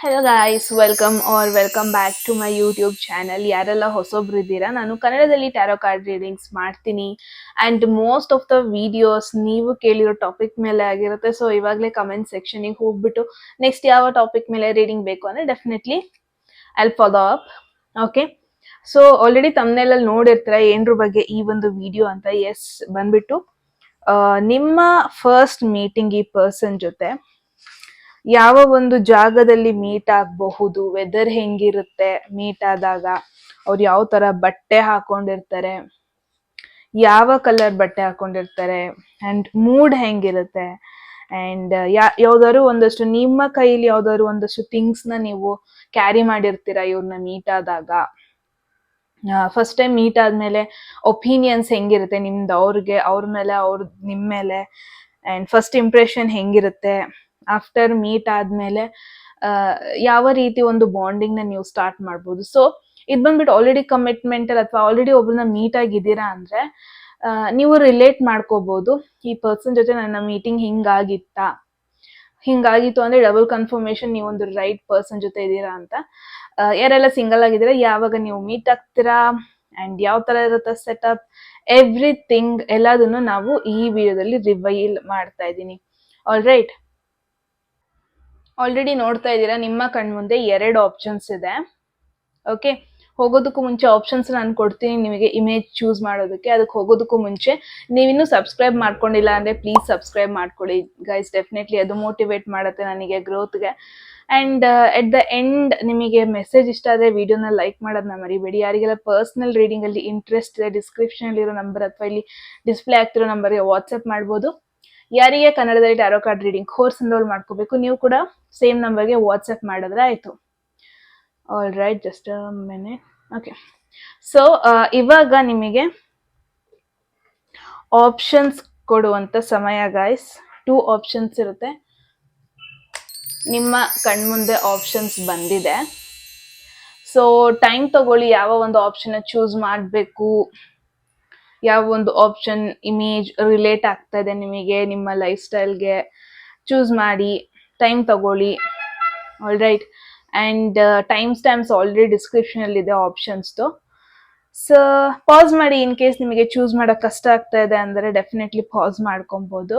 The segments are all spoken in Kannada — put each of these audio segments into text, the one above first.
Hello guys, welcome back to my YouTube channel. ಯಾರೆಲ್ಲ ಹೊಸೊಬ್ರು ಇದ್ದೀರಾ, ನಾನು ಕನ್ನಡದಲ್ಲಿ ಟ್ಯಾರೋ ಕಾರ್ಡ್ ರೀಡಿಂಗ್ಸ್ ಮಾಡ್ತೀನಿ and most of the videos ನೀವು ಕೇಳಿರೋ ಟಾಪಿಕ್ ಮೇಲೆ ಆಗಿರುತ್ತೆ. ಸೊ ಇವಾಗಲೇ ಕಮೆಂಟ್ ಸೆಕ್ಷನಿಗೆ ಹೋಗ್ಬಿಟ್ಟು ನೆಕ್ಸ್ಟ್ ಯಾವ ಟಾಪಿಕ್ ಮೇಲೆ ರೀಡಿಂಗ್ ಬೇಕು ಅಂದರೆ definitely I follow up. Okay, so already ತಮ್ಮನೇಲಲ್ಲಿ ನೋಡಿರ್ತೀರ ಏನ್ರ ಬಗ್ಗೆ ಈ ಒಂದು ವಿಡಿಯೋ ಅಂತ. ಎಸ್, ಬಂದ್ಬಿಟ್ಟು ನಿಮ್ಮ ಫಸ್ಟ್ ಮೀಟಿಂಗ್ ಈ ಪರ್ಸನ್ ಜೊತೆ ಯಾವ ಒಂದು ಜಾಗದಲ್ಲಿ ಮೀಟ್ ಆಗಬಹುದು, ವೆದರ್ ಹೆಂಗಿರುತ್ತೆ ಮೀಟ್ ಆದಾಗ, ಅವ್ರು ಯಾವ ತರ ಬಟ್ಟೆ ಹಾಕೊಂಡಿರ್ತಾರೆ, ಯಾವ ಕಲರ್ ಬಟ್ಟೆ ಹಾಕೊಂಡಿರ್ತಾರೆ ಅಂಡ್ ಮೂಡ್ ಹೆಂಗಿರುತ್ತೆ ಅಂಡ್ ಯಾವ್ದಾದ್ರು ಒಂದಷ್ಟು ನಿಮ್ಮ ಕೈಲಿ ಯಾವ್ದಾದ್ರು ಒಂದಷ್ಟು ಥಿಂಗ್ಸ್ ನ ನೀವು ಕ್ಯಾರಿ ಮಾಡಿರ್ತೀರಾ ಇವ್ರನ್ನ ಮೀಟ್ ಆದಾಗ. ಫಸ್ಟ್ ಟೈಮ್ ಮೀಟ್ ಆದ್ಮೇಲೆ ಒಪಿನಿಯನ್ಸ್ ಹೆಂಗಿರುತ್ತೆ ನಿಮ್ದು ಅವ್ರ ಮೇಲೆ, ನಿಮ್ ಮೇಲೆ, ಅಂಡ್ ಫಸ್ಟ್ ಇಂಪ್ರೆಷನ್ ಹೆಂಗಿರುತ್ತೆ. ಆಫ್ಟರ್ ಮೀಟ್ ಆದ್ಮೇಲೆ ಯಾವ ರೀತಿ ಒಂದು ಬಾಂಡಿಂಗ್ ನ ನೀವು ಸ್ಟಾರ್ಟ್ ಮಾಡ್ಬೋದು. ಸೊ ಇದ್ ಬಂದ್ಬಿಟ್ಟು ಆಲ್ರೆಡಿ ಕಮಿಟ್ಮೆಂಟಲ್ ಅಥವಾ ಆಲ್ರೆಡಿ ಒಬ್ರನ್ನ ಮೀಟ್ ಆಗಿದ್ದೀರಾ ಅಂದ್ರೆ ನೀವು ರಿಲೇಟ್ ಮಾಡ್ಕೋಬಹುದು, ಈ ಪರ್ಸನ್ ಜೊತೆ ನನ್ನ ಮೀಟಿಂಗ್ ಹಿಂಗಾಗಿತ್ತು ಅಂದ್ರೆ ಡಬಲ್ ಕನ್ಫರ್ಮೇಶನ್ ನೀವೊಂದು ರೈಟ್ ಪರ್ಸನ್ ಜೊತೆ ಇದ್ದೀರಾ ಅಂತ. ಯಾರೆಲ್ಲ ಸಿಂಗಲ್ ಆಗಿದ್ದೀರಾ, ಯಾವಾಗ ನೀವು ಮೀಟ್ ಆಗ್ತೀರಾ ಅಂಡ್ ಯಾವ ತರ ಇರುತ್ತೆ ಸೆಟಪ್, ಎವ್ರಿಥಿಂಗ್ ಎಲ್ಲದನ್ನು ನಾವು ಈ ವಿಡಿಯೋದಲ್ಲಿ ರಿವೈಲ್ ಮಾಡ್ತಾ ಇದ್ದೀನಿ. ಆಲ್ ರೈಟ್, ಆಲ್ರೆಡಿ ನೋಡ್ತಾ ಇದ್ದೀರಾ ನಿಮ್ಮ ಕಣ್ಮುಂದೆ 2 ಆಪ್ಷನ್ಸ್ ಇದೆ. ಓಕೆ, ಹೋಗೋದಕ್ಕೂ ಮುಂಚೆ ಆಪ್ಷನ್ಸ್ ನಾನು ಕೊಡ್ತೀನಿ ನಿಮಗೆ ಇಮೇಜ್ ಚೂಸ್ ಮಾಡೋದಕ್ಕೆ. ಅದಕ್ಕೆ ಹೋಗೋದಕ್ಕೂ ಮುಂಚೆ ನೀವಿನ್ನೂ ಸಬ್ಸ್ಕ್ರೈಬ್ ಮಾಡ್ಕೊಂಡಿಲ್ಲ ಅಂದ್ರೆ ಪ್ಲೀಸ್ ಸಬ್ಸ್ಕ್ರೈಬ್ ಮಾಡ್ಕೊಳ್ಳಿ ಗೈಸ್. ಡೆಫಿನೆಟ್ಲಿ ಅದು ಮೋಟಿವೇಟ್ ಮಾಡುತ್ತೆ ನನಗೆ ಗ್ರೋತ್ಗೆ. ಅಂಡ್ ಎಟ್ ದ ಎಂಡ್ ನಿಮಗೆ ಮೆಸೇಜ್ ಇಷ್ಟ ಆದರೆ ವಿಡಿಯೋನ ಲೈಕ್ ಮಾಡೋದನ್ನ ಮರಿಬೇಡಿ. ಯಾರಿಗೆಲ್ಲ ಪರ್ಸನಲ್ ರೀಡಿಂಗ್ ಅಲ್ಲಿ ಇಂಟ್ರೆಸ್ಟ್ ಇದೆ, ಡಿಸ್ಕ್ರಿಪ್ಷನ್ ಅಲ್ಲಿರೋ ನಂಬರ್ ಅಥವಾ ಇಲ್ಲಿ ಡಿಸ್ಪ್ಲೇ ಆಗ್ತಿರೋ ನಂಬರ್ಗೆ ವಾಟ್ಸ್ಆಪ್ ಮಾಡ್ಬೋದು. ಯಾರಿಗೆ ಕನ್ನಡದಲ್ಲಿ tarot card reading course enrol ಮಾಡ್ಕೋಬೇಕು, ನೀವು ಕೂಡ ಸೇಮ್ ನಂಬರ್ಗೆ ವಾಟ್ಸ್ಆಪ್ ಮಾಡಿದ್ರೆ ಆಯ್ತು. All right, just a minute. Okay, so ಇವಾಗ ನಿಮಗೆ ಆಪ್ಷನ್ಸ್ ಕೊಡುವಂತ ಸಮಯ ಗಾಯ್ಸ್. 2 ಆಪ್ಷನ್ಸ್ ಇರುತ್ತೆ. ನಿಮ್ಮ ಕಣ್ಮುಂದೆ ಆಪ್ಷನ್ಸ್ ಬಂದಿದೆ. ಸೊ ಟೈಮ್ ತಗೊಳ್ಳಿ ಯಾವ ಒಂದು ಆಪ್ಷನ್ ಚೂಸ್ ಮಾಡಬೇಕು, ಯಾವ ಒಂದು ಆಪ್ಷನ್ ಇಮೇಜ್ ರಿಲೇಟ್ ಆಗ್ತಾ ಇದೆ ನಿಮಗೆ, ನಿಮ್ಮ ಲೈಫ್ ಸ್ಟೈಲ್ಗೆ ಚೂಸ್ ಮಾಡಿ ಟೈಮ್ ತಗೊಳ್ಳಿ. All right, and time stamps already description ಅಲ್ಲಿ ಇದೆ ಆಪ್ಷನ್ಸ್ದು. ಸೊ ಪಾಸ್ ಮಾಡಿ, ಇನ್ ಕೇಸ್ ನಿಮಗೆ ಚೂಸ್ ಮಾಡಕ್ ಕಷ್ಟ ಆಗ್ತಾ ಇದೆ ಅಂದ್ರೆ ಡೆಫಿನೆಟ್ಲಿ ಪಾಸ್ ಮಾಡ್ಕೊಬಹುದು.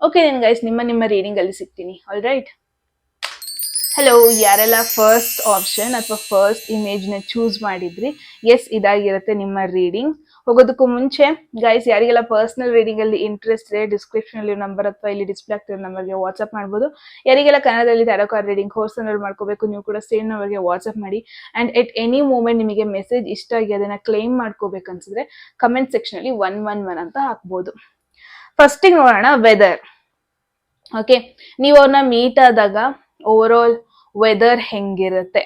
ಓಕೆ ದೆನ್ ಗೈಸ್, ನಿಮ್ಮ ರೀಡಿಂಗ್ ಅಲ್ಲಿ ಸಿಗ್ತೀನಿ. ಆಲ್ ರೈಟ್, ಹಲೋ, ಯಾರೆಲ್ಲ ಫಸ್ಟ್ ಆಪ್ಷನ್ ಅಥವಾ ಫಸ್ಟ್ ಇಮೇಜ್ ನ ಚೂಸ್ ಮಾಡಿದ್ರಿ, ಎಸ್ ಇದಾಗಿರುತ್ತೆ ನಿಮ್ಮ ರೀಡಿಂಗ್. ಹೋಗೋದಕ್ಕೂ ಮುಂಚೆ ಗೈಸ್, ಯಾರಿಗೆಲ್ಲ ಪರ್ಸನಲ್ ರೀಡಿಂಗ್ ಅಲ್ಲಿ ಇಂಟ್ರೆಸ್ಟ್ ಇದೆ, ಡಿಸ್ಕ್ರಿಪ್ಷನ್ ಅಲ್ಲಿ ನಂಬರ್ ಅಥವಾ ಇಲ್ಲಿ ಡಿಸ್ಪ್ಲೇ ಆಗ್ತಿರೋ ನಂಬರ್ಗೆ ವಾಟ್ಸ್ಆಪ್ ಮಾಡ್ಬೋದು. ಯಾರಿಗೆಲ್ಲ ಕನ್ನಡದಲ್ಲಿ tarot card reading course enrol ಮಾಡ್ಕೋಬೇಕು, ನೀವು ಕೂಡ ಸೇಮ್ ನಂಬರ್ಗೆ ವಾಟ್ಸ್ಆಪ್ ಮಾಡಿ. ಅಂಡ್ ಎಟ್ ಎನಿ ಮೂಮೆಂಟ್ ನಿಮಗೆ ಮೆಸೇಜ್ ಇಷ್ಟ ಆಗಿ ಅದನ್ನ ಕ್ಲೈಮ್ ಮಾಡ್ಕೋಬೇಕು ಅನ್ಸಿದ್ರೆ ಕಮೆಂಟ್ ಸೆಕ್ಷನ್ ಅಲ್ಲಿ 111 ಅಂತ ಹಾಕ್ಬೋದು. ಫಸ್ಟಿಗೆ ನೋಡೋಣ ವೆದರ್. ಓಕೆ, ನೀವು ಅವ್ರನ್ನ ಮೀಟ್ ಆದಾಗ ಓವರ್ ಆಲ್ ವೆದರ್ ಹೆಂಗಿರುತ್ತೆ.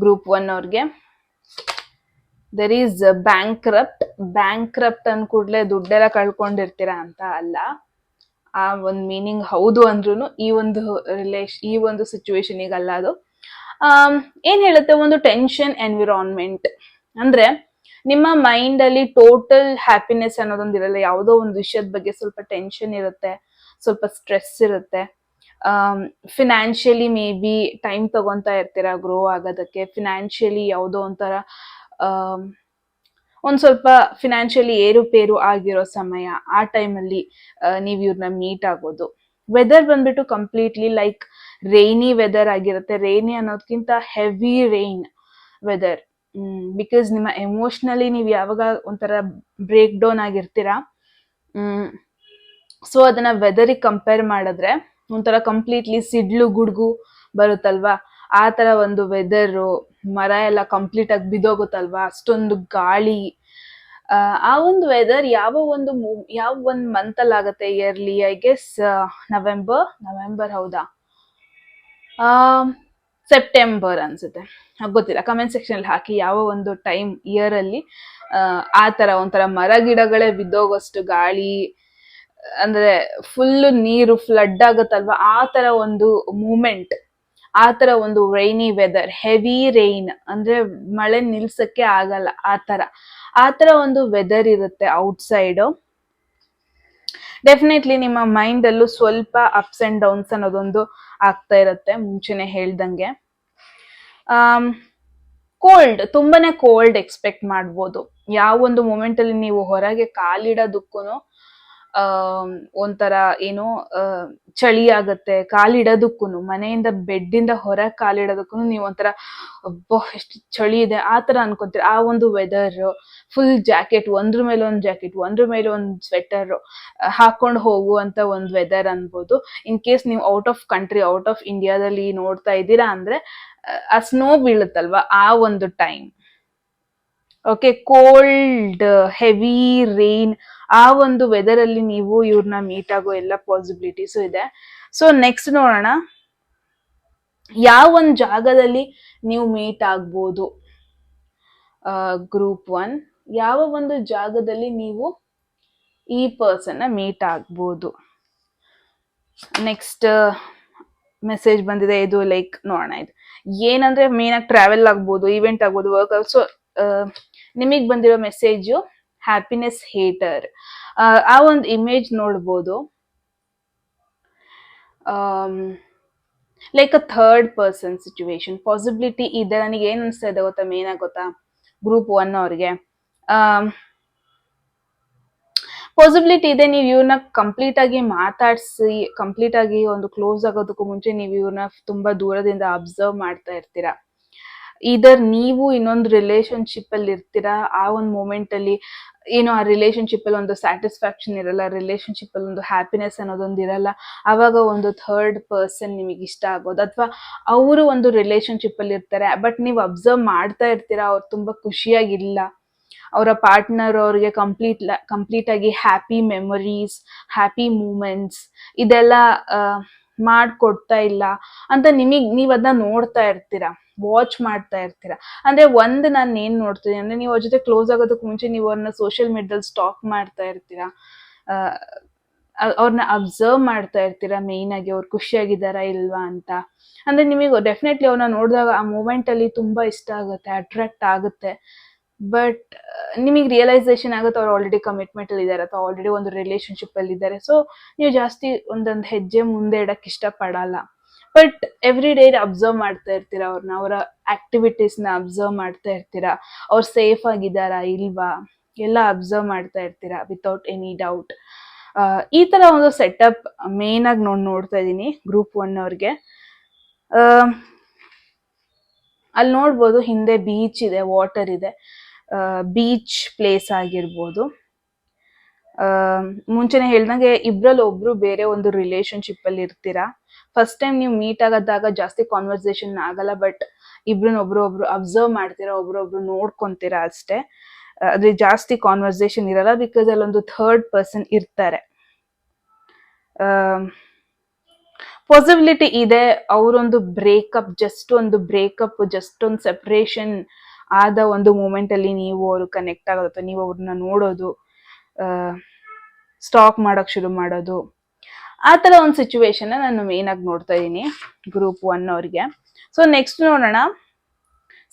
ಗ್ರೂಪ್ 1 ಅವ್ರಿಗೆ ದರ್ ಈಸ್ ಬ್ಯಾಂಕ್ರಪ್ಟ್ ಅಂದ ಕೂಡಲೇ ದುಡ್ಡೆಲ್ಲ ಕಳ್ಕೊಂಡಿರ್ತೀರಾ ಅಂತ ಅಲ್ಲ. ಆ ಒಂದು ಮೀನಿಂಗ್ ಹೌದು ಅಂದ್ರೂ ಈ ಒಂದು ಸಿಚುವೇಶನ್ ಅಲ್ಲ. ಅದು ಏನ್ ಹೇಳುತ್ತೆ, ಒಂದು ಟೆನ್ಷನ್ ಎನ್ವಿರಾನ್ಮೆಂಟ್ ಅಂದ್ರೆ ನಿಮ್ಮ ಮೈಂಡ್ ಅಲ್ಲಿ ಟೋಟಲ್ ಹ್ಯಾಪಿನೆಸ್ ಅನ್ನೋದೊಂದಿರಲ್ಲ. ಯಾವುದೋ ಒಂದು ವಿಷಯದ ಬಗ್ಗೆ ಸ್ವಲ್ಪ ಟೆನ್ಷನ್ ಇರುತ್ತೆ, ಸ್ವಲ್ಪ ಸ್ಟ್ರೆಸ್ ಇರುತ್ತೆ. ಫಿನಾನ್ಷಿಯಲಿ ಮೇ ಬಿ ಟೈಮ್ ತಗೊಂತಾ ಇರ್ತೀರಾ ಗ್ರೋ ಆಗೋದಕ್ಕೆ. ಫಿನಾನ್ಷಿಯಲಿ ಯಾವುದೋ ಒಂಥರ ಒಂದ್ ಸ್ವಲ್ಪ ಫಿನಾನ್ಷಿಯಲಿ ಏರುಪೇರು ಆಗಿರೋ ಸಮಯ, ಆ ಟೈಮಲ್ಲಿ ನೀವು ಇವ್ರನ್ನ ಮೀಟ್ ಆಗೋದು. ವೆದರ್ ಬಂದ್ಬಿಟ್ಟು ಕಂಪ್ಲೀಟ್ಲಿ ಲೈಕ್ ರೈನಿ ವೆದರ್ ಆಗಿರುತ್ತೆ. ರೈನಿ ಅನ್ನೋದಕ್ಕಿಂತ ಹೆವಿ ರೈನ್ ವೆದರ್. ಬಿಕಾಸ್ ನಿಮ್ಮ ಎಮೋಷ್ನಲಿ ನೀವು ಯಾವಾಗ ಒಂಥರ ಬ್ರೇಕ್ ಡೌನ್ ಆಗಿರ್ತೀರಾ, ಸೊ ಅದನ್ನ ವೆದರಿಗೆ ಕಂಪೇರ್ ಮಾಡಿದ್ರೆ ಒಂಥರ ಕಂಪ್ಲೀಟ್ಲಿ ಸಿಡ್ಲು ಗುಡ್ಗು ಬರುತ್ತಲ್ವಾ, ಆ ತರ ಒಂದು ವೆದರು. ಮರ ಎಲ್ಲ ಕಂಪ್ಲೀಟ್ ಆಗಿ ಬಿದೋಗುತ್ತಲ್ವಾ, ಅಷ್ಟೊಂದು ಗಾಳಿ. ಆ ಒಂದು ವೆದರ್ ಯಾವ ಒಂದು ಮಂತ್ ಅಲ್ಲಿ ಆಗುತ್ತೆ ಇಯರ್ಲಿ, ಐ ಗೆಸ್ ನವೆಂಬರ್ ಹೌದಾ, ಸೆಪ್ಟೆಂಬರ್ ಅನ್ಸುತ್ತೆ, ಗೊತ್ತಿಲ್ಲ. ಕಮೆಂಟ್ ಸೆಕ್ಷನ್ ಅಲ್ಲಿ ಹಾಕಿ ಯಾವ ಒಂದು ಟೈಮ್ ಇಯರ್ ಅಲ್ಲಿ ಆ ತರ ಒಂಥರ ಮರ ಗಿಡಗಳೇ ಬಿದ್ದೋಗೋಷ್ಟು ಗಾಳಿ, ಅಂದ್ರೆ ಫುಲ್ ನೀರು ಫ್ಲಡ್ ಆಗುತ್ತಲ್ವಾ, ಆ ತರ ಒಂದು ಮೂಮೆಂಟ್, ಆ ತರ ಒಂದು ರೈನಿ ವೆದರ್, ಹೆವಿ ರೈನ್ ಅಂದ್ರೆ ಮಳೆ ನಿಲ್ಸಕ್ಕೆ ಆಗಲ್ಲ, ಆ ತರ ಒಂದು ವೆದರ್ ಇರುತ್ತೆ ಔಟ್ಸೈಡ್. ಡೆಫಿನೆಟ್ಲಿ ನಿಮ್ಮ ಮೈಂಡ್ ಅಲ್ಲೂ ಸ್ವಲ್ಪ ಅಪ್ಸ್ ಅಂಡ್ ಡೌನ್ಸ್ ಅನ್ನೋದೊಂದು ಆಗ್ತಾ ಇರುತ್ತೆ, ಮುಂಚೆನೆ ಹೇಳ್ದಂಗೆ. ಕೋಲ್ಡ್, ತುಂಬಾನೇ ಕೋಲ್ಡ್ ಎಕ್ಸ್ಪೆಕ್ಟ್ ಮಾಡ್ಬೋದು. ಯಾವ ಒಂದು ಮೂಮೆಂಟ್ ಅಲ್ಲಿ ನೀವು ಹೊರಗೆ ಕಾಲಿಡೋದಕ್ಕೂ ಒಂಥರ ಏನೋ ಚಳಿ ಆಗತ್ತೆ, ಕಾಲಿಡೋದಕ್ಕೂ, ಮನೆಯಿಂದ ಬೆಡ್ಡಿಂದ ಹೊರಗೆ ಕಾಲಿಡೋದಕ್ಕೂ ನೀವು ಒಂಥರ ಅಬ್ಬೋ ಎಷ್ಟು ಚಳಿ ಇದೆ ಆ ತರ ಅನ್ಕೊಂತೀರ. ಆ ಒಂದು ವೆದರ್, ಫುಲ್ ಜಾಕೆಟ್, ಒಂದ್ರ ಮೇಲೆ ಒಂದು ಜಾಕೆಟ್, ಒಂದ್ರ ಮೇಲೆ ಒಂದು ಸ್ವೆಟರ್ ಹಾಕೊಂಡು ಹೋಗುವಂತ ಒಂದು ವೆದರ್ ಅನ್ಬೋದು. ಇನ್ ಕೇಸ್ ನೀವು out of country, out of ಇಂಡಿಯಾದಲ್ಲಿ ನೋಡ್ತಾ ಇದ್ದೀರಾ ಅಂದ್ರೆ ಆ ಸ್ನೋ ಬೀಳುತ್ತಲ್ವಾ ಆ ಒಂದು time. Okay, cold, heavy rain, ಆ ಒಂದು ವೆದರ್ ಅಲ್ಲಿ ನೀವು ಇವ್ರನ್ನ ಮೀಟ್ ಆಗೋ ಎಲ್ಲ ಪಾಸಿಬಿಲಿಟೀಸು ಇದೆ. ಸೊ ನೆಕ್ಸ್ಟ್ ನೋಡೋಣ, ಯಾವ ಒಂದು ಜಾಗದಲ್ಲಿ ನೀವು ಮೀಟ್ ಆಗ್ಬೋದು. ಗ್ರೂಪ್ 1, ಯಾವ ಒಂದು ಜಾಗದಲ್ಲಿ ನೀವು ಈ ಪರ್ಸನ್ ಮೀಟ್ ಆಗ್ಬೋದು. ನೆಕ್ಸ್ಟ್ ಮೆಸೇಜ್ ಬಂದಿದೆ, ಇದು ಲೈಕ್ ನೋಡೋಣ. ಇದು ಏನಂದ್ರೆ ಮೇನ್ ಆಗಿ ಟ್ರಾವೆಲ್ ಆಗ್ಬೋದು, ಇವೆಂಟ್ ಆಗ್ಬೋದು, ವರ್ಕ್. ಸೊ ನಿಮಗ್ ಬಂದಿರೋ ಮೆಸೇಜು ಹ್ಯಾಪಿನೆಸ್ ಹೇಟರ್. ಆ ಒಂದು ಇಮೇಜ್ ನೋಡ್ಬೋದು. Like a third person situation possibility ಇದೆ. ನನಗೆ ಏನ್ ಅನ್ಸ್ತಾ ಇದೆ ಗೊತ್ತಾ, ಮೇನ್ ಆಗಿ ಗೊತ್ತಾ, ಗ್ರೂಪ್ 1 ಅವ್ರಿಗೆ ಪಾಸಿಬಿಲಿಟಿ ಇದೆ. ನೀವು ಇವ್ರನ್ನ ಕಂಪ್ಲೀಟ್ ಆಗಿ ಮಾತಾಡ್ಸಿ, ಕಂಪ್ಲೀಟ್ ಆಗಿ ಒಂದು ಕ್ಲೋಸ್ ಆಗೋದಕ್ಕೂ ಮುಂಚೆ ನೀವು ಇವ್ರನ್ನ ತುಂಬಾ ದೂರದಿಂದ ಅಬ್ಸರ್ವ್ ಮಾಡ್ತಾ ಇರ್ತೀರಾ. ಇದರ್ ನೀವು ಇನ್ನೊಂದು ರಿಲೇಶನ್ಶಿಪ್ ಅಲ್ಲಿ ಇರ್ತೀರಾ, ಆ ಒಂದು ಮೂಮೆಂಟ್ ಅಲ್ಲಿ ಏನು ಆ ರಿಲೇಶನ್ಶಿಪ್ ಅಲ್ಲಿ ಒಂದು ಸ್ಯಾಟಿಸ್ಫ್ಯಾಕ್ಷನ್ ಇರಲ್ಲ, ರಿಲೇಶನ್ಶಿಪ್ ಅಲ್ಲಿ ಒಂದು ಹ್ಯಾಪಿನೆಸ್ ಅನ್ನೋದೊಂದು ಇರಲ್ಲ. ಆವಾಗ ಒಂದು ಥರ್ಡ್ ಪರ್ಸನ್ ನಿಮಗೆ ಇಷ್ಟ ಆಗೋದು, ಅಥವಾ ಅವರು ಒಂದು ರಿಲೇಶನ್ಶಿಪ್ ಅಲ್ಲಿ ಇರ್ತಾರೆ, ಬಟ್ ನೀವು ಅಬ್ಸರ್ವ್ ಮಾಡ್ತಾ ಇರ್ತೀರಾ ಅವ್ರು ತುಂಬಾ ಖುಷಿಯಾಗಿಲ್ಲ, ಅವರ ಪಾರ್ಟ್ನರ್ ಅವ್ರಿಗೆ ಕಂಪ್ಲೀಟ್ ಆಗಿ ಹ್ಯಾಪಿ ಮೆಮೊರೀಸ್, ಹ್ಯಾಪಿ ಮೂಮೆಂಟ್ಸ್ ಇದೆಲ್ಲ ಮಾಡ್ಕೊಡ್ತಾ ಇಲ್ಲ ಅಂತ ನೀವ್ ಅದನ್ನ ನೋಡ್ತಾ ಇರ್ತೀರಾ, ವಾಚ್ ಮಾಡ್ತಾ ಇರ್ತೀರಾ. ಅಂದ್ರೆ ನಾನು ಏನ್ ನೋಡ್ತೀನಿ ಅಂದ್ರೆ, ನೀವು ಅವ್ರ ಜೊತೆ ಕ್ಲೋಸ್ ಆಗೋದಕ್ಕೆ ಮುಂಚೆ ನೀವು ಅವ್ರನ್ನ ಸೋಷಿಯಲ್ ಮೀಡಿಯಾದಲ್ಲಿ ಸ್ಟಾಕ್ ಮಾಡ್ತಾ ಇರ್ತೀರಾ, ಅವ್ರನ್ನ ಅಬ್ಸರ್ವ್ ಮಾಡ್ತಾ ಇರ್ತೀರಾ, ಮೇನ್ ಆಗಿ ಅವ್ರು ಖುಷಿಯಾಗಿದ್ದಾರಾ ಇಲ್ವಾ ಅಂತ. ಅಂದ್ರೆ ನಿಮಗೆ ಡೆಫಿನೆಟ್ಲಿ ಅವ್ರನ್ನ ನೋಡಿದಾಗ ಆ ಮೂಮೆಂಟ್ ಅಲ್ಲಿ ತುಂಬಾ ಇಷ್ಟ ಆಗುತ್ತೆ, ಅಟ್ರಾಕ್ಟ್ ಆಗುತ್ತೆ. ಬಟ್ ನಿಮಗೆ ರಿಯಲೈಸೇಷನ್ ಆಗುತ್ತೆ ಅವ್ರು ಆಲ್ರೆಡಿ ಕಮಿಟ್ಮೆಂಟ್ ಅಲ್ಲಿ ಇದ್ದಾರೆ, ಅಥವಾ ಆಲ್ರೆಡಿ ಒಂದು ರಿಲೇಶನ್ಶಿಪ್ ಅಲ್ಲಿ ಇದ್ದಾರೆ. ಸೊ ನೀವು ಜಾಸ್ತಿ ಒಂದೊಂದು ಹೆಜ್ಜೆ ಮುಂದೆ ಇಡಕ್ ಇಷ್ಟ ಪಡಲ್ಲ. ಬಟ್ ಎವ್ರಿ ಡೇ ಅಬ್ಸರ್ವ್ ಮಾಡ್ತಾ ಇರ್ತೀರಾ ಅವ್ರನ್ನ, ಅವರ ಆಕ್ಟಿವಿಟೀಸ್ ನ ಅಬ್ಸರ್ವ್ ಮಾಡ್ತಾ ಇರ್ತೀರಾ, ಅವ್ರು ಸೇಫ್ ಆಗಿದ್ದಾರಾ ಇಲ್ವಾ ಎಲ್ಲ ಅಬ್ಸರ್ವ್ ಮಾಡ್ತಾ ಇರ್ತೀರಾ ವಿತೌಟ್ ಎನಿ ಡೌಟ್. ಈ ತರ ಒಂದು ಸೆಟಪ್ ಮೇನ್ ಆಗಿ ನೋಡ್ತಾ ಇದ್ದೀನಿ ಗ್ರೂಪ್ 1 ಅವ್ರಿಗೆ. ಅಲ್ಲಿ ನೋಡ್ಬೋದು ಹಿಂದೆ ಬೀಚ್ ಇದೆ, ವಾಟರ್ ಇದೆ, ಬೀಚ್ ಪ್ಲೇಸ್ ಆಗಿರ್ಬೋದು. ಮುಂಚೆನೆ ಹೇಳ್ದಂಗೆ ಇಬ್ರಲ್ಲಿ ಒಬ್ರು ಬೇರೆ ಒಂದು ರಿಲೇಶನ್ಶಿಪ್ ಅಲ್ಲಿ ಇರ್ತೀರಾ. ಫಸ್ಟ್ ಟೈಮ್ ನೀವು ಮೀಟ್ ಆಗೋದಾಗ ಜಾಸ್ತಿ ಕಾನ್ವರ್ಸೇಷನ್ ಆಗಲ್ಲ, ಬಟ್ ಇಬ್ರನ್ನ ಒಬ್ರು ಅಬ್ಸರ್ವ್ ಮಾಡ್ತೀರಾ, ಒಬ್ರು ನೋಡ್ಕೊಂತೀರಾ ಅಷ್ಟೇ. ಅದ್ರ ಜಾಸ್ತಿ ಕಾನ್ವರ್ಸೇಷನ್ ಇರಲ್ಲ, ಬಿಕಾಸ್ ಅಲ್ಲೊಂದು ಥರ್ಡ್ ಪರ್ಸನ್ ಇರ್ತಾರೆ. ಪಾಸಿಬಿಲಿಟಿ ಇದೆ ಅವರೊಂದು ಬ್ರೇಕಪ್, ಜಸ್ಟ್ ಒಂದು ಸೆಪರೇಷನ್ ಆದ ಒಂದು ಮೂಮೆಂಟ್ ಅಲ್ಲಿ ನೀವು ಅವರು ಕನೆಕ್ಟ್ ಆಗೋದು, ಅಥವಾ ನೀವು ಅವ್ರನ್ನ ನೋಡೋದು, ಸ್ಟಾಕ್ ಮಾಡಕ್ ಶುರು ಮಾಡೋದು, ಆ ತರ ಒಂದು ಸಿಚುವೇಶನ್ ನಾನು ಮೇನ್ ಆಗಿ ನೋಡ್ತಾ ಇದ್ದೀನಿ ಗ್ರೂಪ್ 1 ಅವ್ರಿಗೆ. ಸೊ ನೆಕ್ಸ್ಟ್ ನೋಡೋಣ,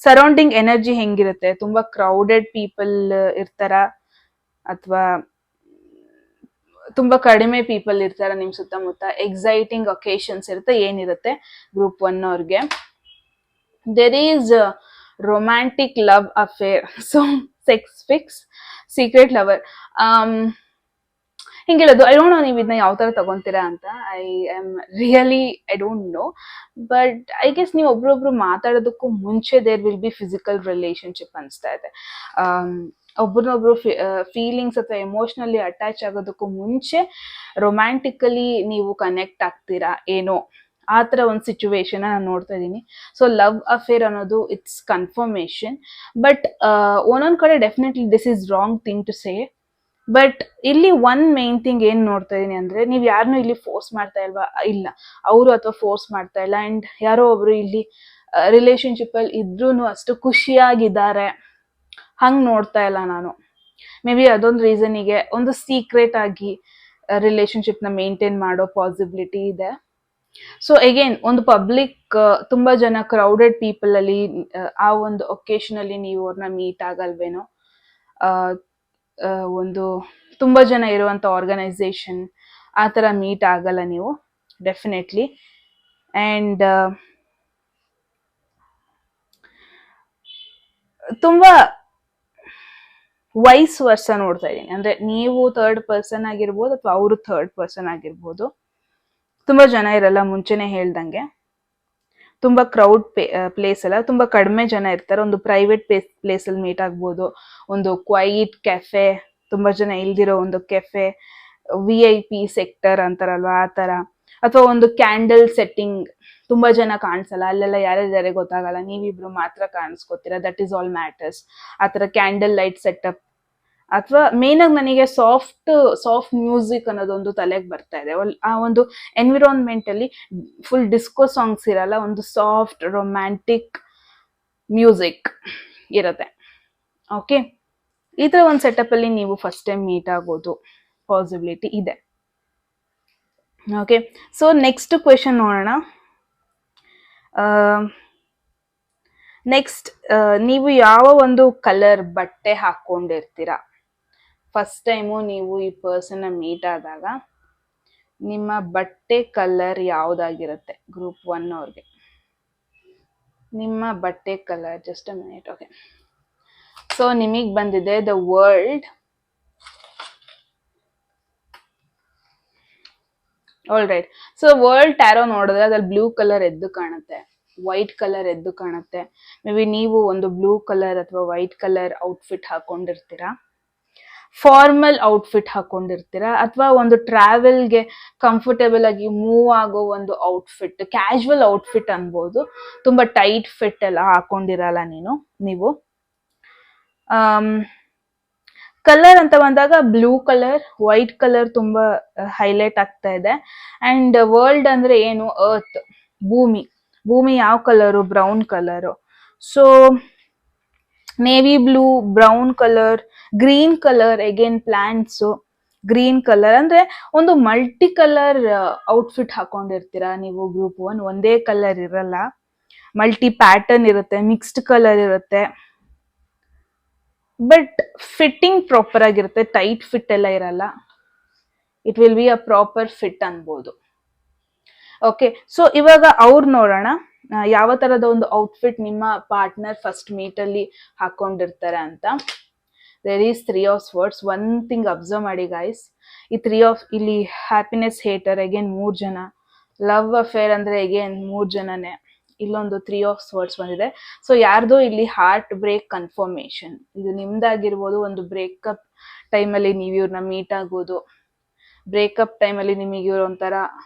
ಸರೌಂಡಿಂಗ್ ಎನರ್ಜಿ ಹೆಂಗಿರುತ್ತೆ. ತುಂಬಾ ಕ್ರೌಡೆಡ್ ಪೀಪಲ್ ಇರ್ತಾರ, ಅಥವಾ ತುಂಬಾ ಕಡಿಮೆ ಪೀಪಲ್ ಇರ್ತಾರ ನಿಮ್ ಸುತ್ತಮುತ್ತ, ಎಕ್ಸೈಟಿಂಗ್ ಒಕೇಶನ್ಸ್ ಇರುತ್ತೆ, ಏನಿರುತ್ತೆ ಗ್ರೂಪ್ 1 ಅವ್ರಿಗೆ. There is romantic love affair, so sex fix, secret lover, ಹಿಂಗೆ ಹೇಳೋದು. ಐ ಡೋಂಟ್ ನೋ ನೀವು ಇದನ್ನ ಯಾವ ತರ ತಗೊಂತೀರಾ ಅಂತ. I don't know, but I guess ನೀವು ಒಬ್ರೊಬ್ರು ಮಾತಾಡೋದಕ್ಕೂ ಮುಂಚೆ there will be physical relationship ಅನ್ಸ್ತಾ ಇದೆ. ಒಬ್ರನ್ನೊಬ್ರು ಫೀಲಿಂಗ್ಸ್ ಅಥವಾ ಎಮೋಷನಲಿ ಅಟ್ಯಾಚ್ ಆಗೋದಕ್ಕೂ ಮುಂಚೆ ರೊಮ್ಯಾಂಟಿಕಲಿ ನೀವು ಕನೆಕ್ಟ್ ಆಗ್ತೀರಾ ಏನೋ, ಆ ತರ ಒಂದು ಸಿಚುವೇಶನ್ ನಾನು ನೋಡ್ತಾ ಇದ್ದೀನಿ. ಸೊ ಲವ್ ಅಫೇರ್ ಅನ್ನೋದು ಇಟ್ಸ್ ಕನ್ಫರ್ಮೇಶನ್, ಬಟ್ ಒಂದೊಂದ್ ಕಡೆ definitely this is wrong thing to say. But ಇಲ್ಲಿ ಒನ್ ಮೇನ್ ಥಿಂಗ್ ಏನ್ ನೋಡ್ತಾ ಇದೀನಿ ಅಂದ್ರೆ, ನೀವ್ ಯಾರನ್ನೂ ಇಲ್ಲಿ ಫೋರ್ಸ್ ಮಾಡ್ತಾ ಇಲ್ವಾ, ಇಲ್ಲ ಅವರು ಅಥವಾ ಫೋರ್ಸ್ ಮಾಡ್ತಾ ಇಲ್ಲ. ಅಂಡ್ ಯಾರೋ ಒಬ್ರು ಇಲ್ಲಿ ರಿಲೇಶನ್ಶಿಪ್ ಅಲ್ಲಿ ಇದ್ರೂನು ಅಷ್ಟು ಖುಷಿಯಾಗಿದ್ದಾರೆ ಹಂಗ್ ನೋಡ್ತಾ ಇಲ್ಲ ನಾನು. ಮೇ ಬಿ ಅದೊಂದು ರೀಸನಿಗೆ ಒಂದು ಸೀಕ್ರೆಟ್ ಆಗಿ ರಿಲೇಶನ್ಶಿಪ್ ನ ಮೇಂಟೈನ್ ಮಾಡೋ ಪಾಸಿಬಿಲಿಟಿ ಇದೆ. ಸೊ ಅಗೇನ್ ಒಂದು ಪಬ್ಲಿಕ್, ತುಂಬಾ ಜನ ಕ್ರೌಡೆಡ್ ಪೀಪಲ್ ಅಲ್ಲಿ ಆ ಒಂದು ಒಕೇಶನ್ ಅಲ್ಲಿ ನೀವು ಅವ್ರನ್ನ ಮೀಟ್ ಆಗಲ್ವೇನೋ, ಒಂದು ತುಂಬ ಜನ ಇರುವಂಥ ಆರ್ಗನೈಸೇಷನ್ ಆ ಥರ ಮೀಟ್ ಆಗಲ್ಲ ನೀವು ಡೆಫಿನೆಟ್ಲಿ. ಆ್ಯಂಡ್ ತುಂಬ ವೈಸ್ ವರ್ಷ ನೋಡ್ತಾ ಇದ್ದೀನಿ. ಅಂದರೆ ನೀವು ಥರ್ಡ್ ಪರ್ಸನ್ ಆಗಿರ್ಬೋದು ಅಥವಾ ಅವರು ಥರ್ಡ್ ಪರ್ಸನ್ ಆಗಿರ್ಬೋದು. ತುಂಬ ಜನ ಇರಲ್ಲ, ಮುಂಚೆನೇ ಹೇಳ್ದಂಗೆ. ತುಂಬ ಕ್ರೌಡ್ ಪ್ಲೇಸ್ ಅಲ್ಲ, ತುಂಬ ಕಡಿಮೆ ಜನ ಇರ್ತಾರೆ. ಒಂದು ಪ್ರೈವೇಟ್ ಪ್ಲೇಸಲ್ಲಿ ಮೀಟ್ ಆಗ್ಬೋದು, ಒಂದು ಕ್ವೈಟ್ ಕೆಫೆ, ತುಂಬ ಜನ ಇಲ್ದಿರೋ ಒಂದು ಕೆಫೆ, VIP ಸೆಕ್ಟರ್ ಅಂತಾರಲ್ವಾ ಆ ಥರ, ಅಥವಾ ಒಂದು ಕ್ಯಾಂಡಲ್ ಸೆಟ್ಟಿಂಗ್, ತುಂಬ ಜನ ಕಾಣಿಸಲ್ಲ, ಅಲ್ಲೆಲ್ಲ ಯಾರ್ಯಾರು ಗೊತ್ತಾಗಲ್ಲ, ನೀವಿಬ್ರು ಮಾತ್ರ ಕಾಣಿಸ್ಕೋತೀರಾ, ದಟ್ ಈಸ್ ಆಲ್ ಮ್ಯಾಟರ್ಸ್. ಆ ಥರ ಕ್ಯಾಂಡಲ್ ಲೈಟ್ ಸೆಟಪ್. ಅಥವಾ ಮೇನಾಗಿ ನನಗೆ ಸಾಫ್ಟ್ ಮ್ಯೂಸಿಕ್ ಅನ್ನೋದೊಂದು ತಲೆಗೆ ಬರ್ತಾ ಇದೆ. ಆ ಒಂದು ಎನ್ವಿರಾನ್ಮೆಂಟ್ ಅಲ್ಲಿ ಫುಲ್ ಡಿಸ್ಕೋ ಸಾಂಗ್ಸ್ ಇರಲ್ಲ, ಒಂದು ಸಾಫ್ಟ್ ರೊಮ್ಯಾಂಟಿಕ್ ಮ್ಯೂಸಿಕ್ ಇರುತ್ತೆ. ಓಕೆ, ಈ ಥರ ಒಂದು ಸೆಟಪ್ ಅಲ್ಲಿ ನೀವು ಫಸ್ಟ್ ಟೈಮ್ ಮೀಟ್ ಆಗೋದು ಪಾಸಿಬಿಲಿಟಿ ಇದೆ. ಓಕೆ, ಸೊ ನೆಕ್ಸ್ಟ್ ಕ್ವೆಶನ್ ನೋಡೋಣ. ನೆಕ್ಸ್ಟ್, ನೀವು ಯಾವ ಒಂದು ಕಲರ್ ಬಟ್ಟೆ ಹಾಕೊಂಡಿರ್ತೀರಾ? ಫಸ್ಟ್ ಟೈಮು ನೀವು ಈ ಪರ್ಸನ್ನ ಮೀಟ್ ಆದಾಗ ನಿಮ್ಮ ಬಟ್ಟೆ ಕಲರ್ ಯಾವುದಾಗಿರುತ್ತೆ? ಗ್ರೂಪ್ 1 ಅವ್ರಿಗೆ ನಿಮ್ಮ ಬಟ್ಟೆ colour, just a minute. Okay, so ನಿಮಗೆ ಬಂದಿದೆ the world. All right, so world tarot ನೋಡಿದ್ರೆ ಅದ್ರಲ್ಲಿ ಬ್ಲೂ ಕಲರ್ ಎದ್ದು ಕಾಣುತ್ತೆ, ವೈಟ್ ಕಲರ್ ಎದ್ದು ಕಾಣುತ್ತೆ. ಮೇ ಬಿ ನೀವು ಒಂದು ಬ್ಲೂ ಕಲರ್ ಅಥವಾ ವೈಟ್ ಕಲರ್ ಔಟ್ಫಿಟ್ ಹಾಕೊಂಡಿರ್ತೀರಾ, ಫಾರ್ಮಲ್ ಔಟ್ಫಿಟ್ ಹಾಕೊಂಡಿರ್ತೀರಾ, ಅಥವಾ ಒಂದು ಟ್ರಾವೆಲ್ಗೆ ಕಂಫರ್ಟೇಬಲ್ ಆಗಿ ಮೂವ್ ಆಗೋ ಒಂದು ಔಟ್ಫಿಟ್, ಕ್ಯಾಶುವಲ್ ಔಟ್ಫಿಟ್ ಅನ್ಬೋದು. ತುಂಬಾ ಟೈಟ್ ಫಿಟ್ ಎಲ್ಲ ಹಾಕೊಂಡಿರಲ್ಲ ನೀವು. ಕಲರ್ ಅಂತ ಬಂದಾಗ ಬ್ಲೂ ಕಲರ್, ವೈಟ್ ಕಲರ್ ತುಂಬಾ ಹೈಲೈಟ್ ಆಗ್ತಾ ಇದೆ. ಅಂಡ್ ವರ್ಲ್ಡ್ ಅಂದ್ರೆ ಏನು? ಅರ್ತ್, ಭೂಮಿ ಯಾವ colour? Brown colour. So navy blue, brown colour, green colour, again plants, green colour ಅಂದ್ರೆ ಒಂದು ಮಲ್ಟಿ ಕಲರ್ ಔಟ್ಫಿಟ್ ಹಾಕೊಂಡಿರ್ತೀರಾ ನೀವು. ಗ್ರೂಪ್ 1 ಒಂದೇ ಕಲರ್ ಇರಲ್ಲ, ಮಲ್ಟಿ ಪ್ಯಾಟರ್ನ್ ಇರುತ್ತೆ, ಮಿಕ್ಸ್ಡ್ ಕಲರ್ ಇರುತ್ತೆ, ಬಟ್ ಫಿಟ್ಟಿಂಗ್ ಪ್ರಾಪರ್ ಆಗಿರುತ್ತೆ, ಟೈಟ್ ಫಿಟ್ ಎಲ್ಲ ಇರಲ್ಲ. It will be a proper fit ಅನ್ಬೋದು. ಓಕೆ, ಸೊ ಇವಾಗ ಅವ್ರು ನೋಡೋಣ ಯಾವ ತರದ ಒಂದು ಔಟ್ಫಿಟ್ ನಿಮ್ಮ ಪಾರ್ಟ್ನರ್ ಫಸ್ಟ್ ಮೀಟ್ ಅಲ್ಲಿ ಹಾಕೊಂಡಿರ್ತಾರೆ ಅಂತ. There is 3 of swords. One thing observe ಮಾಡಿ ಗೈಸ್, ಈ 3 ಆಫ್ ಇಲ್ಲಿ ಹ್ಯಾಪಿನೆಸ್ ಹೇಟರ್ ಅಗೇನ್ 3 ಜನ, ಲವ್ ಅಫೇರ್ ಅಂದ್ರೆ ಅಗೇನ್ 3 ಜನನೇ. ಇಲ್ಲೊಂದು 3 ಆಫ್ ಸ್ವಾರ್ಡ್ಸ್ ಬಂದಿದೆ. ಸೊ ಯಾರ್ದೋ ಇಲ್ಲಿ ಹಾರ್ಟ್ ಬ್ರೇಕ್ ಕನ್ಫರ್ಮೇಶನ್, ಇದು ನಿಮ್ದಾಗಿರ್ಬೋದು. ಒಂದು ಬ್ರೇಕಪ್ ಟೈಮಲ್ಲಿ ನೀವು ಇವ್ರನ್ನ ಮೀಟ್ ಆಗೋದು, ಬ್ರೇಕಪ್ ಟೈಮಲ್ಲಿ ನಿಮಗೆ ಇವ್ರು ಒಂಥರ,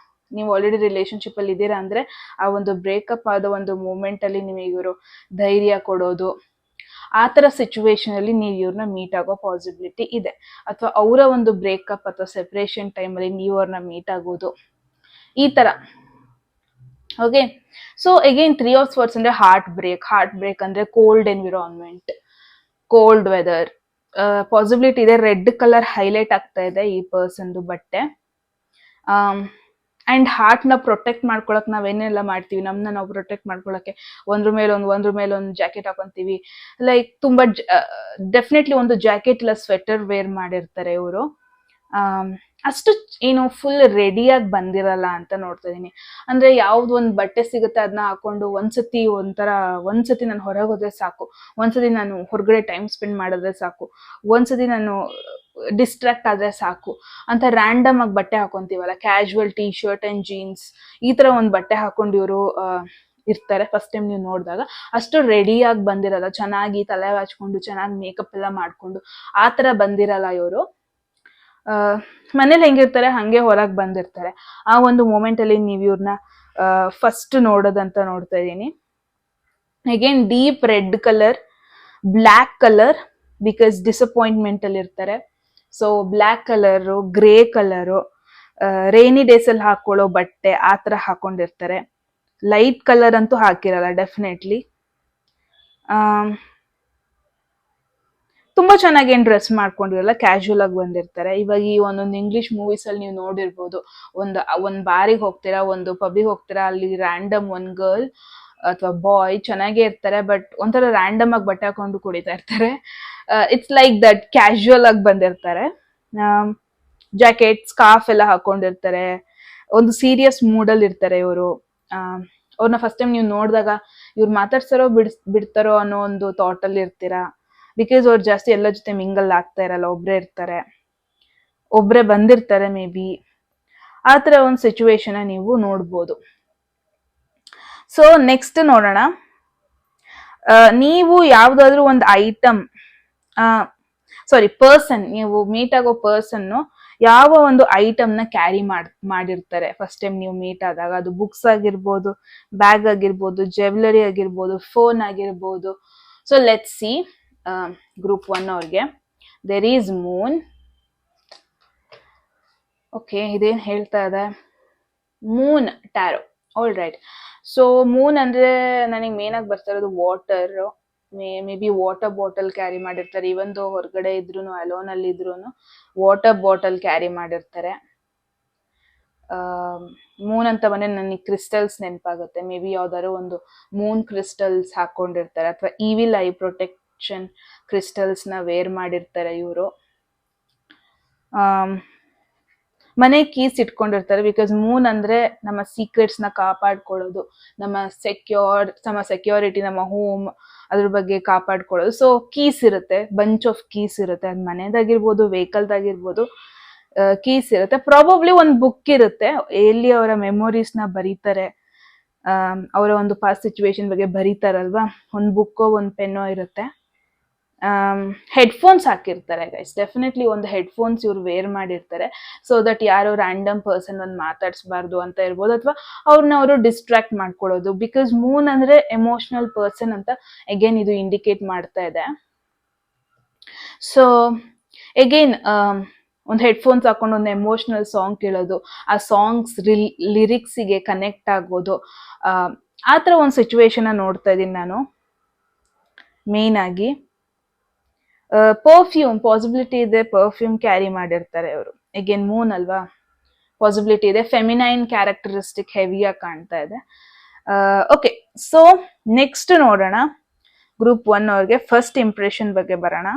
ನೀವು ಆಲ್ರೆಡಿ ರಿಲೇಶನ್ಶಿಪ್ ಅಲ್ಲಿ ಇದ್ದೀರಾ ಅಂದ್ರೆ ಆ ಒಂದು ಬ್ರೇಕಪ್ ಆದ ಒಂದು ಮೂಮೆಂಟ್ ಅಲ್ಲಿ ನಿಮಗೆ ಇವರು ಧೈರ್ಯ ಕೊಡೋದು, ಆ ತರ ಸಿಚುವೇಶನ್ ಅಲ್ಲಿ ನೀವು ಇವ್ರನ್ನ ಮೀಟ್ ಆಗೋ ಪಾಸಿಬಿಲಿಟಿ ಇದೆ. ಅಥವಾ ಅವರ ಒಂದು ಬ್ರೇಕಪ್ ಅಥವಾ ಸೆಪರೇಷನ್ ಟೈಮ್ ಅಲ್ಲಿ ನೀವು ಅವ್ರನ್ನ ಮೀಟ್ ಆಗೋದು, ಈ ತರ. Okay, so again 3 of swords ಅಂದ್ರೆ ಹಾರ್ಟ್ ಬ್ರೇಕ್ ಅಂದ್ರೆ cold environment, cold weather possibility ಇದೆ. ರೆಡ್ ಕಲರ್ ಹೈಲೈಟ್ ಆಗ್ತಾ ಇದೆ ಈ ಪರ್ಸನ್ದು ಬಟ್ಟೆ. ಅಂಡ್ ಹಾರ್ಟ್ ನ ಪ್ರೊಟೆಕ್ಟ್ ಮಾಡ್ಕೊಳಕ್ ನಾವೇನೆಲ್ಲ ಮಾಡ್ತೀವಿ, ನಮ್ನ ನಾವು ಪ್ರೊಟೆಕ್ಟ್ ಮಾಡ್ಕೊಳಕ್ಕೆ ಒಂದ್ರ ಮೇಲೆ ಒಂದು ಜಾಕೆಟ್ ಹಾಕೊಂತೀವಿ. ಲೈಕ್ ತುಂಬಾ ಡೆಫಿನೆಟ್ಲಿ ಒಂದು ಜಾಕೆಟ್ ಇಲ್ಲ ಸ್ವೆಟರ್ ವೇರ್ ಮಾಡಿರ್ತಾರೆ ಇವರು. ಅಷ್ಟು ಏನು ಫುಲ್ ರೆಡಿಯಾಗಿ ಬಂದಿರಲ್ಲ ಅಂತ ನೋಡ್ತಾ ಇದೀನಿ. ಅಂದ್ರೆ ಯಾವ್ದು ಒಂದು ಬಟ್ಟೆ ಸಿಗುತ್ತೆ ಅದನ್ನ ಹಾಕೊಂಡು ಒಂದ್ಸತಿ ನಾನು ಹೊರಗೆ ಹೋದ್ರೆ ಸಾಕು, ಒಂದ್ಸತಿ ನಾನು ಹೊರಗಡೆ ಟೈಮ್ ಸ್ಪೆಂಡ್ ಮಾಡಿದ್ರೆ ಸಾಕು, ಒಂದ್ಸತಿ ನಾನು ಡಿಸ್ಟ್ರಾಕ್ಟ್ ಆದ್ರೆ ಸಾಕು ಅಂತ ರ್ಯಾಂಡಮ್ ಆಗಿ ಬಟ್ಟೆ ಹಾಕೊಂತೀವಲ್ಲ, casual T shirt and jeans, ಈ ತರ ಒಂದು ಬಟ್ಟೆ ಹಾಕೊಂಡು ಇವರು ಇರ್ತಾರೆ. ಫಸ್ಟ್ ಟೈಮ್ ನೀವು ನೋಡಿದಾಗ ಅಷ್ಟು ರೆಡಿಯಾಗಿ ಬಂದಿರಲ್ಲ, ಚೆನ್ನಾಗಿ ತಲೆ ಹಚ್ಕೊಂಡು ಚೆನ್ನಾಗಿ ಮೇಕಪ್ ಎಲ್ಲ ಮಾಡ್ಕೊಂಡು ಆ ತರ ಬಂದಿರಲ್ಲ ಇವರು. ಮನೇಲಿ ಹೆಂಗಿರ್ತಾರೆ ಹಂಗೆ ಹೊರಗೆ ಬಂದಿರ್ತಾರೆ. ಆ ಒಂದು ಮೂಮೆಂಟ್ ಅಲ್ಲಿ ನೀವು ಇವ್ರನ್ನ ಫಸ್ಟ್ ನೋಡೋದಂತ ನೋಡ್ತಾ ಇದೀನಿ. Again deep red colour, black colour, because disappointment ಅಲ್ಲಿ ಇರ್ತಾರೆ. So black colour, grey colour, rainy days ಅಲ್ಲಿ ಹಾಕೊಳ್ಳೋ ಬಟ್ಟೆ ಆ ತರ ಹಾಕೊಂಡಿರ್ತಾರೆ. ಲೈಟ್ ಕಲರ್ ಅಂತೂ ಹಾಕಿರಲ್ಲ ಡೆಫಿನೆಟ್ಲಿ. ತುಂಬಾ ಚೆನ್ನಾಗಿ ಏನ್ ಡ್ರೆಸ್ ಮಾಡ್ಕೊಂಡಿರಲ್ಲ, ಕ್ಯಾಶುವಲ್ ಆಗಿ ಬಂದಿರ್ತಾರೆ. ಇವಾಗ ಈ ಒಂದೊಂದು ಇಂಗ್ಲಿಷ್ ಮೂವೀಸ್ ಅಲ್ಲಿ ನೀವು ನೋಡಿರ್ಬೋದು, ಒಂದ್ ಬಾರಿಗೆ ಹೋಗ್ತೀರಾ, ಒಂದು ಪಬ್ಬಿಗೆ ಹೋಗ್ತೀರಾ, ಅಲ್ಲಿ ರ್ಯಾಂಡಮ್ ಒಂದ್ ಗರ್ಲ್ ಅಥವಾ ಬಾಯ್ ಚೆನ್ನಾಗೇ ಇರ್ತಾರೆ, ಬಟ್ ಒಂಥರ ರ್ಯಾಂಡಮ್ ಆಗಿ ಬಟ್ಟೆ ಹಾಕೊಂಡು ಕುಡಿತಾ ಇರ್ತಾರೆ. ಇಟ್ಸ್ ಲೈಕ್ ದಟ್, ಕ್ಯಾಶುವಲ್ ಆಗಿ ಬಂದಿರ್ತಾರೆ. ಜಾಕೆಟ್ ಸ್ಕಾರ್ಫ್ ಎಲ್ಲ ಹಾಕೊಂಡಿರ್ತಾರೆ, ಒಂದು ಸೀರಿಯಸ್ ಮೂಡಲ್ಲಿ ಇರ್ತಾರೆ ಇವರು. ಅವ್ರನ್ನ ಫಸ್ಟ್ ಟೈಮ್ ನೀವು ನೋಡಿದಾಗ ಇವ್ರು ಮಾತಾಡ್ತಾರೋ ಬಿಡ್ತಾರೋ ಅನ್ನೋ ಒಂದು ಥಾಟ್ ಅಲ್ಲಿ ಇರ್ತೀರಾ. ಬಿಕಾಸ್ ಅವ್ರು ಜಾಸ್ತಿ ಎಲ್ಲ ಜೊತೆ ಮಿಂಗಲ್ ಆಗ್ತಾ ಇರಲ್ಲ, ಒಬ್ರೇ ಇರ್ತಾರೆ, ಒಬ್ರೇ ಬಂದಿರ್ತಾರೆ ಮೇ ಬಿ. ಆ ಥರ ಒಂದು ಸಿಚುವೇಶನ್ ನೀವು ನೋಡ್ಬೋದು. ಸೊ ನೆಕ್ಸ್ಟ್ ನೋಡೋಣ, ನೀವು ಯಾವ್ದಾದ್ರು ಒಂದು ಐಟಮ್, ಪರ್ಸನ್, ನೀವು ಮೀಟ್ ಆಗೋ ಪರ್ಸನ್ನು ಯಾವ ಒಂದು ಐಟಮ್ನ ಕ್ಯಾರಿ ಮಾಡಿರ್ತಾರೆ ಫಸ್ಟ್ ಟೈಮ್ ನೀವು ಮೀಟ್ ಆದಾಗ. ಅದು ಬುಕ್ಸ್ ಆಗಿರ್ಬೋದು, ಬ್ಯಾಗ್ ಆಗಿರ್ಬೋದು, ಜ್ಯುವೆಲರಿ ಆಗಿರ್ಬೋದು, ಫೋನ್ ಆಗಿರ್ಬೋದು. ಸೊ ಲೆಟ್ಸ್ ಸಿ ಗ್ರೂಪ್ 1 ಅವ್ರಿಗೆ. There is Moon. ಓಕೆ, ಇದೇನು ಹೇಳ್ತಾ ಇದೆ? Moon tarot. All right. So moon ಅಂದ್ರೆ ನನಗೆ ಮೇನ್ ಆಗಿ ಬರ್ತಾ ಇರೋದು water. Maybe water bottle carry ಮಾಡಿರ್ತಾರೆ. ಇವೊಂದು ಹೊರಗಡೆ ಇದ್ರು, ಅಲೋನ್ ಅಲ್ಲಿ ಇದ್ರು ವಾಟರ್ ಬಾಟಲ್ ಕ್ಯಾರಿ ಮಾಡಿರ್ತಾರೆ. ಮೂನ್ ಅಂತ ಬಂದ್ರೆ ನನಗೆ ಕ್ರಿಸ್ಟಲ್ಸ್ ನೆನಪಾಗುತ್ತೆ. ಮೇ ಬಿ ಯಾವ್ದಾದ್ರು ಒಂದು ಮೂನ್ ಕ್ರಿಸ್ಟಲ್ಸ್ ಹಾಕೊಂಡಿರ್ತಾರೆ, ಅಥವಾ ಈವಿಲ್ ಐ ಪ್ರೊಟೆಕ್ಷನ್ ಕ್ರಿಸ್ಟಲ್ಸ್ ನ ವೇರ್ ಮಾಡಿರ್ತಾರೆ ಇವರು. ಮನೆ ಕೀಸ್ ಇಟ್ಕೊಂಡಿರ್ತಾರೆ. ಬಿಕಾಸ್ ಮೂನ್ ಅಂದ್ರೆ ನಮ್ಮ ಸೀಕ್ರೆಟ್ಸ್ ನ ಕಾಪಾಡ್ಕೊಳ್ಳೋದು, ನಮ್ಮ ಸೆಕ್ಯೂರಿಟಿ, ನಮ್ಮ ಹೋಮ್, ಅದ್ರ ಬಗ್ಗೆ ಕಾಪಾಡ್ಕೊಳ್ಳೋದು. ಸೊ ಕೀಸ್ ಇರುತ್ತೆ, ಬಂಚ್ ಆಫ್ ಕೀಸ್ ಇರುತ್ತೆ. ಅದು ಮನೆದಾಗಿರ್ಬೋದು, ವೆಹಿಕಲ್ದಾಗಿರ್ಬೋದು, ಕೀಸ್ ಇರುತ್ತೆ. ಪ್ರಾಬಬ್ಲಿ ಒಂದು ಬುಕ್ ಇರುತ್ತೆ, ಎಲ್ಲಿ ಅವರ ಮೆಮೊರೀಸ್ ನ ಬರೀತಾರೆ, ಅವರ ಒಂದು ಪಾಸ್ಟ್ ಸಿಚುವೇಶನ್ ಬಗ್ಗೆ ಬರೀತಾರಲ್ವಾ. ಒಂದು ಬುಕ್ಕೋ ಒಂದು ಪೆನ್ನೋ ಇರುತ್ತೆ. ಹೆಡ್ಫೋನ್ಸ್ ಹಾಕಿರ್ತಾರೆ ಗೈಸ್. ಡೆಫಿನೆಟ್ಲಿ ಒಂದು ಹೆಡ್ಫೋನ್ಸ್ ಇವ್ರು ವೇರ್ ಮಾಡಿರ್ತಾರೆ, ಸೊ ದಟ್ ಯಾರೋ ರ್ಯಾಂಡಮ್ ಪರ್ಸನ್ ಒಂದು ಮಾತಾಡ್ಸ್ಬಾರ್ದು ಅಂತ ಇರ್ಬೋದು, ಅಥವಾ ಅವ್ರನ್ನ ಅವರು ಡಿಸ್ಟ್ರಾಕ್ಟ್ ಮಾಡ್ಕೊಳ್ಳೋದು. ಬಿಕಾಸ್ ಮೂನ್ ಅಂದ್ರೆ ಎಮೋಷನಲ್ ಪರ್ಸನ್ ಅಂತ ಅಗೇನ್ ಇದು ಇಂಡಿಕೇಟ್ ಮಾಡ್ತಾ ಇದೆ. ಸೊ ಅಗೇನ್ ಒಂದು ಹೆಡ್ಫೋನ್ಸ್ ಹಾಕೊಂಡು ಒಂದು ಎಮೋಷನಲ್ ಸಾಂಗ್ ಕೇಳೋದು, ಆ ಸಾಂಗ್ಸ್ ಲಿರಿಕ್ಸಿಗೆ ಕನೆಕ್ಟ್ ಆಗೋದು, ಆ ಥರ ಒಂದು ಸಿಚುವೇಶನ್ ನೋಡ್ತಾ ಇದ್ದೀನಿ ನಾನು ಮೇನ್ ಆಗಿ. ಪರ್ಫ್ಯೂಮ್ ಪಾಸಿಬಿಲಿಟಿ ಇದೆ, ಪರ್ಫ್ಯೂಮ್ ಕ್ಯಾರಿ ಮಾಡಿರ್ತಾರೆ ಅವರು. ಅಗೇನ್ ಮೂನ್ ಅಲ್ವಾ, ಪಾಸಿಬಿಲಿಟಿ ಇದೆ. ಫೆಮಿನೈನ್ ಕ್ಯಾರೆಕ್ಟರಿಸ್ಟಿಕ್ ಹೆವಿಯಾಗಿ ಕಾಣ್ತಾ ಇದೆ. ಓಕೆ, ಸೊ ನೆಕ್ಸ್ಟ್ ನೋಡೋಣ ಗ್ರೂಪ್ 1 ಅವ್ರಿಗೆ ಫಸ್ಟ್ ಇಂಪ್ರೆಷನ್ ಬಗ್ಗೆ ಬರೋಣ.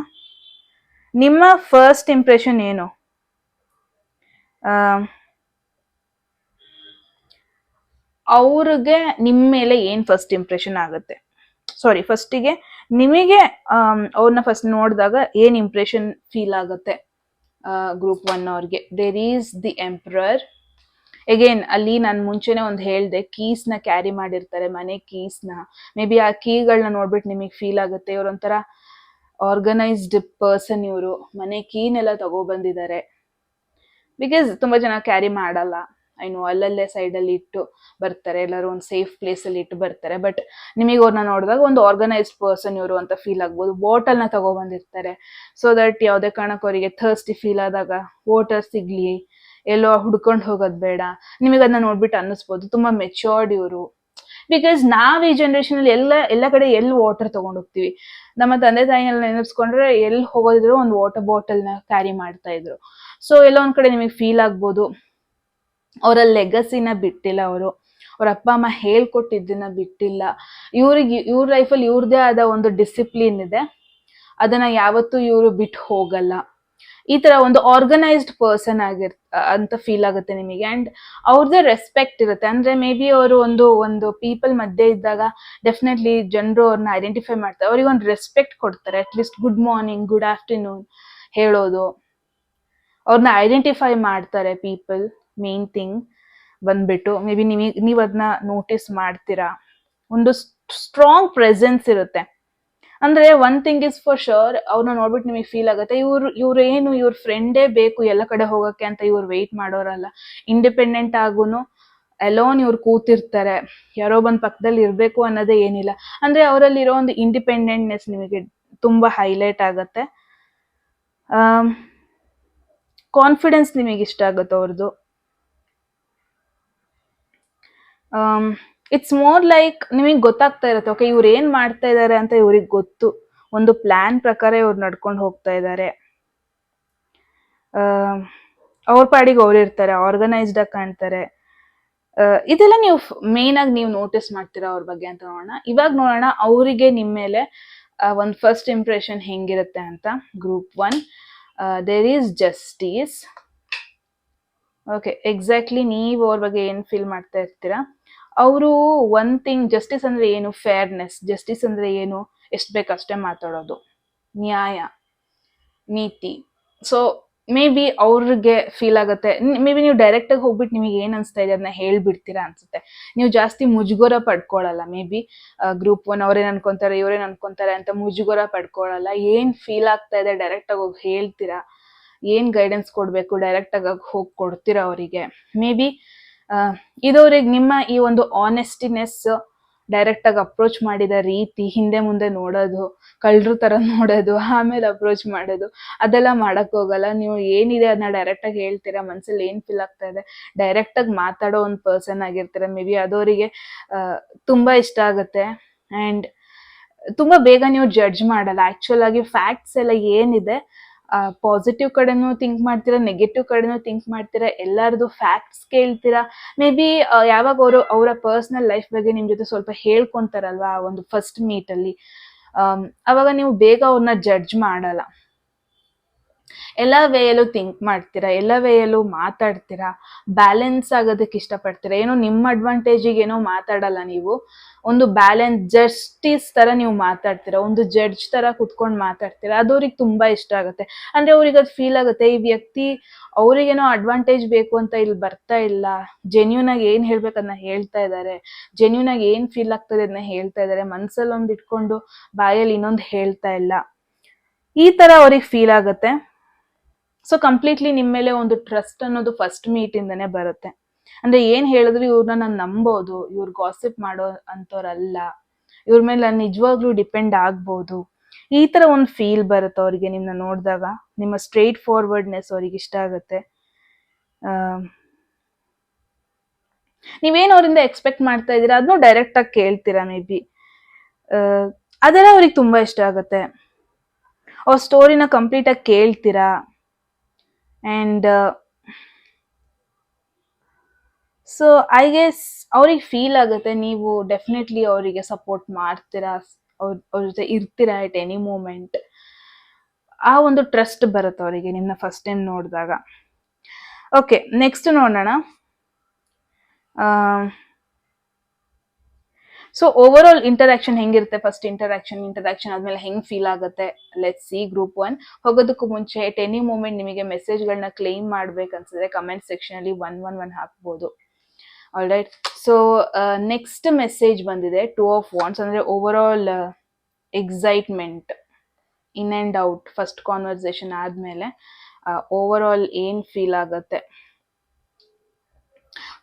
ನಿಮ್ಮ ಫಸ್ಟ್ ಇಂಪ್ರೆಷನ್ ಏನು? ಅವ್ರಿಗೆ ನಿಮ್ಮ ಮೇಲೆ ಏನ್ ಫಸ್ಟ್ ಇಂಪ್ರೆಷನ್ ಆಗುತ್ತೆ? ಫಸ್ಟಿಗೆ ನಿಮಗೆ ಅವ್ರನ್ನ ಫಸ್ಟ್ ನೋಡಿದಾಗ ಏನ್ ಇಂಪ್ರೆಷನ್ ಫೀಲ್ ಆಗುತ್ತೆ ಗ್ರೂಪ್ 1 ಅವ್ರಿಗೆ? There is the emperor. Again ಅಲ್ಲಿ ನಾನು ಮುಂಚೆನೆ ಒಂದು ಹೇಳ್ದೆ, ಕೀಸ್ ನ ಕ್ಯಾರಿ ಮಾಡಿರ್ತಾರೆ, ಮನೆ ಕೀಸ್ ನ. ಮೇ ಬಿ ಆ ಕೀಗಳನ್ನ ನೋಡ್ಬಿಟ್ಟು ನಿಮಗೆ ಫೀಲ್ ಆಗುತ್ತೆ ಇವ್ರೊಂಥರ ಆರ್ಗನೈಸ್ಡ್ ಪರ್ಸನ್. ಇವರು ಮನೆ ಕೀನೆಲ್ಲ ತಗೊಬಂದಿದ್ದಾರೆ. ಬಿಕಾಸ್ ತುಂಬಾ ಜನ ಕ್ಯಾರಿ ಮಾಡಲ್ಲ, ಅಲ್ಲಲ್ಲೇ ಸೈಡಲ್ಲಿ ಇಟ್ಟು ಬರ್ತಾರೆ, ಎಲ್ಲರೂ ಒಂದು ಸೇಫ್ ಪ್ಲೇಸ್ ಅಲ್ಲಿ ಇಟ್ಟು ಬರ್ತಾರೆ. ಬಟ್ ನಿಮಗೆ ಅವ್ರನ್ನ ನೋಡಿದಾಗ ಒಂದು ಆರ್ಗನೈಸ್ಡ್ ಪರ್ಸನ್ ಇವರು ಅಂತ ಫೀಲ್ ಆಗ್ಬೋದು. ಬಾಟಲ್ನ ತಗೊಬಂದಿರ್ತಾರೆ, ಸೊ ದಟ್ ಯಾವುದೇ ಕಾರಣಕ್ಕೆ ಅವರಿಗೆ ಥರ್ಸ್ಟಿ ಫೀಲ್ ಆದಾಗ ವಾಟರ್ ಸಿಗ್ಲಿ, ಎಲ್ಲೋ ಹುಡ್ಕೊಂಡು ಹೋಗೋದು ಬೇಡ. ನಿಮಗೆ ಅದನ್ನ ನೋಡ್ಬಿಟ್ಟು ಅನ್ನಿಸ್ಬೋದು ತುಂಬಾ ಮೆಚ್ಯೂರ್ಡ್ ಇವರು. ಬಿಕಾಸ್ ನಾವ್ ಈ ಜನರೇಷನ್ ಅಲ್ಲಿ ಎಲ್ಲ ಕಡೆ ಎಲ್ಲಿ ವಾಟರ್ ತಗೊಂಡ್ ಹೋಗ್ತೀವಿ, ನಮ್ಮ ತಂದೆ ತಾಯಿನೆಲ್ಲ ನೆನಪಿಸ್ಕೊಂಡ್ರೆ ಎಲ್ಲಿ ಹೋಗೋದಿದ್ರು ಒಂದು ವಾಟರ್ ಬಾಟಲ್ ನ ಕ್ಯಾರಿ ಮಾಡ್ತಾ ಇದ್ರು. ಸೊ ಎಲ್ಲ ಒಂದ್ ಕಡೆ ನಿಮಗೆ ಫೀಲ್ ಆಗ್ಬೋದು ಅವರ ಲೆಗಸಿನ ಬಿಟ್ಟಿಲ್ಲ, ಅವ್ರ ಅಪ್ಪ ಅಮ್ಮ ಹೇಳ್ಕೊಟ್ಟಿದ್ದನ್ನ ಬಿಟ್ಟಿಲ್ಲ. ಇವ್ರ ಲೈಫಲ್ಲಿ ಇವ್ರದೇ ಆದ ಒಂದು ಡಿಸಿಪ್ಲಿನ್ ಇದೆ, ಅದನ್ನ ಯಾವತ್ತೂ ಇವರು ಬಿಟ್ಟು ಹೋಗಲ್ಲ. ಈ ತರ ಒಂದು ಆರ್ಗನೈಸ್ಡ್ ಪರ್ಸನ್ ಅಂತ ಫೀಲ್ ಆಗುತ್ತೆ ನಿಮಗೆ. ಅಂಡ್ ಅವ್ರದ್ದೇ ರೆಸ್ಪೆಕ್ಟ್ ಇರುತ್ತೆ. ಅಂದ್ರೆ ಮೇ ಬಿ ಅವರು ಒಂದು ಪೀಪಲ್ ಮಧ್ಯೆ ಇದ್ದಾಗ ಡೆಫಿನೆಟ್ಲಿ ಜನರು ಅವ್ರನ್ನ ಐಡೆಂಟಿಫೈ ಮಾಡ್ತಾರೆ, ಅವ್ರಿಗೆ ಒಂದು ರೆಸ್ಪೆಕ್ಟ್ ಕೊಡ್ತಾರೆ. At least good morning, good afternoon ಹೇಳೋದು, ಅವ್ರನ್ನ ಐಡೆಂಟಿಫೈ ಮಾಡ್ತಾರೆ ಪೀಪಲ್. ಮೇನ್ ಥಿಂಗ್ ಬಂದ್ಬಿಟ್ಟು ಮೇ ಬಿ ನೀವ್ ಅದನ್ನ ನೋಟಿಸ್ ಮಾಡ್ತೀರಾ. ಒಂದು ಸ್ಟ್ರಾಂಗ್ ಪ್ರೆಸೆನ್ಸ್ ಇರುತ್ತೆ. ಅಂದ್ರೆ one thing is for sure, ಅವ್ರನ್ನ ನೋಡ್ಬಿಟ್ಟು ನಿಮಗೆ ಫೀಲ್ ಆಗುತ್ತೆ ಇವ್ರ ಫ್ರೆಂಡೇ ಬೇಕು ಎಲ್ಲ ಕಡೆ ಹೋಗಕ್ಕೆ ಅಂತ ಇವ್ರು ವೆಯ್ಟ್ ಮಾಡೋರಲ್ಲ. ಇಂಡಿಪೆಂಡೆಂಟ್ ಆಗುನು ಅಲೋನ್ ಇವ್ರು ಕೂತಿರ್ತಾರೆ, ಯಾರೋ ಬಂದ್ ಪಕ್ಕದಲ್ಲಿ ಇರ್ಬೇಕು ಅನ್ನೋದೇ ಏನಿಲ್ಲ. ಅಂದ್ರೆ ಅವರಲ್ಲಿರೋ ಒಂದು ಇಂಡಿಪೆಂಡೆಂಟ್ನೆಸ್ ನಿಮಗೆ ತುಂಬಾ ಹೈಲೈಟ್ ಆಗತ್ತೆ. ಕಾನ್ಫಿಡೆನ್ಸ್ ನಿಮಗೆ ಇಷ್ಟ ಆಗುತ್ತೆ ಅವ್ರದ್ದು. ಇಟ್ಸ್ ಮೋರ್ ಲೈಕ್ ನಿಮಗೆ ಗೊತ್ತಾಗ್ತಾ ಇರುತ್ತೆ, ಓಕೆ ಇವ್ರು ಏನ್ ಮಾಡ್ತಾ ಇದಾರೆ ಅಂತ ಇವ್ರಿಗೆ ಗೊತ್ತು, ಒಂದು ಪ್ಲಾನ್ ಪ್ರಕಾರ ಇವ್ರು ನಡ್ಕೊಂಡು ಹೋಗ್ತಾ ಇದ್ದಾರೆ. ಅವ್ರ ಪಾಡಿಗೆ ಅವ್ರು ಇರ್ತಾರೆ, ಆರ್ಗನೈಸ್ಡ್ ಆಗಿ ಕಾಣ್ತಾರೆ. ಇದೆಲ್ಲ ನೀವು ಮೇನ್ ಆಗಿ ನೀವು ನೋಟಿಸ್ ಮಾಡ್ತೀರಾ ಅವ್ರ ಬಗ್ಗೆ ಅಂತ ನೋಡೋಣ. ಇವಾಗ ನೋಡೋಣ ಅವರಿಗೆ ನಿಮ್ಮ ಮೇಲೆ ಒಂದು ಫಸ್ಟ್ ಇಂಪ್ರೆಷನ್ ಹೆಂಗಿರುತ್ತೆ ಅಂತ. Group 1 there is justice. Okay, exactly ನೀವು ಅವ್ರ ಬಗ್ಗೆ ಏನು ಫೀಲ್ ಮಾಡ್ತಾ ಇರ್ತೀರಾ. ಅವರು ಒನ್ ಥಿಂಗ್, ಜಸ್ಟಿಸ್ ಅಂದ್ರೆ ಏನು, ಫೇರ್ನೆಸ್. ಜಸ್ಟಿಸ್ ಅಂದ್ರೆ ಏನು, ಎಷ್ಟು ಬೇಕಷ್ಟೇ ಮಾತಾಡೋದು, ನ್ಯಾಯ, ನೀತಿ. ಸೊ ಮೇ ಬಿ ಅವ್ರಿಗೆ ಫೀಲ್ ಆಗುತ್ತೆ, ಮೇ ಬಿ ನೀವು ಡೈರೆಕ್ಟ್ ಆಗಿ ಹೋಗ್ಬಿಟ್ಟು ನಿಮಗೆ ಏನ್ ಅನ್ಸ್ತಾ ಇದೆ ಅದನ್ನ ಹೇಳ್ಬಿಡ್ತೀರಾ ಅನ್ಸುತ್ತೆ. ನೀವು ಜಾಸ್ತಿ ಮುಜುಗರ ಪಡ್ಕೊಳಲ್ಲ. ಮೇ ಬಿ ಗ್ರೂಪ್ 1 ಅವ್ರೇನ್ ಅನ್ಕೊಂತಾರೆ, ಇವ್ರೇನ್ ಅನ್ಕೊಂತಾರೆ ಅಂತ ಮುಜುಗರ ಪಡ್ಕೊಳಲ್ಲ. ಏನ್ ಫೀಲ್ ಆಗ್ತಾ ಇದೆ ಡೈರೆಕ್ಟ್ ಆಗಿ ಹೋಗಿ ಹೇಳ್ತೀರಾ. ಏನ್ ಗೈಡೆನ್ಸ್ ಕೊಡ್ಬೇಕು ಡೈರೆಕ್ಟ್ ಆಗಿ ಹೋಗಿ ಕೊಡ್ತೀರಾ ಅವರಿಗೆ. ಮೇ ಬಿ ಇದವ್ರಿಗೆ ನಿಮ್ಮ ಈ ಒಂದು ಆನೆಸ್ಟಿನೆಸ್, ಡೈರೆಕ್ಟ್ ಆಗಿ ಅಪ್ರೋಚ್ ಮಾಡಿದ ರೀತಿ, ಹಿಂದೆ ಮುಂದೆ ನೋಡೋದು, ಕಳ್ಳರು ತರ ನೋಡೋದು, ಆಮೇಲೆ ಅಪ್ರೋಚ್ ಮಾಡೋದು, ಅದೆಲ್ಲ ಮಾಡಕ್ ಹೋಗಲ್ಲ. ನೀವು ಏನಿದೆ ಅದನ್ನ ಡೈರೆಕ್ಟ್ ಆಗಿ ಹೇಳ್ತೀರಾ. ಮನ್ಸಲ್ಲಿ ಏನ್ ಫೀಲ್ ಆಗ್ತಾ ಇದೆ ಡೈರೆಕ್ಟ್ ಆಗಿ ಮಾತಾಡೋ ಒಂದು ಪರ್ಸನ್ ಆಗಿರ್ತೀರ. ಮೇ ಬಿ ಅದವರಿಗೆ ತುಂಬಾ ಇಷ್ಟ ಆಗುತ್ತೆ. ಅಂಡ್ ತುಂಬಾ ಬೇಗ ನೀವು ಜಡ್ಜ್ ಮಾಡಲ್ಲ. ಆಕ್ಚುಲ್ ಆಗಿ ಫ್ಯಾಕ್ಟ್ಸ್ ಎಲ್ಲ ಏನಿದೆ, ಪಾಸಿಟಿವ್ ಕಡೆನೂ ಥಿಂಕ್ ಮಾಡ್ತೀರಾ, ನೆಗೆಟಿವ್ ಕಡೆನೂ ಥಿಂಕ್ ಮಾಡ್ತೀರಾ, ಎಲ್ಲಾರ್ದು ಫ್ಯಾಕ್ಟ್ಸ್ ಕೇಳ್ತೀರಾ. ಮೇ ಬಿ ಯಾವಾಗ ಅವರು ಅವರ ಪರ್ಸನಲ್ ಲೈಫ್ ಬಗ್ಗೆ ನಿಮ್ ಜೊತೆ ಸ್ವಲ್ಪ ಹೇಳ್ಕೊಂತಾರಲ್ವಾ ಒಂದು ಫಸ್ಟ್ ಮೀಟ್ ಅಲ್ಲಿ, ಅವಾಗ ನೀವು ಬೇಗ ಅವ್ರನ್ನ ಜಡ್ಜ್ ಮಾಡಲ್ಲ. ಎಲ್ಲ ವೇಯಲ್ಲೂ ಥಿಂಕ್ ಮಾಡ್ತೀರಾ, ಎಲ್ಲ ವೇಯಲ್ಲೂ ಮಾತಾಡ್ತೀರಾ, ಬ್ಯಾಲೆನ್ಸ್ ಆಗೋದಕ್ಕೆ ಇಷ್ಟಪಡ್ತೀರಾ. ಏನೋ ನಿಮ್ಮ ಅಡ್ವಾಂಟೇಜಿಗೆ ಏನೋ ಮಾತಾಡಲ್ಲ ನೀವು. ಒಂದು ಬ್ಯಾಲೆನ್ಸ್, ಜಸ್ಟಿಸ್ ತರ ನೀವು ಮಾತಾಡ್ತೀರಾ, ಒಂದು ಜಡ್ಜ್ ತರ ಕುತ್ಕೊಂಡು ಮಾತಾಡ್ತೀರಾ. ಅದು ಅವ್ರಿಗೆ ತುಂಬಾ ಇಷ್ಟ ಆಗುತ್ತೆ. ಅಂದ್ರೆ ಅವ್ರಿಗೆ ಅದು ಫೀಲ್ ಆಗುತ್ತೆ, ಈ ವ್ಯಕ್ತಿ ಅವ್ರಿಗೇನೋ ಅಡ್ವಾಂಟೇಜ್ ಬೇಕು ಅಂತ ಇಲ್ಲಿ ಬರ್ತಾ ಇಲ್ಲ, ಜೆನ್ಯೂನ್ ಆಗಿ ಏನ್ ಹೇಳ್ಬೇಕನ್ನ ಹೇಳ್ತಾ ಇದ್ದಾರೆ, ಜೆನ್ಯೂನ್ ಆಗಿ ಏನ್ ಫೀಲ್ ಆಗ್ತದೆ ಅದನ್ನ ಹೇಳ್ತಾ ಇದ್ದಾರೆ, ಮನ್ಸಲ್ಲಿ ಒಂದ್ ಇಟ್ಕೊಂಡು ಬಾಯಲ್ಲಿ ಇನ್ನೊಂದು ಹೇಳ್ತಾ ಇಲ್ಲ, ಈ ತರ ಅವ್ರಿಗೆ ಫೀಲ್ ಆಗುತ್ತೆ. ಸೊ ಕಂಪ್ಲೀಟ್ಲಿ ನಿಮ್ಮ ಮೇಲೆ ಒಂದು ಟ್ರಸ್ಟ್ ಅನ್ನೋದು ಫಸ್ಟ್ ಮೀಟ್ ಇಂದಾನೆ ಬರುತ್ತೆ. ಅಂದ್ರೆ ಏನ್ ಹೇಳಿದ್ರು ಇವ್ರನ್ನ ನಾನು ನಂಬೋದು, ಇವ್ರು ಗಾಸಿಪ್ ಮಾಡೋ ಅಂತವ್ರಲ್ಲ, ಇವ್ರ ಮೇಲೆ ನಾನು ನಿಜವಾಗ್ಲೂ ಡಿಪೆಂಡ್ ಆಗ್ಬೋದು, ಈ ತರ ಒಂದು ಫೀಲ್ ಬರುತ್ತೆ ಅವ್ರಿಗೆ ನಿಮ್ನ ನೋಡಿದಾಗ. ನಿಮ್ಮ ಸ್ಟ್ರೈಟ್ ಫಾರ್ವರ್ಡ್ನೆಸ್ ಅವ್ರಿಗೆ ಇಷ್ಟ ಆಗುತ್ತೆ. ನೀವೇನು ಅವರಿಂದ ಎಕ್ಸ್ಪೆಕ್ಟ್ ಮಾಡ್ತಾ ಇದ್ದೀರಾ ಅದನ್ನು ಡೈರೆಕ್ಟ್ ಆಗಿ ಕೇಳ್ತೀರಾ. ಮೇ ಬಿ ಅದೆಲ್ಲ ಅವ್ರಿಗೆ ತುಂಬಾ ಇಷ್ಟ ಆಗುತ್ತೆ. ಅವ್ರ ಸ್ಟೋರಿನ ಕಂಪ್ಲೀಟ್ ಆಗಿ ಕೇಳ್ತೀರಾ. ಅಂಡ್ ಸೊ ಐ ಗೆಸ್ ಅವ್ರಿಗೆ ಫೀಲ್ ಆಗುತ್ತೆ ನೀವು ಡೆಫಿನೆಟ್ಲಿ ಅವರಿಗೆ ಸಪೋರ್ಟ್ ಮಾಡ್ತೀರಾ, ಅವ್ರ ಜೊತೆ ಇರ್ತೀರಾ ಎಟ್ ಎನಿ ಮೂಮೆಂಟ್. ಆ ಒಂದು ಟ್ರಸ್ಟ್ ಬರುತ್ತೆ ಅವರಿಗೆ ನಿಮ್ಮನ್ನ ಫಸ್ಟ್ ಟೈಮ್ ನೋಡಿದಾಗ. ಓಕೆ, ನೆಕ್ಸ್ಟ್ ನೋಡೋಣ. ಸೊ ಓವರ್ ಆಲ್ ಇಂಟರಾಕ್ಷನ್ ಹೆಂಗಿರುತ್ತೆ, ಫಸ್ಟ್ ಇಂಟರಾಕ್ಷನ್ ಆದ್ಮೇಲೆ ಹೆಂಗ್ ಫೀಲ್ ಆಗುತ್ತೆ, ಲೆಟ್ಸ್ ಸಿ. ಗ್ರೂಪ್ 1 ಹೋಗೋದಕ್ಕೂ ಮುಂಚೆ ಎಟ್ ಎನಿ ಮೂಮೆಂಟ್ ನಿಮಗೆ ಮೆಸೇಜ್ಗಳನ್ನ ಕ್ಲೈಮ್ ಮಾಡ್ಬೇಕನ್ಸಿದ್ರೆ ಕಮೆಂಟ್ ಸೆಕ್ಷನ್ ಅಲ್ಲಿ 111 ಹಾಕ್ಬೋದು. All right. So next message ಬಂದಿದೆ 2 of Wands. ಅಂದ್ರೆ over all excitement, in and out, first conversation ಆದ್ಮೇಲೆ ಓವರ್ ಆಲ್ ಏನ್ ಫೀಲ್ ಆಗುತ್ತೆ.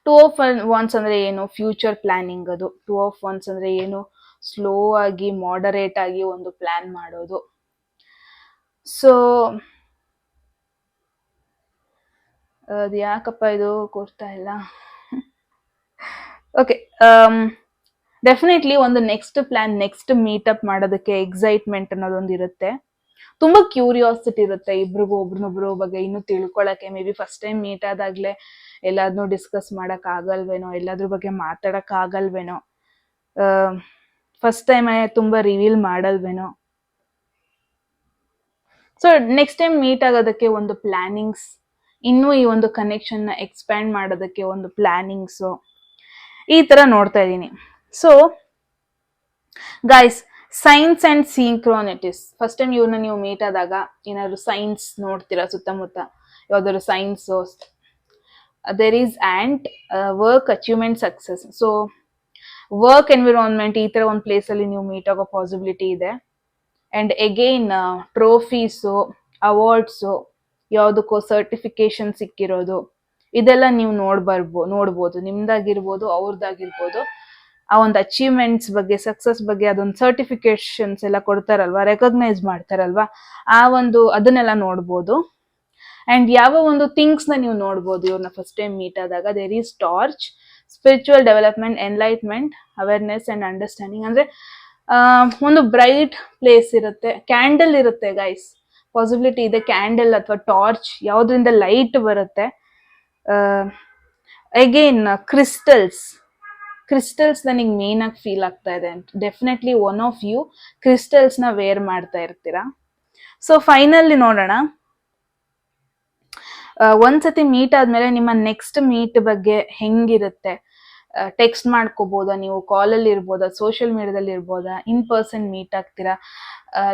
2 of Wands ಅಂದ್ರೆ ಏನು, ಫ್ಯೂಚರ್ ಪ್ಲಾನಿಂಗ್. ಅದು 2 of Wands ಅಂದ್ರೆ ಏನು, ಸ್ಲೋ ಆಗಿ ಮಾಡರೇಟ್ ಆಗಿ ಒಂದು ಪ್ಲಾನ್ ಮಾಡೋದು. ಸೊ ಅದು ಯಾಕಪ್ಪ ಇದು ಕೊಡ್ತಾ ಇಲ್ಲ. ಓಕೆ, ಡೆಫಿನೆಟ್ಲಿ ಒಂದು ನೆಕ್ಸ್ಟ್ ಪ್ಲಾನ್, ನೆಕ್ಸ್ಟ್ ಮೀಟಪ್ ಮಾಡೋದಕ್ಕೆ ಎಕ್ಸೈಟ್ಮೆಂಟ್ ಅನ್ನೋದೊಂದು ಇರುತ್ತೆ. ತುಂಬಾ ಕ್ಯೂರಿಯಾಸಿಟಿ ಇರುತ್ತೆ ಇಬ್ರಿಗೂ ಒಬ್ರನ್ನೊಬ್ರು ಬಗ್ಗೆ ಇನ್ನೂ ತಿಳ್ಕೊಳಕ್ಕೆ. Maybe first time meet ಆದಾಗ್ಲೇ ಎಲ್ಲಾದ್ನೂ ಡಿಸ್ಕಸ್ ಮಾಡಕ್ ಆಗಲ್ವೇನೋ, ಎಲ್ಲಾದ್ರ ಬಗ್ಗೆ ಮಾತಾಡಕ್ ಆಗಲ್ವೇನೋ, ಫಸ್ಟ್ ಟೈಮ್ ತುಂಬಾ ರಿವೀಲ್ ಮಾಡಲ್ವೇನೋ. ಸೊ ನೆಕ್ಸ್ಟ್ ಟೈಮ್ ಮೀಟ್ ಆಗೋದಕ್ಕೆ ಒಂದು ಪ್ಲಾನಿಂಗ್ಸ್, ಇನ್ನೂ ಈ ಒಂದು ಕನೆಕ್ಷನ್ ನ ಎಕ್ಸ್ಪ್ಯಾಂಡ್ ಮಾಡೋದಕ್ಕೆ ಒಂದು ಪ್ಲಾನಿಂಗ್ಸ್, ಈ ತರ ನೋಡ್ತಾ ಇದ್ದೀನಿ. So guys, signs and synchronicities. First time ಇವ್ರನ್ನ ನೀವು ಮೀಟ್ ಆದಾಗ ಏನಾದ್ರು ಸೈನ್ಸ್ ನೋಡ್ತೀರಾ ಸುತ್ತಮುತ್ತ, ಯಾವ್ದಾದ್ರು signs. There is and work achievement success. So work environment, ಈ ತರ ಒಂದು ಪ್ಲೇಸ್ ಅಲ್ಲಿ ನೀವು ಮೀಟ್ ಆಗೋ ಪಾಸಿಬಿಲಿಟಿ ಇದೆ. ಅಂಡ್ ಅಗೈನ್ ಟ್ರೋಫೀಸು, ಅವಾರ್ಡ್ಸು, ಯಾವುದಕ್ಕೋ ಸರ್ಟಿಫಿಕೇಶನ್ ಸಿಕ್ಕಿರೋದು, ಇದೆಲ್ಲ ನೀವು ನೋಡ್ಬೋದು. ನಿಮ್ದಾಗಿರ್ಬೋದು, ಅವ್ರದ್ದಾಗಿರ್ಬೋದು. ಆ ಒಂದು ಅಚೀವ್ಮೆಂಟ್ಸ್ ಬಗ್ಗೆ, ಸಕ್ಸಸ್ ಬಗ್ಗೆ, ಅದೊಂದು ಸರ್ಟಿಫಿಕೇಶನ್ಸ್ ಎಲ್ಲ ಕೊಡ್ತಾರಲ್ವಾ, ರೆಕಗ್ನೈಸ್ ಮಾಡ್ತಾರಲ್ವಾ, ಆ ಒಂದು ಅದನ್ನೆಲ್ಲ ನೋಡ್ಬೋದು. ಅಂಡ್ ಯಾವ ಒಂದು ಥಿಂಗ್ಸ್ ನ ನೀವು ನೋಡ್ಬೋದು ಇವ್ರನ್ನ ಫಸ್ಟ್ ಟೈಮ್ ಮೀಟ್ ಆದಾಗ. There is torch, spiritual development, enlightenment, awareness and understanding. ಅಂದ್ರೆ ಒಂದು ಬ್ರೈಟ್ ಪ್ಲೇಸ್ ಇರುತ್ತೆ, ಕ್ಯಾಂಡಲ್ ಇರುತ್ತೆ ಗೈಸ್, ಪಾಸಿಬಿಲಿಟಿ ಇದೆ. ಕ್ಯಾಂಡಲ್ ಅಥವಾ ಟಾರ್ಚ್, ಯಾವ್ದ್ರಿಂದ ಲೈಟ್ ಬರುತ್ತೆ. ಅಗೇನ್ ಕ್ರಿಸ್ಟಲ್ಸ್ ನನಗೆ ಮೇನ್ ಆಗಿ ಫೀಲ್ ಆಗ್ತಾ ಇದೆ. Definitely one of you crystals ನ ವೇರ್ ಮಾಡ್ತಾ ಇರ್ತೀರಾ. ಸೊ ಫೈನಲಿ ನೋಡೋಣ, ಒಂದ್ಸತಿ ಮೀಟ್ ಆದ್ಮೇಲೆ ನಿಮ್ಮ ನೆಕ್ಸ್ಟ್ ಮೀಟ್ ಬಗ್ಗೆ ಹೆಂಗಿರುತ್ತೆ, ಟೆಕ್ಸ್ಟ್ ಮಾಡ್ಕೋಬೋದಾ, ನೀವು ಕಾಲಲ್ಲಿ ಇರ್ಬೋದಾ, ಸೋಷಿಯಲ್ ಮೀಡಿಯಾದಲ್ಲಿ ಇರ್ಬೋದಾ, ಇನ್ ಪರ್ಸನ್ ಮೀಟ್ ಆಗ್ತೀರಾ?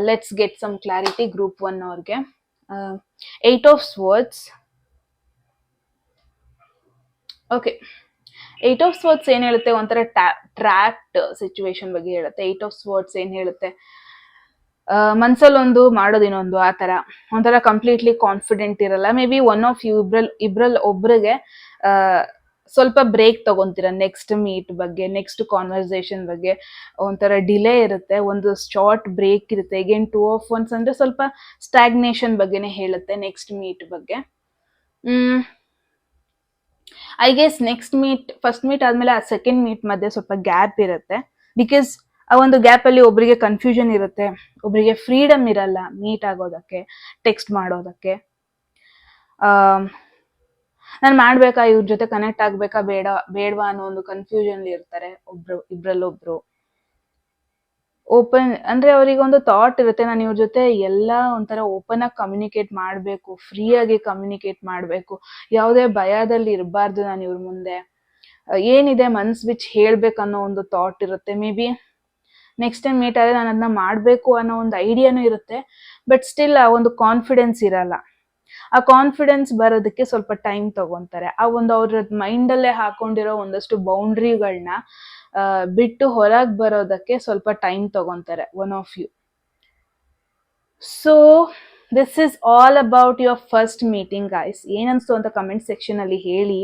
Let's get some clarity. Group 1 ಅವ್ರಿಗೆ 8 of swords. Okay, 8 of swords ಏನ್ ಹೇಳುತ್ತೆ, ಒಂಥರ ಟ್ರ್ಯಾಪ್ಡ್ ಸಿಚುವೇಶನ್ ಬಗ್ಗೆ ಹೇಳುತ್ತೆ. 8 ಆಫ್ ಸ್ವರ್ಡ್ಸ್ ಏನ್ ಹೇಳುತ್ತೆ, ಮನ್ಸಲ್ಲೊಂದು ಮಾಡೋದಿನೊಂದು, ಆ ತರ ಒಂಥರ ಕಂಪ್ಲೀಟ್ಲಿ ಕಾನ್ಫಿಡೆಂಟ್ ಇರಲ್ಲ. Maybe one of you ಇಬ್ರಲ್ಲಿ ಒಬ್ರಿಗೆ ಸ್ವಲ್ಪ ಬ್ರೇಕ್ ತಗೊಂತೀರ ನೆಕ್ಸ್ಟ್ ಮೀಟ್ ಬಗ್ಗೆ, ನೆಕ್ಸ್ಟ್ ಕಾನ್ವರ್ಸೇಷನ್ ಬಗ್ಗೆ. ಒಂಥರ ಡಿಲೇ ಇರುತ್ತೆ, ಒಂದು ಶಾರ್ಟ್ ಬ್ರೇಕ್ ಇರುತ್ತೆ. ಅಗೇನ್ 2 ಆಫ್ ಒನ್ಸ್ ಅಂದ್ರೆ ಸ್ವಲ್ಪ ಸ್ಟಾಗ್ನೇಷನ್ ಬಗ್ಗೆನೇ ಹೇಳುತ್ತೆ ನೆಕ್ಸ್ಟ್ ಮೀಟ್ ಬಗ್ಗೆ. I guess next meet, first meet ಆದ್ಮೇಲೆ ಆ ಸೆಕೆಂಡ್ ಮೀಟ್ ಮಧ್ಯೆ ಸ್ವಲ್ಪ ಗ್ಯಾಪ್ ಇರುತ್ತೆ. ಬಿಕಾಸ್ ಆ ಒಂದು ಗ್ಯಾಪ್ ಅಲ್ಲಿ ಒಬ್ರಿಗೆ ಕನ್ಫ್ಯೂಷನ್ ಇರುತ್ತೆ, ಒಬ್ರಿಗೆ ಫ್ರೀಡಮ್ ಇರಲ್ಲ ಮೀಟ್ ಆಗೋದಕ್ಕೆ, ಟೆಕ್ಸ್ಟ್ ಮಾಡೋದಕ್ಕೆ. ನಾನು ಮಾಡ್ಬೇಕಾ, ಇವ್ರ ಜೊತೆ ಕನೆಕ್ಟ್ ಆಗ್ಬೇಕಾ ಬೇಡವಾ ಅನ್ನೋ ಒಂದು ಕನ್ಫ್ಯೂಷನ್ ಇರ್ತಾರೆ ಇಬ್ರಲ್ಲೊಬ್ರು. ಓಪನ್ ಅಂದ್ರೆ ಅವರಿಗೆ ಒಂದು ಥಾಟ್ ಇರುತ್ತೆ, ನಾನು ಇವ್ರ ಜೊತೆ ಎಲ್ಲ ಒಂಥರ ಓಪನ್ ಆಗಿ ಕಮ್ಯುನಿಕೇಟ್ ಮಾಡಬೇಕು, ಫ್ರೀ ಆಗಿ ಕಮ್ಯುನಿಕೇಟ್ ಮಾಡಬೇಕು, ಯಾವುದೇ ಭಯದಲ್ಲಿ ಇರಬಾರ್ದು ನಾನು ಇವ್ರ ಮುಂದೆ. ಏನಿದೆ ಮನ್ಸ್ ಬಿಚ್ಚಿ ಹೇಳ್ಬೇಕನ್ನೋ ಒಂದು ಥಾಟ್ ಇರುತ್ತೆ. May be next time meet ಆದ್ರೆ ನಾನು ಅದನ್ನ ಮಾಡಬೇಕು ಅನ್ನೋ ಒಂದು ಐಡಿಯಾನು ಇರುತ್ತೆ. ಬಟ್ ಸ್ಟಿಲ್ ಆ ಒಂದು ಕಾನ್ಫಿಡೆನ್ಸ್ ಇರಲ್ಲ. ಆ ಕಾನ್ಫಿಡೆನ್ಸ್ ಬರೋದಕ್ಕೆ ಸ್ವಲ್ಪ ಟೈಮ್ ತಗೊಂತಾರೆ. ಆ ಒಂದು ಅವ್ರ ಮೈಂಡಲ್ಲೇ ಹಾಕೊಂಡಿರೋ ಒಂದಷ್ಟು ಬೌಂಡ್ರಿಗಳನ್ನ ಬಿಟ್ಟು ಹೊರಗೆ ಬರೋದಕ್ಕೆ ಸ್ವಲ್ಪ ಟೈಮ್ ತಗೊಂತಾರೆ one of you. So this is all about your first meeting guys. ಏನನ್ಸ್ತು ಅಂತ ಕಮೆಂಟ್ ಸೆಕ್ಷನ್ ಅಲ್ಲಿ ಹೇಳಿ.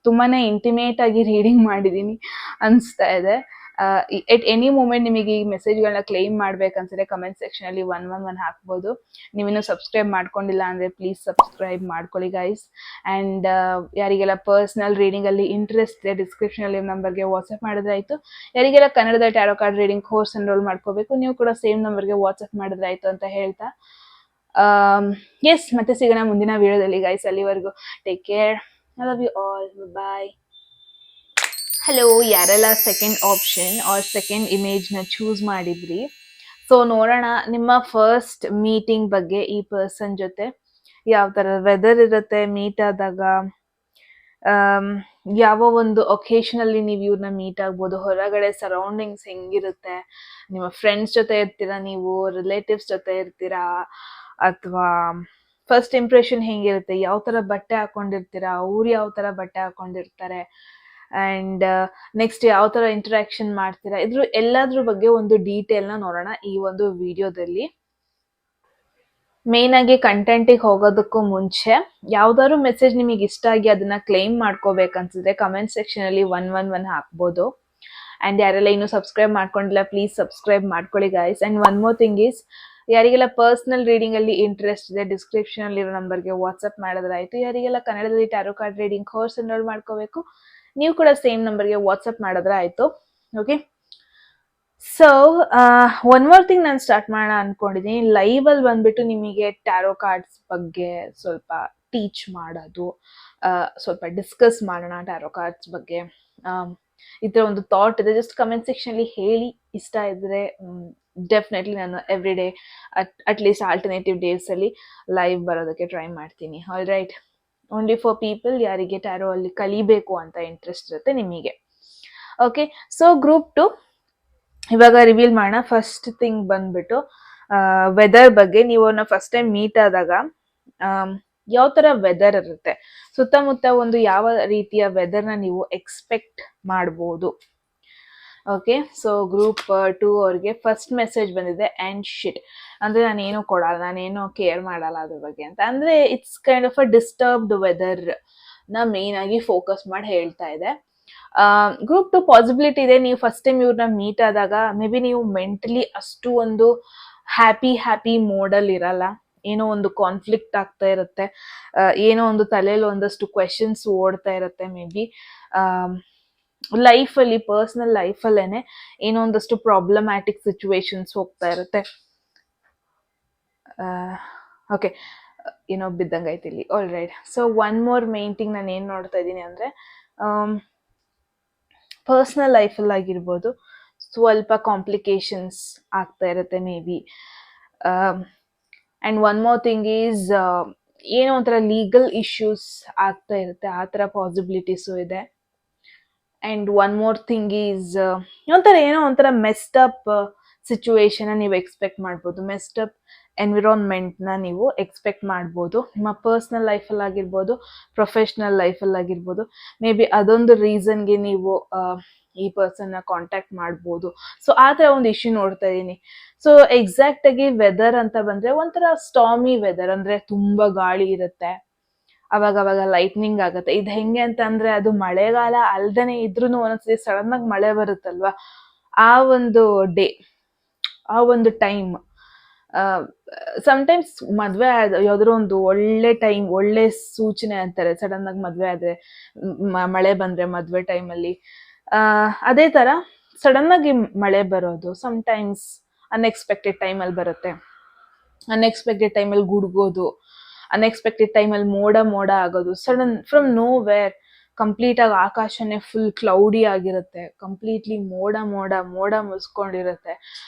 ತುಂಬಾನೇ ಇಂಟಿಮೇಟ್ ಆಗಿ ರೀಡಿಂಗ್ ಮಾಡಿದೀನಿ ಅನ್ಸ್ತಾ ಇದೆ. ಎಟ್ ಎನಿ ಮೂಮೆಂಟ್ ನಿಮಗೆ ಈ ಮೆಸೇಜ್ಗಳನ್ನ ಕ್ಲೈಮ್ ಮಾಡ್ಬೇಕನ್ಸಿದ್ರೆ ಕಮೆಂಟ್ ಸೆಕ್ಷನ್ ಅಲ್ಲಿ 111 ಹಾಕ್ಬೋದು. ನೀವಿನ್ನೂ ಸಬ್ಸ್ಕ್ರೈಬ್ ಮಾಡ್ಕೊಂಡಿಲ್ಲ ಅಂದ್ರೆ ಪ್ಲೀಸ್ ಸಬ್ಸ್ಕ್ರೈಬ್ ಮಾಡ್ಕೊಳ್ಳಿ ಗೈಸ್. ಅಂಡ್ ಯಾರಿಗೆಲ್ಲ ಪರ್ಸನಲ್ ರೀಡಿಂಗ್ ಅಲ್ಲಿ ಇಂಟ್ರೆಸ್ಟ್ ಇದೆ, ಡಿಸ್ಕ್ರಿಪ್ಷನ್ ಅಲ್ಲಿ ನಂಬರ್ಗೆ ವಾಟ್ಸ್ಆಪ್ ಮಾಡಿದ್ರೆ ಆಯ್ತು. ಯಾರಿಗೆಲ್ಲ ಕನ್ನಡದ tarot card reading course enrol ಮಾಡ್ಕೋಬೇಕು, ನೀವು ಕೂಡ ಸೇಮ್ ನಂಬರ್ಗೆ ವಾಟ್ಸ್ಆಪ್ ಮಾಡಿದ್ರೆ ಆಯ್ತು ಅಂತ ಹೇಳ್ತಾ ಎಸ್, ಮತ್ತೆ ಸಿಗೋಣ ಮುಂದಿನ ವಿಡಿಯೋದಲ್ಲಿ ಗೈಸ್. ಅಲ್ಲಿವರೆಗೂ take care. I love you all. Bye. Hello, ಯಾರೆಲ್ಲ ಸೆಕೆಂಡ್ ಆಪ್ಷನ್ ಆರ್ ಸೆಕೆಂಡ್ ಇಮೇಜ್ನ ಚೂಸ್ ಮಾಡಿದ್ರಿ, ಸೊ ನೋಡೋಣ ನಿಮ್ಮ ಫಸ್ಟ್ ಮೀಟಿಂಗ್ ಬಗ್ಗೆ. ಈ ಪರ್ಸನ್ ಜೊತೆ ಯಾವ ಥರ ವೆದರ್ ಇರುತ್ತೆ ಮೀಟ್ ಆದಾಗ, ಯಾವ ಒಂದು ಒಕೇಶನಲ್ಲಿ ನೀವು ಇವ್ರನ್ನ ಮೀಟ್ ಆಗ್ಬೋದು, ಹೊರಗಡೆ ಸರೌಂಡಿಂಗ್ಸ್ ಹೆಂಗಿರುತ್ತೆ, ನಿಮ್ಮ ಫ್ರೆಂಡ್ಸ್ ಜೊತೆ ಇರ್ತೀರಾ, ನೀವು ರಿಲೇಟಿವ್ಸ್ ಜೊತೆ ಇರ್ತೀರಾ, ಅಥವಾ ಫಸ್ಟ್ ಇಂಪ್ರೆಷನ್ ಹೆಂಗಿರುತ್ತೆ, ಯಾವ ಥರ ಬಟ್ಟೆ ಹಾಕೊಂಡಿರ್ತೀರಾ, ಅವ್ರು ಯಾವ ಥರ ಬಟ್ಟೆ ಹಾಕೊಂಡಿರ್ತಾರೆ, ಆ್ಯಂಡ್ ನೆಕ್ಸ್ಟ್ ಯಾವ ಥರ ಇಂಟ್ರಾಕ್ಷನ್ ಮಾಡ್ತೀರಾ, ಎಲ್ಲದ್ರ ಬಗ್ಗೆ ಒಂದು ಡೀಟೇಲ್ನ ನೋಡೋಣ ಈ ಒಂದು ವಿಡಿಯೋದಲ್ಲಿ. ಮೇನ್ ಆಗಿ ಕಂಟೆಂಟಿಗೆ ಹೋಗೋದಕ್ಕೂ ಮುಂಚೆ ಯಾವ್ದಾದ್ರು ಮೆಸೇಜ್ ನಿಮಗೆ ಇಷ್ಟ ಆಗಿ ಅದನ್ನ ಕ್ಲೈಮ್ ಮಾಡ್ಕೋಬೇಕನ್ಸಿದ್ರೆ ಕಮೆಂಟ್ ಸೆಕ್ಷನ್ ಅಲ್ಲಿ 111 ಹಾಕ್ಬೋದು. ಆ್ಯಂಡ್ ಯಾರೆಲ್ಲ ಇನ್ನೂ ಸಬ್ಸ್ಕ್ರೈಬ್ ಮಾಡ್ಕೊಂಡಿಲ್ಲ ಪ್ಲೀಸ್ ಸಬ್ಸ್ಕ್ರೈಬ್ ಮಾಡ್ಕೊಳ್ಳಿ guys. And one more thing is, ಯಾರಿಗೆಲ್ಲ ಪರ್ಸನಲ್ ರೀಡಿಂಗ್ ಅಲ್ಲಿ ಇಂಟ್ರೆಸ್ಟ್ ಇದೆ ಡಿಸ್ಕ್ರಿಪ್ಷನ್ ಅಲ್ಲಿರೋ ನಂಬರ್ಗೆ ವಾಟ್ಸ್ಆಪ್ ಮಾಡಿದ್ರೆ ಆಯ್ತು. ಯಾರಿಗೆಲ್ಲ ಕನ್ನಡದಲ್ಲಿ tarot card reading course enrol ಮಾಡ್ಕೋಬೇಕು, ನೀವು ಕೂಡ ಸೇಮ್ ನಂಬರ್ಗೆ ವಾಟ್ಸ್ಆಪ್ ಮಾಡಿದ್ರೆ ಆಯ್ತು. Okay, so one more thing ನಾನು ಸ್ಟಾರ್ಟ್ ಮಾಡೋಣ ಅನ್ಕೊಂಡಿದ್ದೀನಿ. ಲೈವ್ ಅಲ್ಲಿ ಬಂದ್ಬಿಟ್ಟು ನಿಮಗೆ ಟ್ಯಾರೋ ಕಾರ್ಡ್ಸ್ ಬಗ್ಗೆ ಸ್ವಲ್ಪ ಟೀಚ್ ಮಾಡೋದು, ಸ್ವಲ್ಪ ಡಿಸ್ಕಸ್ ಮಾಡೋಣ ಟ್ಯಾರೋ ಕಾರ್ಡ್ಸ್ ಬಗ್ಗೆ. ಈ ಥರ ಒಂದು ಥಾಟ್ ಇದೆ. ಜಸ್ಟ್ ಕಮೆಂಟ್ ಸೆಕ್ಷನಲ್ಲಿ ಹೇಳಿ, ಇಷ್ಟ ಇದ್ರೆ ಡೆಫಿನೆಟ್ಲಿ ನಾನು ಎವ್ರಿ ಡೇ ಅಟ್ಲೀಸ್ಟ್ ಆಲ್ಟರ್ನೇಟಿವ್ ಡೇಸಲ್ಲಿ ಲೈವ್ ಬರೋದಕ್ಕೆ ಟ್ರೈ ಮಾಡ್ತೀನಿ. All right, only for people ಯಾರಿಗೆ ಟ್ಯಾರೋ ಅಲ್ಲಿ ಕಲಿಬೇಕು ಅಂತ ಇಂಟ್ರೆಸ್ಟ್ ಇರುತ್ತೆ ನಿಮಗೆ. ಓಕೆ, ಸೊ ಗ್ರೂಪ್ 2 ಇವಾಗ ರಿವೀಲ್ ಮಾಡೋಣ. ಫಸ್ಟ್ ಥಿಂಗ್ ಬಂದ್ಬಿಟ್ಟು ವೆದರ್ ಬಗ್ಗೆ. ನೀವು ಅವ್ರನ್ನ ಫಸ್ಟ್ ಟೈಮ್ ಮೀಟ್ ಆದಾಗ ಯಾವ ಥರ ವೆದರ್ ಇರುತ್ತೆ, ಸುತ್ತಮುತ್ತ ಒಂದು ಯಾವ ರೀತಿಯ ವೆದರ್ನ ನೀವು ಎಕ್ಸ್ಪೆಕ್ಟ್ ಮಾಡ್ಬೋದು. ಓಕೆ, ಸೊ ಗ್ರೂಪ್ 2 ಅವ್ರಿಗೆ ಫಸ್ಟ್ ಮೆಸೇಜ್ ಬಂದಿದೆ ಆ್ಯಂಡ್ ಶಿಟ್, ಅಂದರೆ ನಾನೇನು ಕೊಡಲ್ಲ, ನಾನೇನು ಕೇರ್ ಮಾಡಲ್ಲ ಅದ್ರ ಬಗ್ಗೆ ಅಂತ. ಅಂದರೆ it's kind of a disturbed weather ನ ಮೇನ್ ಆಗಿ ಫೋಕಸ್ ಮಾಡಿ ಹೇಳ್ತಾ ಇದೆ. ಗ್ರೂಪ್ 2 ಪಾಸಿಬಿಲಿಟಿ ಇದೆ, ನೀವು ಫಸ್ಟ್ ಟೈಮ್ ಇವ್ರನ್ನ ಮೀಟ್ ಆದಾಗ ಮೇ ಬಿ ನೀವು ಮೆಂಟಲಿ ಅಷ್ಟು ಒಂದು ಹ್ಯಾಪಿ ಮೋಡಲ್ಲಿ ಇರಲ್ಲ. ಏನೋ ಒಂದು ಕಾನ್ಫ್ಲಿಕ್ಟ್ ಆಗ್ತಾ ಇರುತ್ತೆ, ಏನೋ ಒಂದು ತಲೆಯಲ್ಲಿ ಒಂದಷ್ಟು ಕ್ವೆಶನ್ಸ್ ಓಡ್ತಾ ಇರುತ್ತೆ. ಮೇ ಬಿ ಲೈಫಲ್ಲಿ, ಪರ್ಸನಲ್ ಲೈಫಲ್ಲೇನೆ ಏನೋ ಒಂದಷ್ಟು ಪ್ರಾಬ್ಲಮ್ಯಾಟಿಕ್ ಸಿಚುವೇಶನ್ಸ್ ಹೋಗ್ತಾ ಇರುತ್ತೆ. ಓಕೆ, ಏನೋ ಬಿದ್ದಂಗೈತಿ ಇಲ್ಲಿ. All right, so one more main thing ನಾನು ಏನು ನೋಡ್ತಾ ಇದ್ದೀನಿ ಅಂದರೆ, ಪರ್ಸ್ನಲ್ ಲೈಫಲ್ಲಿ ಆಗಿರ್ಬೋದು ಸ್ವಲ್ಪ ಕಾಂಪ್ಲಿಕೇಶನ್ಸ್ ಆಗ್ತಾ ಇರುತ್ತೆ may be. And one more thing is, ಏನೋ ಒಂಥರ ಲೀಗಲ್ ಇಶ್ಯೂಸ್ ಆಗ್ತಾ ಇರುತ್ತೆ, ಆ ಥರ ಪಾಸಿಬಿಲಿಟೀಸು ಇದೆ. And one more thing is ಒಂಥರ ಏನೋ ಒಂಥರ ಮೆಸ್ಡ್ ಅಪ್ ಸಿಚುವೇಶನ್ ನೀವು ಎಕ್ಸ್ಪೆಕ್ಟ್ ಮಾಡ್ಬೋದು, ಮೆಸ್ಡ್ ಅಪ್ ಎನ್ವಿರಾನ್ಮೆಂಟ್ನ ನೀವು ಎಕ್ಸ್ಪೆಕ್ಟ್ ಮಾಡ್ಬೋದು. ನಿಮ್ಮ ಪರ್ಸ್ನಲ್ ಲೈಫಲ್ಲಿ ಆಗಿರ್ಬೋದು, ಪ್ರೊಫೆಷ್ನಲ್ ಲೈಫಲ್ಲಿ ಆಗಿರ್ಬೋದು. ಮೇ ಬಿ ಅದೊಂದು ರೀಸನ್ಗೆ ನೀವು ಈ ಪರ್ಸನ್ನ ಕಾಂಟ್ಯಾಕ್ಟ್ ಮಾಡ್ಬೋದು. ಸೊ ಆ ಥರ ಒಂದು ಇಶ್ಯೂ ನೋಡ್ತಾ ಇದ್ದೀನಿ. ಸೊ ಎಕ್ಸಾಕ್ಟಾಗಿ ವೆದರ್ ಅಂತ ಬಂದರೆ ಒಂಥರ ಸ್ಟಾಮಿ ವೆದರ್, ಅಂದರೆ ತುಂಬ ಗಾಳಿ ಇರುತ್ತೆ, ಅವಾಗ ಲೈಟ್ನಿಂಗ್ ಆಗುತ್ತೆ. ಇದು ಹೆಂಗೆ ಅಂತ ಅಂದ್ರೆ, ಅದು ಮಳೆಗಾಲ ಅಲ್ದೇನೆ ಇದ್ರೂ ಒಂದೊಂದ್ಸತಿ ಸಡನ್ ಆಗಿ ಮಳೆ ಬರುತ್ತಲ್ವಾ, ಆ ಒಂದು ಡೇ, ಆ ಒಂದು ಟೈಮ್. ಸಮಟೈಮ್ಸ್ ಮದ್ವೆ ಯಾವ್ದಾದ್ರು ಒಂದು ಒಳ್ಳೆ ಟೈಮ್, ಒಳ್ಳೆ ಸೂಚನೆ ಅಂತಾರೆ, ಸಡನ್ ಆಗಿ ಮದ್ವೆ ಆದ್ರೆ ಮಳೆ ಬಂದ್ರೆ ಮದ್ವೆ ಟೈಮಲ್ಲಿ. ಅದೇ ತರ ಸಡನ್ ಆಗಿ ಮಳೆ ಬರೋದು ಸಮಟೈಮ್ಸ್ ಅನ್ಎಕ್ಸ್ಪೆಕ್ಟೆಡ್ ಟೈಮಲ್ಲಿ ಬರುತ್ತೆ. ಅನ್ಎಕ್ಸ್ಪೆಕ್ಟೆಡ್ ಟೈಮಲ್ಲಿ ಗುಡ್ಗೋದು, ಅನ್ಎಕ್ಸ್ಪೆಕ್ಟೆಡ್ ಟೈಮಲ್ಲಿ ಮೋಡ ಆಗೋದು, sudden from no wear complete ಆಗಿ ಆಕಾಶನೇ ಫುಲ್ ಕ್ಲೌಡಿ ಆಗಿರುತ್ತೆ, ಕಂಪ್ಲೀಟ್ಲಿ ಮೋಡ ಮುಸ್ಕೊಂಡಿರುತ್ತೆ.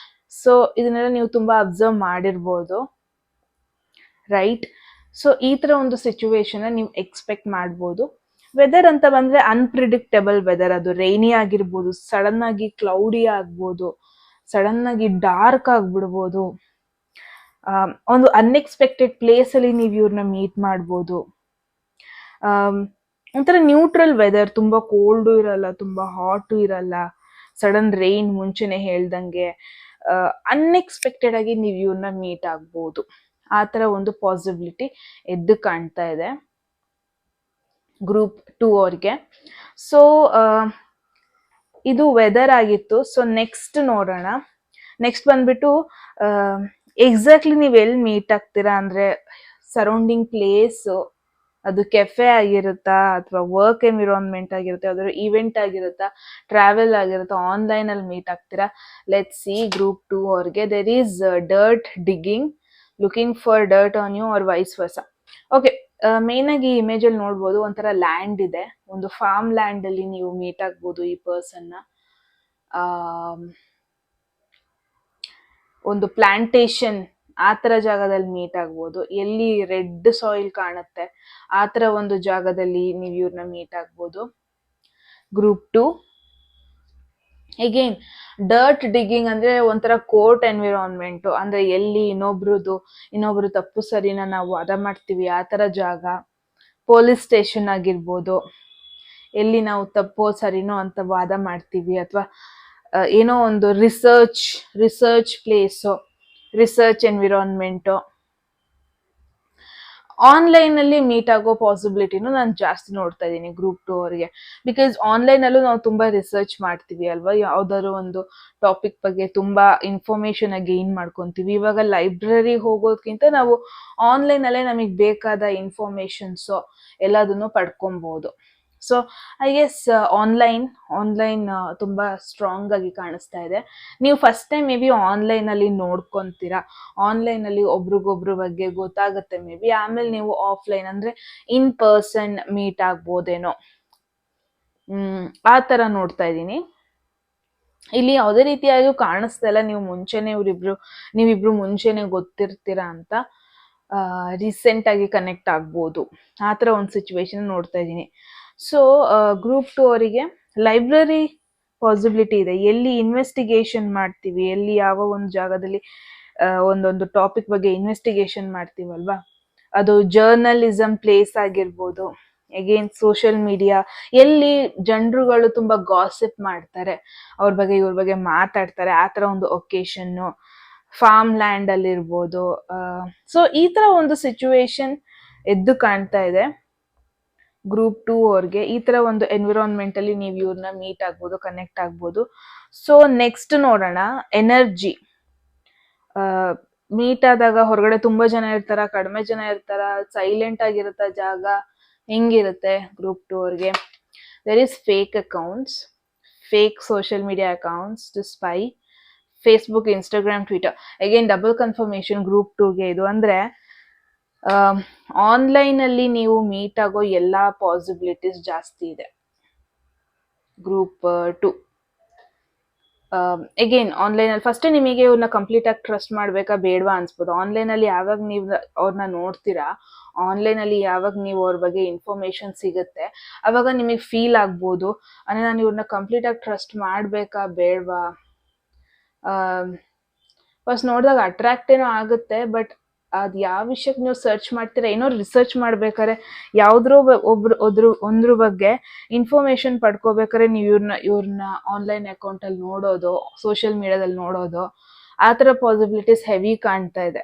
ಸೊ ಇದನ್ನೆಲ್ಲ ನೀವು ತುಂಬಾ ಅಬ್ಸರ್ವ್ ಮಾಡಿರ್ಬೋದು, ರೈಟ್? ಸೊ ಈ ತರ ಒಂದು ಸಿಚುವೇಶನ್ ನೀವು ಎಕ್ಸ್ಪೆಕ್ಟ್ ಮಾಡ್ಬೋದು. ವೆದರ್ ಅಂತ ಬಂದ್ರೆ ಅನ್ಪ್ರಿಡಿಕ್ಟಬಲ್ ವೆದರ್, ಅದು ರೈನಿ ಆಗಿರ್ಬೋದು, ಸಡನ್ ಆಗಿ ಕ್ಲೌಡಿ ಆಗ್ಬೋದು, ಸಡನ್ ಆಗಿ ಡಾರ್ಕ್ ಆಗ್ಬಿಡ್ಬೋದು, ಒಂದು ಅನ್ಎಕ್ಸ್ಪೆಕ್ಟೆಡ್ ಪ್ಲೇಸ್ ಅಲ್ಲಿ ನೀವು ಇವ್ರನ್ನ ಮೀಟ್ ಮಾಡ್ಬೋದು. ಒಂಥರ ನ್ಯೂಟ್ರಲ್ ವೆದರ್, ತುಂಬಾ ಕೋಲ್ಡು ಇರಲ್ಲ, ತುಂಬಾ ಹಾಟು ಇರಲ್ಲ, ಸಡನ್ ರೈನ್ ಮುಂಚೆನೆ ಹೇಳ್ದಂಗೆ ಅನ್ಎಕ್ಸ್ಪೆಕ್ಟೆಡ್ ಆಗಿ ನೀವು ಇವ್ರನ್ನ ಮೀಟ್ ಆಗ್ಬೋದು. ಆ ಥರ ಒಂದು ಪಾಸಿಬಿಲಿಟಿ ಎದ್ದು ಕಾಣ್ತಾ ಇದೆ ಗ್ರೂಪ್ 2 ಅವ್ರಿಗೆ. ಸೊ ಇದು ವೆದರ್ ಆಗಿತ್ತು. ಸೊ ನೆಕ್ಸ್ಟ್ ನೋಡೋಣ. ನೆಕ್ಸ್ಟ್ ಬಂದ್ಬಿಟ್ಟು ಎಕ್ಸಾಕ್ಟ್ಲಿ ನೀವು ಎಲ್ಲಿ ಮೀಟ್ ಆಗ್ತೀರಾ ಅಂದ್ರೆ, ಸರೌಂಡಿಂಗ್ ಪ್ಲೇಸ್, ಅದು ಕೆಫೆ ಆಗಿರುತ್ತಾ ಅಥವಾ ವರ್ಕ್ ಎನ್ವಿರಾನ್ಮೆಂಟ್ ಆಗಿರುತ್ತೆ, ಯಾವ್ದಾದ್ರು ಈವೆಂಟ್ ಆಗಿರುತ್ತಾ, ಟ್ರಾವೆಲ್ ಆಗಿರುತ್ತಾ, ಆನ್ಲೈನ್ ಅಲ್ಲಿ ಮೀಟ್ ಆಗ್ತೀರಾ? ಲೆಟ್ಸ್ ಸಿ ಗ್ರೂಪ್ 2 ಅವ್ರಿಗೆ. There is dirt digging, looking for dirt on you or vice versa. Okay, main ಆಗಿ ಇಮೇಜ್ ಅಲ್ಲಿ ನೋಡ್ಬೋದು, ಒಂಥರ ಲ್ಯಾಂಡ್ ಇದೆ, ಒಂದು ಫಾರ್ಮ್ ಲ್ಯಾಂಡ್ ಅಲ್ಲಿ ನೀವು ಮೀಟ್ ಆಗ್ಬೋದು ಈ ಪರ್ಸನ್ನ. ಒಂದು ಪ್ಲಾಂಟೇಶನ್ ಆ ಥರ ಜಾಗದಲ್ಲಿ ಮೀಟ್ ಆಗ್ಬೋದು, ಎಲ್ಲಿ ರೆಡ್ ಸಾಯಿಲ್ ಕಾಣುತ್ತೆ ಆ ಥರ ಒಂದು ಜಾಗದಲ್ಲಿ ನೀವು ಇವ್ರನ್ನ ಮೀಟ್ ಆಗ್ಬೋದು. ಗ್ರೂಪ್ 2 ಅಗೇನ್ ಡರ್ಟ್ ಡಿಗ್ಗಿಂಗ್ ಅಂದ್ರೆ ಒಂಥರ ಕೋರ್ಟ್ ಎನ್ವಿರಾನ್ಮೆಂಟ್, ಅಂದ್ರೆ ಎಲ್ಲಿ ಇನ್ನೊಬ್ರು ತಪ್ಪು ಸರಿನ ನಾವು ವಾದ ಮಾಡ್ತೀವಿ ಆ ಥರ ಜಾಗ. ಪೊಲೀಸ್ ಸ್ಟೇಷನ್ ಆಗಿರ್ಬೋದು, ಎಲ್ಲಿ ನಾವು ತಪ್ಪೋ ಸರಿನೋ ಅಂತ ವಾದ ಮಾಡ್ತೀವಿ, ಅಥವಾ ಏನೋ ಒಂದು research place, research environment. Online ಅಲ್ಲಿ ಮೀಟ್ ಆಗೋ ಪಾಸಿಬಿಲಿಟಿನೂ ನಾನು ಜಾಸ್ತಿ ನೋಡ್ತಾ ಇದ್ದೀನಿ ಗ್ರೂಪ್ 2 ಅವರಿಗೆ. ಬಿಕಾಸ್ ಆನ್ಲೈನ್ ಅಲ್ಲೂ ನಾವು ತುಂಬಾ ರಿಸರ್ಚ್ ಮಾಡ್ತೀವಿ ಅಲ್ವಾ, ಯಾವ್ದಾದ್ರು ಒಂದು ಟಾಪಿಕ್ ಬಗ್ಗೆ ತುಂಬಾ ಇನ್ಫಾರ್ಮೇಶನ್ ಗೇನ್ ಮಾಡ್ಕೊಂತೀವಿ. ಇವಾಗ ಲೈಬ್ರರಿ ಹೋಗೋದ್ಕಿಂತ ನಾವು ಆನ್ಲೈನ್ ಅಲ್ಲೇ ನಮಗೆ ಬೇಕಾದ ಇನ್ಫಾರ್ಮೇಶನ್ಸ್ ಎಲ್ಲದನ್ನು ಪಡ್ಕೊಬಹುದು. ಸೊ ಐ ಗೆಸ್ ಆನ್ಲೈನ್ ತುಂಬಾ ಸ್ಟ್ರಾಂಗ್ ಆಗಿ ಕಾಣಿಸ್ತಾ ಇದೆ. ನೀವು first time may be online ಅಲ್ಲಿ ನೋಡ್ಕೊಂತೀರಾ, ಆನ್ಲೈನ್ ಅಲ್ಲಿ ಒಬ್ರಿಗೊಬ್ರ ಬಗ್ಗೆ ಗೊತ್ತಾಗುತ್ತೆ ಮೇ ಬಿ, ಆಮೇಲೆ ನೀವು ಆಫ್ಲೈನ್ ಅಂದ್ರೆ ಇನ್ ಪರ್ಸನ್ ಮೀಟ್ ಆಗ್ಬೋದೇನೋ, ಆ ತರ ನೋಡ್ತಾ ಇದ್ದೀನಿ. ಇಲ್ಲಿ ಯಾವುದೇ ರೀತಿಯಾಗಿ ಕಾಣಿಸ್ತಾ ಇಲ್ಲ ನೀವಿಬ್ರು ಮುಂಚೆನೆ ಗೊತ್ತಿರ್ತೀರಾ ಅಂತ, ರೀಸೆಂಟ್ ಆಗಿ ಕನೆಕ್ಟ್ ಆಗ್ಬೋದು, ಆ ಥರ ಒಂದು ಸಿಚುವೇಶನ್ ನೋಡ್ತಾ ಇದ್ದೀನಿ. ಸೊ ಗ್ರೂಪ್ 2 ಅವರಿಗೆ ಲೈಬ್ರರಿ ಪಾಸಿಬಿಲಿಟಿ ಇದೆ. ಎಲ್ಲಿ ಇನ್ವೆಸ್ಟಿಗೇಷನ್ ಮಾಡ್ತೀವಿ, ಎಲ್ಲಿ ಯಾವ ಒಂದು ಜಾಗದಲ್ಲಿ ಒಂದೊಂದು ಟಾಪಿಕ್ ಬಗ್ಗೆ ಇನ್ವೆಸ್ಟಿಗೇಷನ್ ಮಾಡ್ತೀವಲ್ವಾ, ಅದು ಜರ್ನಲಿಸಂ ಪ್ಲೇಸ್ ಆಗಿರ್ಬೋದು, ಅಗೇನ್ ಸೋಷಿಯಲ್ ಮೀಡಿಯಾ, ಎಲ್ಲಿ ಜನರುಗಳು ತುಂಬಾ ಗಾಸಿಪ್ ಮಾಡ್ತಾರೆ, ಅವ್ರ ಬಗ್ಗೆ ಇವ್ರ ಬಗ್ಗೆ ಮಾತಾಡ್ತಾರೆ, ಆ ಥರ ಒಂದು ಒಕೇಶನ್ನು, ಫಾರ್ಮ್ ಲ್ಯಾಂಡ್ ಅಲ್ಲಿ ಇರ್ಬೋದು. ಸೊ ಈ ತರ ಒಂದು ಸಿಚುವೇಶನ್ ಎದ್ದು ಕಾಣ್ತಾ ಇದೆ ಗ್ರೂಪ್ 2 ಅವ್ರಿಗೆ. ಈ ತರ ಒಂದು ಎನ್ವಿರಾನ್ಮೆಂಟ್ ಅಲ್ಲಿ ನೀವು ಇವ್ರನ್ನ ಮೀಟ್ ಆಗ್ಬೋದು, ಕನೆಕ್ಟ್ ಆಗ್ಬೋದು. ಸೊ ನೆಕ್ಸ್ಟ್ ನೋಡೋಣ, ಎನರ್ಜಿ. ಮೀಟ್ ಆದಾಗ ಹೊರಗಡೆ ತುಂಬಾ ಜನ ಇರ್ತಾರ, ಕಡಿಮೆ ಜನ ಇರ್ತಾರ, ಸೈಲೆಂಟ್ ಆಗಿರುತ್ತ ಜಾಗ, ಹೆಂಗಿರುತ್ತೆ ಗ್ರೂಪ್ 2 ಅವ್ರಿಗೆ? There is fake accounts, fake social media accounts to spy, Facebook, Instagram, Twitter. Again double confirmation group 2ಗೆ. ಇದು ಅಂದ್ರೆ ಆನ್ಲೈನ್ ಅಲ್ಲಿ ನೀವು ಮೀಟ್ ಆಗೋ ಎಲ್ಲಾ ಪಾಸಿಬಿಲಿಟೀಸ್ ಜಾಸ್ತಿ ಇದೆ ಗ್ರೂಪ್ 2. ಎಗೇನ್ ಆನ್ಲೈನಲ್ಲಿ ಫಸ್ಟ್ ನಿಮಗೆ ಇವ್ರನ್ನ ಕಂಪ್ಲೀಟ್ ಆಗಿ ಟ್ರಸ್ಟ್ ಮಾಡ್ಬೇಕಾ ಬೇಡವಾ ಅನ್ಸ್ಬೋದು. ಆನ್ಲೈನಲ್ಲಿ ಯಾವಾಗ ನೀವು ಅವ್ರನ್ನ ನೋಡ್ತೀರಾ, ಆನ್ಲೈನಲ್ಲಿ ಯಾವಾಗ ನೀವು ಅವ್ರ ಬಗ್ಗೆ ಇನ್ಫಾರ್ಮೇಶನ್ ಸಿಗುತ್ತೆ, ಅವಾಗ ನಿಮಗೆ ಫೀಲ್ ಆಗ್ಬೋದು ಅಂದರೆ ನಾನು ಇವ್ರನ್ನ ಕಂಪ್ಲೀಟ್ ಆಗಿ ಟ್ರಸ್ಟ್ ಮಾಡಬೇಕಾ ಬೇಡವಾ. ಫಸ್ಟ್ ನೋಡಿದಾಗ ಅಟ್ರಾಕ್ಟ್ ಏನೋ ಆಗುತ್ತೆ, ಬಟ್ ಅದು ಯಾವ ವಿಷಯಕ್ಕೆ ನೀವು ಸರ್ಚ್ ಮಾಡ್ತೀರಾ, ಏನೋ ರಿಸರ್ಚ್ ಮಾಡ್ಬೇಕಾದ್ರೆ ಯಾವುದ್ರೋ ಒಂದ್ರ ಬಗ್ಗೆ ಇನ್ಫಾರ್ಮೇಶನ್ ಪಡ್ಕೋಬೇಕಾದ್ರೆ ನೀವು ಇವ್ರನ್ನ ಆನ್ಲೈನ್ ಅಕೌಂಟಲ್ಲಿ ನೋಡೋದು, ಸೋಷಿಯಲ್ ಮೀಡಿಯಾದಲ್ಲಿ ನೋಡೋದು, ಆ ಥರ ಪಾಸಿಬಿಲಿಟೀಸ್ ಹೆವಿ ಕಾಣ್ತಾ ಇದೆ.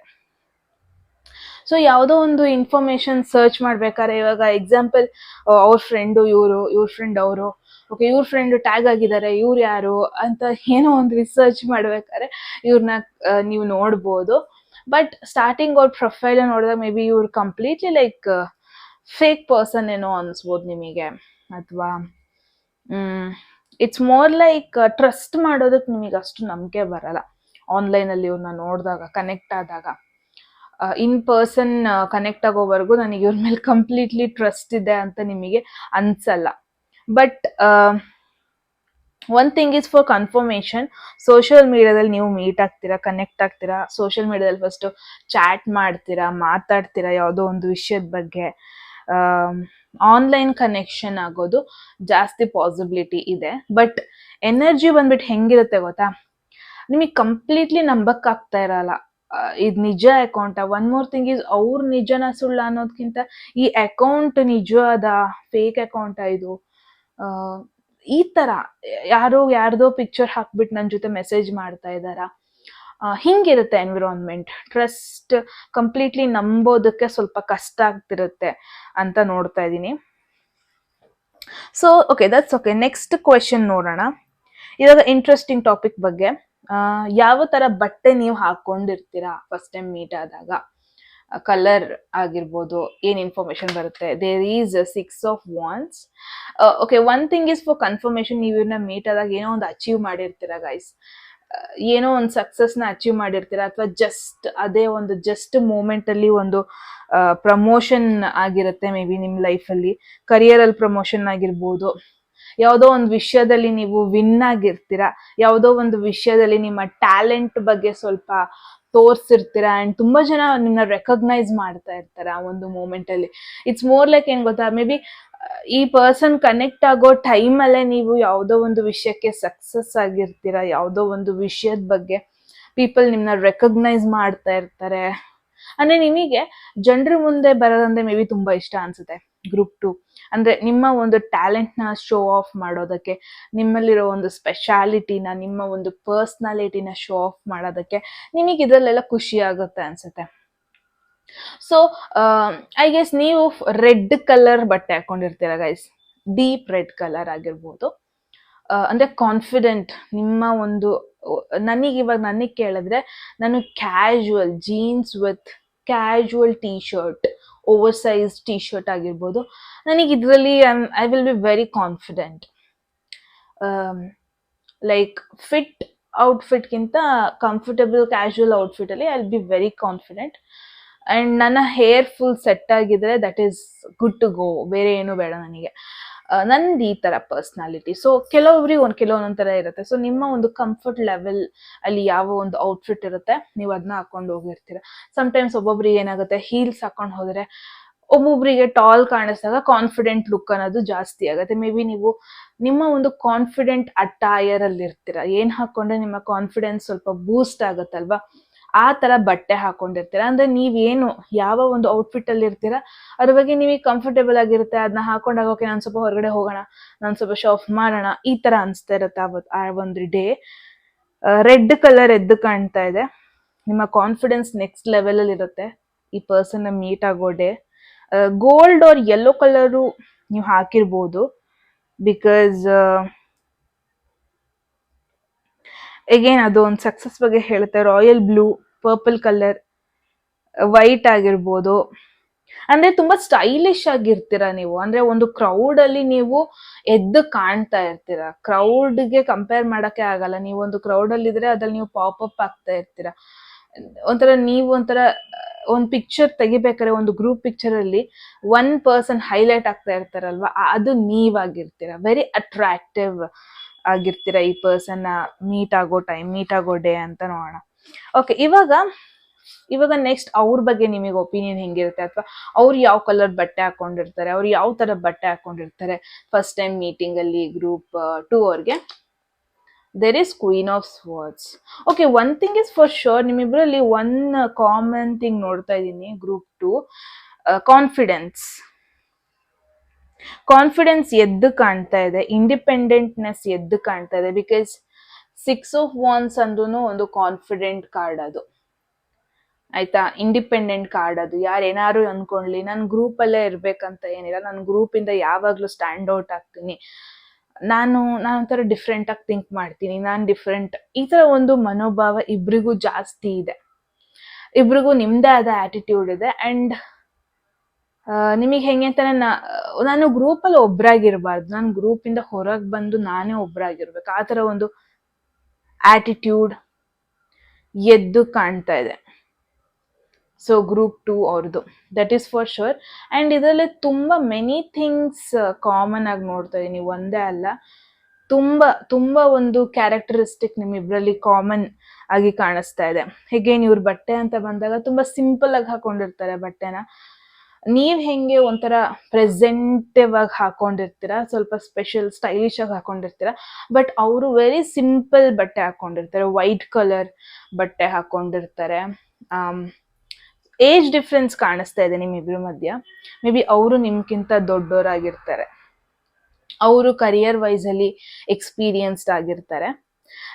ಸೊ ಯಾವುದೋ ಒಂದು ಇನ್ಫಾರ್ಮೇಶನ್ ಸರ್ಚ್ ಮಾಡ್ಬೇಕಾದ್ರೆ, ಇವಾಗ ಎಕ್ಸಾಂಪಲ್ ಅವ್ರ ಫ್ರೆಂಡು ಇವ್ರ ಫ್ರೆಂಡ್ ಅವರು, ಓಕೆ ಇವ್ರ ಫ್ರೆಂಡ್ ಟ್ಯಾಗ್ ಆಗಿದ್ದಾರೆ, ಇವ್ರು ಯಾರು ಅಂತ ಏನೋ ಒಂದು ರಿಸರ್ಚ್ ಮಾಡ್ಬೇಕಾದ್ರೆ ಇವ್ರನ್ನ ನೀವು ನೋಡ್ಬೋದು. ಬಟ್ ಸ್ಟಾರ್ಟಿಂಗ್ ಅವ್ರ ಪ್ರೊಫೈಲ್ ನೋಡಿದಾಗ ಮೇ ಬಿ ಇವ್ರು ಕಂಪ್ಲೀಟ್ಲಿ ಲೈಕ್ ಫೇಕ್ ಪರ್ಸನ್ ಏನೋ ಅನ್ಸ್ಬೋದು ನಿಮಗೆ, ಅಥವಾ ಇಟ್ಸ್ ಮೋರ್ ಲೈಕ್ ಟ್ರಸ್ಟ್ ಮಾಡೋದಕ್ಕೆ ನಿಮಗೆ ಅಷ್ಟು ನಂಬಿಕೆ ಬರಲ್ಲ ಆನ್ಲೈನಲ್ಲಿ ಇವ್ರನ್ನ ನೋಡಿದಾಗ, ಕನೆಕ್ಟ್ ಆದಾಗ. ಇನ್ ಪರ್ಸನ್ ಕನೆಕ್ಟ್ ಆಗೋವರೆಗೂ ನನಗೆ ಇವ್ರ ಮೇಲೆ ಕಂಪ್ಲೀಟ್ಲಿ ಟ್ರಸ್ಟ್ ಇದೆ ಅಂತ ನಿಮಗೆ ಅನ್ಸಲ್ಲ. But one thing is for confirmation, social ಮೀಡಿಯಾದಲ್ಲಿ ನೀವು ಮೀಟ್ ಆಗ್ತೀರಾ, ಕನೆಕ್ಟ್ ಆಗ್ತೀರಾ, ಸೋಷಿಯಲ್ ಮೀಡಿಯಾದಲ್ಲಿ ಫಸ್ಟು ಚಾಟ್ ಮಾಡ್ತೀರಾ, ಮಾತಾಡ್ತೀರಾ ಯಾವುದೋ ಒಂದು ವಿಷಯದ ಬಗ್ಗೆ. ಆನ್ಲೈನ್ ಕನೆಕ್ಷನ್ ಆಗೋದು ಜಾಸ್ತಿ ಪಾಸಿಬಿಲಿಟಿ ಇದೆ. ಬಟ್ ಎನರ್ಜಿ ಬಂದ್ಬಿಟ್ಟು ಹೆಂಗಿರುತ್ತೆ ಗೊತ್ತಾ, ನಿಮಗೆ ಕಂಪ್ಲೀಟ್ಲಿ ನಂಬಕ್ಕಾಗ್ತಾ ಇರಲ್ಲ ಇದು ನಿಜ account. One more thing is, ಅವ್ರ ನಿಜನ ಸುಳ್ಳ ಅನ್ನೋದಕ್ಕಿಂತ ಈ ಅಕೌಂಟ್ ನಿಜವಾದ ಫೇಕ್ ಅಕೌಂಟ ಇದು, ಈ ಥರ ಯಾರ್ದೋ ಪಿಕ್ಚರ್ ಹಾಕ್ಬಿಟ್ಟು ನನ್ನ ಜೊತೆ ಮೆಸೇಜ್ ಮಾಡ್ತಾ ಇದ್ದಾರಾ, ಹಿಂಗಿರುತ್ತೆ ಎನ್ವಿರಾನ್ಮೆಂಟ್. ಟ್ರಸ್ಟ್ ಕಂಪ್ಲೀಟ್ಲಿ ನಂಬೋದಕ್ಕೆ ಸ್ವಲ್ಪ ಕಷ್ಟ ಆಗ್ತಿರುತ್ತೆ ಅಂತ ನೋಡ್ತಾ ಇದ್ದೀನಿ. So okay, that's okay. Next question ನೋಡೋಣ. ಇವಾಗ ಇಂಟ್ರೆಸ್ಟಿಂಗ್ ಟಾಪಿಕ್ ಬಗ್ಗೆ, ಯಾವ ಥರ ಬಟ್ಟೆ ನೀವು ಹಾಕ್ಕೊಂಡಿರ್ತೀರಾ ಫಸ್ಟ್ ಟೈಮ್ ಮೀಟ್ ಆದಾಗ, ಕಲರ್ ಆಗಿರ್ಬೋದು, ಏನು ಇನ್ಫಾರ್ಮೇಶನ್ ಬರುತ್ತೆ. There is 6 of Wands. Okay, one thing is for confirmation, ನೀವು ಇವ್ರನ್ನ ಮೀಟ್ ಆದಾಗ ಏನೋ ಒಂದು ಅಚೀವ್ ಮಾಡಿರ್ತೀರಾ ಗೈಸ್, ಏನೋ ಒಂದು ಸಕ್ಸಸ್ನ ಅಚೀವ್ ಮಾಡಿರ್ತೀರಾ, ಅಥವಾ ಜಸ್ಟ್ ಮೂಮೆಂಟಲ್ಲಿ ಒಂದು ಪ್ರಮೋಷನ್ ಆಗಿರುತ್ತೆ ಮೇ ಬಿ ನಿಮ್ಮ ಲೈಫಲ್ಲಿ, ಕರಿಯರಲ್ಲಿ ಪ್ರಮೋಷನ್ ಆಗಿರ್ಬೋದು, ಯಾವುದೋ ಒಂದು ವಿಷಯದಲ್ಲಿ ನೀವು ವಿನ್ ಆಗಿರ್ತೀರಾ, ಯಾವುದೋ ಒಂದು ವಿಷಯದಲ್ಲಿ ನಿಮ್ಮ ಟ್ಯಾಲೆಂಟ್ ಬಗ್ಗೆ ಸ್ವಲ್ಪ ತೋರಿಸಿರ್ತೀರಾ, ಆ್ಯಂಡ್ ತುಂಬ ಜನ ನಿಮ್ಮನ್ನ ರೆಕಗ್ನೈಸ್ ಮಾಡ್ತಾ ಇರ್ತಾರೆ ಆ ಒಂದು ಮೂಮೆಂಟಲ್ಲಿ. ಇಟ್ಸ್ ಮೋರ್ ಲೈಕ್ ಏನು ಗೊತ್ತಾ, ಮೇ ಬಿ ಈ ಪರ್ಸನ್ ಕನೆಕ್ಟ್ ಆಗೋ ಟೈಮಲ್ಲೇ ನೀವು ಯಾವುದೋ ಒಂದು ವಿಷಯಕ್ಕೆ ಸಕ್ಸಸ್ ಆಗಿರ್ತೀರಾ, ಯಾವುದೋ ಒಂದು ವಿಷಯದ ಬಗ್ಗೆ ಪೀಪಲ್ ನಿಮ್ಮನ್ನ ರೆಕಗ್ನೈಸ್ ಮಾಡ್ತಾ ಇರ್ತಾರೆ. ಅಂದರೆ ನಿಮಗೆ ಜನರ ಮುಂದೆ ಬರೋದಂದ್ರೆ ಮೇ ಬಿ ತುಂಬ ಇಷ್ಟ ಅನಿಸುತ್ತೆ. ಗ್ರೂಪ್ 2 ಅಂದರೆ ನಿಮ್ಮ ಒಂದು ಟ್ಯಾಲೆಂಟ್ನ ಶೋ ಆಫ್ ಮಾಡೋದಕ್ಕೆ, ನಿಮ್ಮಲ್ಲಿರೋ ಒಂದು ಸ್ಪೆಷಾಲಿಟಿನ, ನಿಮ್ಮ ಒಂದು ಪರ್ಸ್ನಾಲಿಟಿನ ಶೋ ಆಫ್ ಮಾಡೋದಕ್ಕೆ ನಿಮಗೆ ಇದರಲ್ಲೆಲ್ಲ ಖುಷಿ ಆಗುತ್ತೆ ಅನಿಸುತ್ತೆ. ಸೊ ಐ ಗೆಸ್ ನೀವು ರೆಡ್ ಕಲರ್ ಬಟ್ಟೆ ಹಾಕೊಂಡಿರ್ತೀರ ಗೈಸ್, ಡೀಪ್ ರೆಡ್ ಕಲರ್ ಆಗಿರ್ಬೋದು. ಅಂದರೆ ಕಾನ್ಫಿಡೆಂಟ್, ನಿಮ್ಮ ಒಂದು ನನಗೆ ಕೇಳಿದ್ರೆ ನಾನು casual jeans with casual T shirt, oversize T shirt ಆಗಿರ್ಬೋದು, ನನಗೆ ಇದರಲ್ಲಿ I will be very confident. Like fit ಔಟ್ಫಿಟ್ಗಿಂತ ಕಂಫರ್ಟಬಲ್ ಕ್ಯಾಶುವಲ್ ಔಟ್ಫಿಟಲ್ಲಿ I will be very confident. And ನನ್ನ ಹೇರ್ ಫುಲ್ ಸೆಟ್ ಆಗಿದ್ರೆ that is good to go, ಬೇರೆ ಏನೂ ಬೇಡ ನನಗೆ. ನಂದು ಈ ಥರ ಪರ್ಸ್ನಾಲಿಟಿ. ಸೊ ಕೆಲವೊಬ್ರಿಗೆ ಕೆಲವೊಂದೊಂದು ಥರ ಇರುತ್ತೆ. ಸೊ ನಿಮ್ಮ ಒಂದು ಕಂಫರ್ಟ್ ಲೆವೆಲ್ ಅಲ್ಲಿ ಯಾವ ಒಂದು ಔಟ್ಫಿಟ್ ಇರುತ್ತೆ, ನೀವು ಅದನ್ನ ಹಾಕೊಂಡು ಹೋಗಿರ್ತೀರ. ಸಮ್ಟೈಮ್ಸ್ ಒಬ್ಬೊಬ್ರಿಗೆ ಏನಾಗುತ್ತೆ, ಹೀಲ್ಸ್ ಹಾಕೊಂಡು ಹೋದರೆ, ಒಬ್ಬೊಬ್ಬರಿಗೆ ಟಾಲ್ ಕಾಣಿಸಿದಾಗ ಕಾನ್ಫಿಡೆಂಟ್ ಲುಕ್ ಅನ್ನೋದು ಜಾಸ್ತಿ ಆಗುತ್ತೆ. ಮೇ ಬಿ ನೀವು ನಿಮ್ಮ ಒಂದು ಕಾನ್ಫಿಡೆಂಟ್ ಅಟೈರಲ್ಲಿ ಇರ್ತೀರ, ಏನು ಹಾಕ್ಕೊಂಡ್ರೆ ನಿಮ್ಮ ಕಾನ್ಫಿಡೆನ್ಸ್ ಸ್ವಲ್ಪ ಬೂಸ್ಟ್ ಆಗುತ್ತಲ್ವಾ, ಆ ಥರ ಬಟ್ಟೆ ಹಾಕೊಂಡಿರ್ತೀರ. ಅಂದರೆ ನೀವೇನು ಯಾವ ಒಂದು ಔಟ್ಫಿಟ್ಟಲ್ಲಿ ಇರ್ತೀರ ಅದ್ರ ಬಗ್ಗೆ ನಿಮಗೆ ಕಂಫರ್ಟೇಬಲ್ ಆಗಿರುತ್ತೆ, ಅದನ್ನ ಹಾಕೊಂಡಾಗ ಓಕೆ ನಾನು ಸ್ವಲ್ಪ ಹೊರಗಡೆ ಹೋಗೋಣ, ನಾನು ಸ್ವಲ್ಪ ಶೋ ಆಫ್ ಮಾಡೋಣ, ಈ ಥರ ಅನಿಸ್ತಾ ಇರುತ್ತೆ ಆ ಒಂದು ಡೇ. ರೆಡ್ ಕಲರ್ ಎದ್ದು ಕಾಣ್ತಾ ಇದೆ, ನಿಮ್ಮ ಕಾನ್ಫಿಡೆನ್ಸ್ ನೆಕ್ಸ್ಟ್ ಲೆವೆಲಲ್ಲಿ ಇರುತ್ತೆ ಈ ಪರ್ಸನ್ನ ಮೀಟ್ ಆಗೋ day. Gold or yellow colour ನೀವು ಹಾಕಿರ್ಬೋದು, ಬಿಕಾಸ್ ಎಗೇನ್ ಅದು ಒಂದು ಸಕ್ಸಸ್ ಬಗ್ಗೆ ಹೇಳುತ್ತೆ. Royal blue, purple colour, white ಆಗಿರ್ಬೋದು. ಅಂದರೆ ತುಂಬ ಸ್ಟೈಲಿಶ್ ಆಗಿರ್ತೀರ ನೀವು. ಅಂದರೆ ಒಂದು ಕ್ರೌಡಲ್ಲಿ ನೀವು ಎದ್ದು ಕಾಣ್ತಾ ಇರ್ತೀರ, ಕ್ರೌಡ್ಗೆ ಕಂಪೇರ್ ಮಾಡೋಕ್ಕೆ ಆಗಲ್ಲ. ನೀವು ಒಂದು ಕ್ರೌಡಲ್ಲಿದ್ದರೆ ಅದ್ರಲ್ಲಿ ನೀವು ಪಾಪಪ್ ಆಗ್ತಾ ಇರ್ತೀರ. ಒಂಥರ ಒಂದು ಪಿಕ್ಚರ್ ತೆಗಿಬೇಕಾದ್ರೆ ಒಂದು ಗ್ರೂಪ್ ಪಿಕ್ಚರಲ್ಲಿ ಒನ್ ಪರ್ಸನ್ ಹೈಲೈಟ್ ಆಗ್ತಾ ಇರ್ತಾರಲ್ವ, ಅದು ನೀವಾಗಿರ್ತೀರ. ವೆರಿ ಅಟ್ರಾಕ್ಟಿವ್ ಆಗಿರ್ತೀರಾ ಈ ಪರ್ಸನ್ ಮೀಟ್ ಆಗೋ ಡೇ ಅಂತ ನೋಡೋಣ. ಓಕೆ, ಇವಾಗ ನೆಕ್ಸ್ಟ್ ಅವ್ರ ಬಗ್ಗೆ ನಿಮಗೆ ಒಪಿನಿಯನ್ ಹೆಂಗಿರುತ್ತೆ, ಅಥವಾ ಅವ್ರು ಯಾವ ಕಲರ್ ಬಟ್ಟೆ ಹಾಕೊಂಡಿರ್ತಾರೆ, ಅವ್ರು ಯಾವ ತರ ಬಟ್ಟೆ ಹಾಕೊಂಡಿರ್ತಾರೆ ಫಸ್ಟ್ ಟೈಮ್ ಮೀಟಿಂಗ್ ಅಲ್ಲಿ ಗ್ರೂಪ್ 2 ಅವ್ರಿಗೆ. There is queen of swords. Okay, one thing is for sure, ನಿಮ್ಮಿಬ್ರಲ್ಲಿ ಒನ್ ಕಾಮನ್ ಥಿಂಗ್ ನೋಡ್ತಾ ಇದ್ದೀನಿ ಗ್ರೂಪ್ 2, ಕಾನ್ಫಿಡೆನ್ಸ್ ಎದ್ದು ಕಾಣ್ತಾ ಇದೆ, ಇಂಡಿಪೆಂಡೆಂಟ್ನೆಸ್ ಎದ್ದು ಕಾಣ್ತಾ ಇದೆ. ಬಿಕಾಸ್ 6 ಆಫ್ ವಾನ್ಸ್ ಅಂದ್ರೂ ಒಂದು ಕಾನ್ಫಿಡೆಂಟ್ ಕಾರ್ಡ್ ಅದು, ಆಯ್ತಾ. ಇಂಡಿಪೆಂಡೆಂಟ್ ಕಾರ್ಡ್ ಅದು. ಯಾರು ಏನಾರು ಅನ್ಕೊಂಡ್ಲಿ, ನಾನು ಗ್ರೂಪ್ ಅಲ್ಲೇ ಇರ್ಬೇಕಂತ ಏನಿಲ್ಲ, ನಾನು ಗ್ರೂಪ್ ಇಂದ ಯಾವಾಗ್ಲೂ ಸ್ಟ್ಯಾಂಡ್ ಔಟ್ ಆಗ್ತೀನಿ, ನಾನು ಒಂಥರ ಡಿಫ್ರೆಂಟ್ ಆಗಿ ಥಿಂಕ್ ಮಾಡ್ತೀನಿ, ನಾನು ಡಿಫ್ರೆಂಟ್, ಈ ತರ ಒಂದು ಮನೋಭಾವ ಇಬ್ರಿಗೂ ಜಾಸ್ತಿ ಇದೆ. ಇಬ್ರಿಗೂ ನಿಮ್ದೇ ಆದ ಆಟಿಟ್ಯೂಡ್ ಇದೆ. ಅಂಡ್ ನಿಮಗೆ ಹೆಂಗೆ ಅಂತಾನೆ, ನಾನು ಗ್ರೂಪ್ ಅಲ್ಲಿ ಒಬ್ರಾಗಿರ್ಬಾರ್ದು, ನಾನು ಗ್ರೂಪ್ ಇಂದ ಹೊರಗೆ ಬಂದು ನಾನೇ ಒಬ್ರಾಗಿರ್ಬೇಕು, ಆ ತರ ಒಂದು ಆಟಿಟ್ಯೂಡ್ ಎದ್ದು ಕಾಣ್ತಾ ಇದೆ. ಸೊ ಗ್ರೂಪ್ 2 ಅವ್ರದ್ದು, that is for sure. And ಇದರಲ್ಲಿ ತುಂಬಾ ಮೆನಿ ಥಿಂಗ್ಸ್ ಕಾಮನ್ ಆಗಿ ನೋಡ್ತಾ ಇದೀನಿ, ಒಂದೇ ಅಲ್ಲ, ತುಂಬಾ ಒಂದು ಕ್ಯಾರೆಕ್ಟರಿಸ್ಟಿಕ್ ನಿಮ್ಮಿಬ್ರಲ್ಲಿ ಕಾಮನ್ ಆಗಿ ಕಾಣಿಸ್ತಾ ಇದೆ. ಹೇಗೇನ್ ಇವ್ರ ಬಟ್ಟೆ ಅಂತ ಬಂದಾಗ ತುಂಬಾ ಸಿಂಪಲ್ ಆಗಿ ಹಾಕೊಂಡಿರ್ತಾರೆ ಬಟ್ಟೆನ, ನೀವ್ ಹೆಂಗೆ ಒಂಥರ ಪ್ರೆಸೆಂಟಿವ್ ಆಗಿ ಹಾಕೊಂಡಿರ್ತೀರಾ, ಸ್ವಲ್ಪ ಸ್ಪೆಷಲ್ ಸ್ಟೈಲಿಶ್ ಆಗಿ ಹಾಕೊಂಡಿರ್ತೀರಾ, ಬಟ್ ಅವರು ವೆರಿ ಸಿಂಪಲ್ ಬಟ್ಟೆ ಹಾಕೊಂಡಿರ್ತಾರೆ, ವೈಟ್ ಕಲರ್ ಬಟ್ಟೆ ಹಾಕೊಂಡಿರ್ತಾರೆ. ಏಜ್ ಡಿಫ್ರೆನ್ಸ್ ಕಾಣಿಸ್ತಾ ಇದೆ ನಿಮ್ಮಿಬ್ರ ಮಧ್ಯ. ಮೇ ಬಿ ಅವರು ನಿಮ್ಗಿಂತ ದೊಡ್ಡವರಾಗಿರ್ತಾರೆ, ಅವರು ಕರಿಯರ್ ವೈಸ್ ಅಲ್ಲಿ ಎಕ್ಸ್ಪೀರಿಯನ್ಸ್ಡ್ ಆಗಿರ್ತಾರೆ,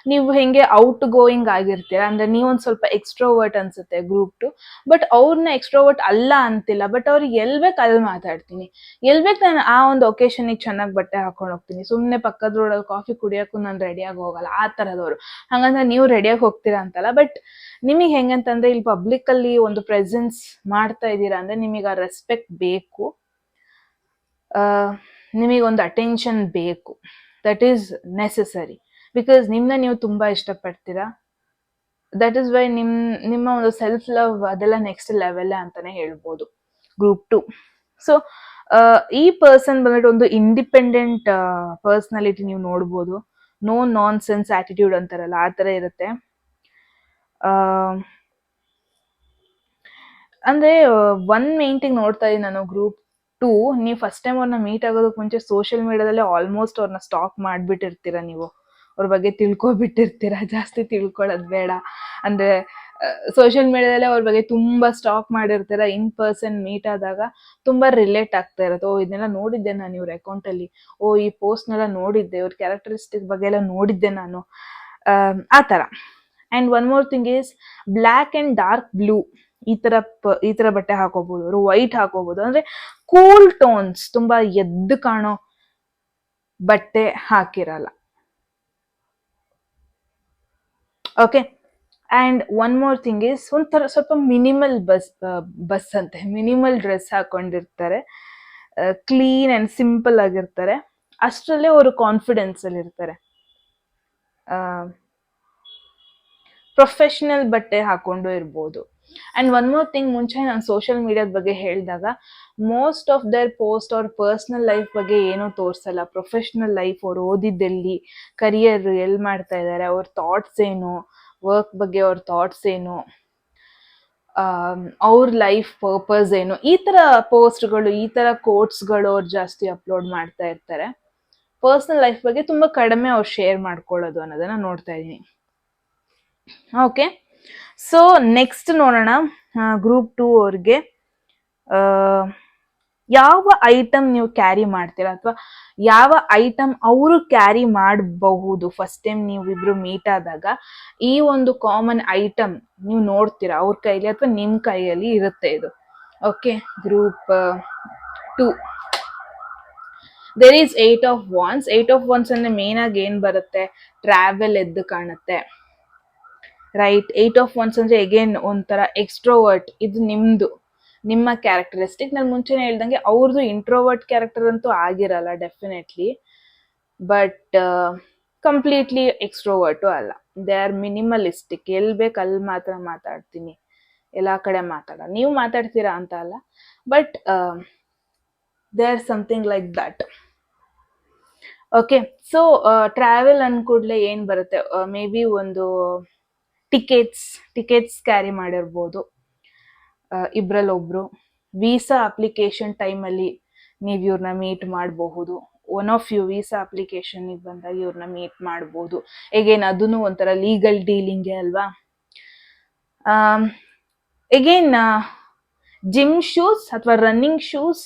ನೀವು ಹೆಂಗೆ ಔಟ್ ಗೋಯಿಂಗ್ ಆಗಿರ್ತೀರಾ, ಅಂದ್ರೆ ನೀವೊಂದ್ ಸ್ವಲ್ಪ ಎಕ್ಸ್ಟ್ರೋವರ್ಟ್ ಅನ್ಸುತ್ತೆ ಗ್ರೂಪ್ 2, ಬಟ್ ಅವ್ರನ್ನ ಎಕ್ಸ್ಟ್ರೋವರ್ಟ್ ಅಲ್ಲ ಅಂತಿಲ್ಲ, ಬಟ್ ಅವ್ರಿಗೆ ಎಲ್ಬೇಕು ಅಲ್ಲಿ ಮಾತಾಡ್ತೀನಿ, ಎಲ್ಬೇಕು ನಾನು ಆ ಒಂದು ಒಕೇಶನ್ಗೆ ಚೆನ್ನಾಗಿ ಬಟ್ಟೆ ಹಾಕೊಂಡು ಹೋಗ್ತೀನಿ, ಸುಮ್ಮನೆ ಪಕ್ಕದ ರೋಡಲ್ಲಿ ಕಾಫಿ ಕುಡಿಯೋಕ್ಕೂ ನಾನು ರೆಡಿಯಾಗಿ ಹೋಗಲ್ಲ, ಆ ಥರದವ್ರು. ಹಂಗಂದ್ರೆ ನೀವು ರೆಡಿಯಾಗಿ ಹೋಗ್ತೀರಾ ಅಂತಲ್ಲ, ಬಟ್ ನಿಮಗೆ ಹೆಂಗಂತಂದ್ರೆ ಇಲ್ಲಿ ಪಬ್ಲಿಕ್ ಅಲ್ಲಿ ಒಂದು ಪ್ರೆಸೆನ್ಸ್ ಮಾಡ್ತಾ ಇದ್ದೀರಾ ಅಂದ್ರೆ ನಿಮಗೆ ಆ ರೆಸ್ಪೆಕ್ಟ್ ಬೇಕು, ನಿಮಗೊಂದು ಅಟೆನ್ಷನ್ ಬೇಕು, ದಟ್ ಈಸ್ ನೆಸೆಸರಿ. ಬಿಕಾಸ್ ನಿಮ್ನ ನೀವು ತುಂಬಾ ಇಷ್ಟಪಡ್ತೀರಾ, ದಟ್ ಇಸ್ ವೈ ನಿಮ್ಮ ಒಂದು ಸೆಲ್ಫ್ ಲವ್ ಅದೆಲ್ಲ ನೆಕ್ಸ್ಟ್ ಲೆವೆಲ್ ಅಂತಾನೆ ಹೇಳ್ಬೋದು ಗ್ರೂಪ್ 2. ಸೊ ಈ ಪರ್ಸನ್ ಬಂದ್ಬಿಟ್ಟು ಒಂದು ಇಂಡಿಪೆಂಡೆಂಟ್ ಪರ್ಸನಾಲಿಟಿ ನೀವು ನೋಡ್ಬೋದು, ನೋ ನಾನ್ ಸೆನ್ಸ್ ಆಟಿಟ್ಯೂಡ್ ಅಂತಾರಲ್ಲ ಆ ತರ ಇರುತ್ತೆ. ಅಂದ್ರೆ ಒನ್ ಮೇನ್ ಥಿಂಗ್ ನೋಡ್ತಾ ಇದ್ದೀನಿ ನಾನು ಗ್ರೂಪ್ 2, ನೀವು ಫಸ್ಟ್ ಟೈಮ್ ಅವ್ರನ್ನ ಮೀಟ್ ಆಗೋದಕ್ಕೆ ಮುಂಚೆ ಸೋಷಿಯಲ್ ಮೀಡಿಯಾದಲ್ಲೇ ಆಲ್ಮೋಸ್ಟ್ ಅವ್ರನ್ನ ಸ್ಟಾಕ್ ಮಾಡ್ಬಿಟ್ಟಿರ್ತೀರ, ನೀವು ಅವ್ರ ಬಗ್ಗೆ ತಿಳ್ಕೊಬಿಟ್ಟಿರ್ತೀರ, ಜಾಸ್ತಿ ತಿಳ್ಕೊಳ್ಳೋದು ಬೇಡ. ಅಂದ್ರೆ ಸೋಷಿಯಲ್ ಮೀಡಿಯಾದಲ್ಲೇ ಅವ್ರ ಬಗ್ಗೆ ತುಂಬಾ ಸ್ಟಾಕ್ ಮಾಡಿರ್ತೀರ, ಇನ್ ಪರ್ಸನ್ ಮೀಟ್ ಆದಾಗ ತುಂಬಾ ರಿಲೇಟ್ ಆಗ್ತಾ ಇರುತ್ತೆ. ಓ ಇದನ್ನೆಲ್ಲ ನೋಡಿದ್ದೆ ನಾನು ಇವ್ರ ಅಕೌಂಟ್ ಅಲ್ಲಿ, ಓ ಈ ಪೋಸ್ಟ್ನೆಲ್ಲ ನೋಡಿದ್ದೆ, ಇವ್ರ ಕ್ಯಾರೆಕ್ಟರಿಸ್ಟಿಕ್ ಬಗ್ಗೆ ಎಲ್ಲ ನೋಡಿದ್ದೆ ನಾನು, ಆ ತರ. And one more thing is black and dark blue, ಈ ತರ ಬಟ್ಟೆ ಹಾಕೋಬಹುದು, ಅವರು ವೈಟ್ ಹಾಕೋಬಹುದು, ಅಂದ್ರೆ ಕೂಲ್ ಟೋನ್ಸ್, ತುಂಬಾ ಎದ್ದು ಕಾಣೋ ಬಟ್ಟೆ ಹಾಕಿರಲ್ಲ. Okay, and one more thing is ಒಂಥರ ಸ್ವಲ್ಪ ಮಿನಿಮಲ್ ಡ್ರೆಸ್ ಹಾಕೊಂಡಿರ್ತಾರೆ, ಕ್ಲೀನ್ ಅಂಡ್ ಸಿಂಪಲ್ ಆಗಿರ್ತಾರೆ, ಅಷ್ಟರಲ್ಲೇ ಅವರು ಕಾನ್ಫಿಡೆನ್ಸ್ ಅಲ್ಲಿ ಇರ್ತಾರೆ. ಪ್ರೊಫೆಷನಲ್ ಬಟ್ಟೆ ಹಾಕೊಂಡು ಇರ್ಬೋದು. ಅಂಡ್ ಒನ್ ಮೋರ್ ಥಿಂಗ್, ಮುಂಚೆ ನಾನು ಸೋಷಿಯಲ್ ಮೀಡಿಯಾದ ಬಗ್ಗೆ ಹೇಳಿದಾಗ ಮೋಸ್ಟ್ ಆಫ್ ದೇರ್ ಪೋಸ್ಟ್ ಅವ್ರ ಪರ್ಸನಲ್ ಲೈಫ್ ಬಗ್ಗೆ ಏನೂ ತೋರಿಸಲ್ಲ, ಪ್ರೊಫೆಷನಲ್ ಲೈಫ್, ಅವ್ರು ಓದಿದ್ದೆಲ್ಲಿ, ಕರಿಯರ್ ಎಲ್ಲಿ ಮಾಡ್ತಾ ಇದ್ದಾರೆ, ಅವ್ರ ಥಾಟ್ಸ್ ಏನು, ವರ್ಕ್ ಬಗ್ಗೆ ಅವ್ರ ಥಾಟ್ಸ್ ಏನು, ಅವ್ರ ಲೈಫ್ ಪರ್ಪಸ್ ಏನು, ಈ ತರ ಪೋಸ್ಟ್ಗಳು, ಈ ತರ ಕೋಟ್ಸ್ಗಳು ಅವ್ರು ಜಾಸ್ತಿ ಅಪ್ಲೋಡ್ ಮಾಡ್ತಾ ಇರ್ತಾರೆ. ಪರ್ಸನಲ್ ಲೈಫ್ ಬಗ್ಗೆ ತುಂಬಾ ಕಡಿಮೆ ಅವ್ರು ಶೇರ್ ಮಾಡ್ಕೊಳ್ಳೋದು ಅನ್ನೋದನ್ನ ನೋಡ್ತಾ ಇದೀನಿ. ಓಕೆ, ಸೊ ನೆಕ್ಸ್ಟ್ ನೋಡೋಣ ಗ್ರೂಪ್ 2 ಅವ್ರಿಗೆ ಯಾವ ಐಟಮ್ ನೀವು ಕ್ಯಾರಿ ಮಾಡ್ತೀರಾ, ಅಥವಾ ಯಾವ ಐಟಮ್ ಅವರು ಕ್ಯಾರಿ ಮಾಡಬಹುದು. ಫಸ್ಟ್ ಟೈಮ್ ನೀವು ಇಬ್ರು ಮೀಟ್ ಆದಾಗ ಈ ಒಂದು ಕಾಮನ್ ಐಟಮ್ ನೀವು ನೋಡ್ತೀರಾ ಅವ್ರ ಕೈಲಿ ಅಥವಾ ನಿಮ್ ಕೈಯಲ್ಲಿ ಇರುತ್ತೆ ಇದು. Okay, group 2 there is 8 of wands. 8 of wands ಅಂದ್ರೆ ಮೇನ್ ಆಗಿ ಏನ್ ಬರುತ್ತೆ, ಟ್ರಾವೆಲ್ ಎದ್ದು ಕಾಣುತ್ತೆ, ರೈಟ್. 8 ಆಫ್ ವಾನ್ಸ್ ಅಂದ್ರೆ ಅಗೇನ್ ಒಂಥರ ಎಕ್ಸ್ಟ್ರೋವರ್ಟ್, ಇದು ನಿಮ್ಮ ಕ್ಯಾರೆಕ್ಟರಿಸ್ಟಿಕ್. ನಾನು ಮುಂಚೆನೆ ಹೇಳ್ದಂಗೆ ಅವ್ರದ್ದು ಇಂಟ್ರೋವರ್ಟ್ ಕ್ಯಾರೆಕ್ಟರ್ ಅಂತೂ ಆಗಿರಲ್ಲ ಡೆಫಿನೆಟ್ಲಿ, ಬಟ್ ಕಂಪ್ಲೀಟ್ಲಿ ಎಕ್ಸ್ಟ್ರೋವರ್ಟು ಅಲ್ಲ. ದೇ ಆರ್ ಮಿನಿಮಲಿಸ್ಟಿಕ್, ಎಲ್ಲಿ ಬೇಕು ಅಲ್ಲಿ ಮಾತ್ರ ಮಾತಾಡ್ತೀನಿ, ಎಲ್ಲಾ ಕಡೆ ಮಾತಾಡಲ್ಲ. ನೀವು ಮಾತಾಡ್ತೀರಾ ಅಂತ ಅಲ್ಲ, but they are something like that. Okay, so travel ಅನ್ಕೂಡ್ಲೆ ಏನ್ ಬರುತ್ತೆ, ಮೇ ಬಿ ಒಂದು ಟಿಕೆಟ್ಸ್ ಕ್ಯಾರಿ ಮಾಡಿರ್ಬೋದು ಇಬ್ರಲ್ಲಿ ಒಬ್ರು. ವೀಸಾ ಅಪ್ಲಿಕೇಶನ್ ಟೈಮಲ್ಲಿ ನೀವು ಇವ್ರನ್ನ ಮೀಟ್ ಮಾಡಬಹುದು. One of you visa application ಬಂದಾಗ ಇವ್ರನ್ನ ಮೀಟ್ ಮಾಡ್ಬೋದು. ಎಗೇನ್ ಅದನ್ನು ಒಂಥರ ಲೀಗಲ್ ಡೀಲಿಂಗೇ ಅಲ್ವಾ. ಎಗೇನ್ ಜಿಮ್ ಶೂಸ್ ಅಥವಾ ರನ್ನಿಂಗ್ ಶೂಸ್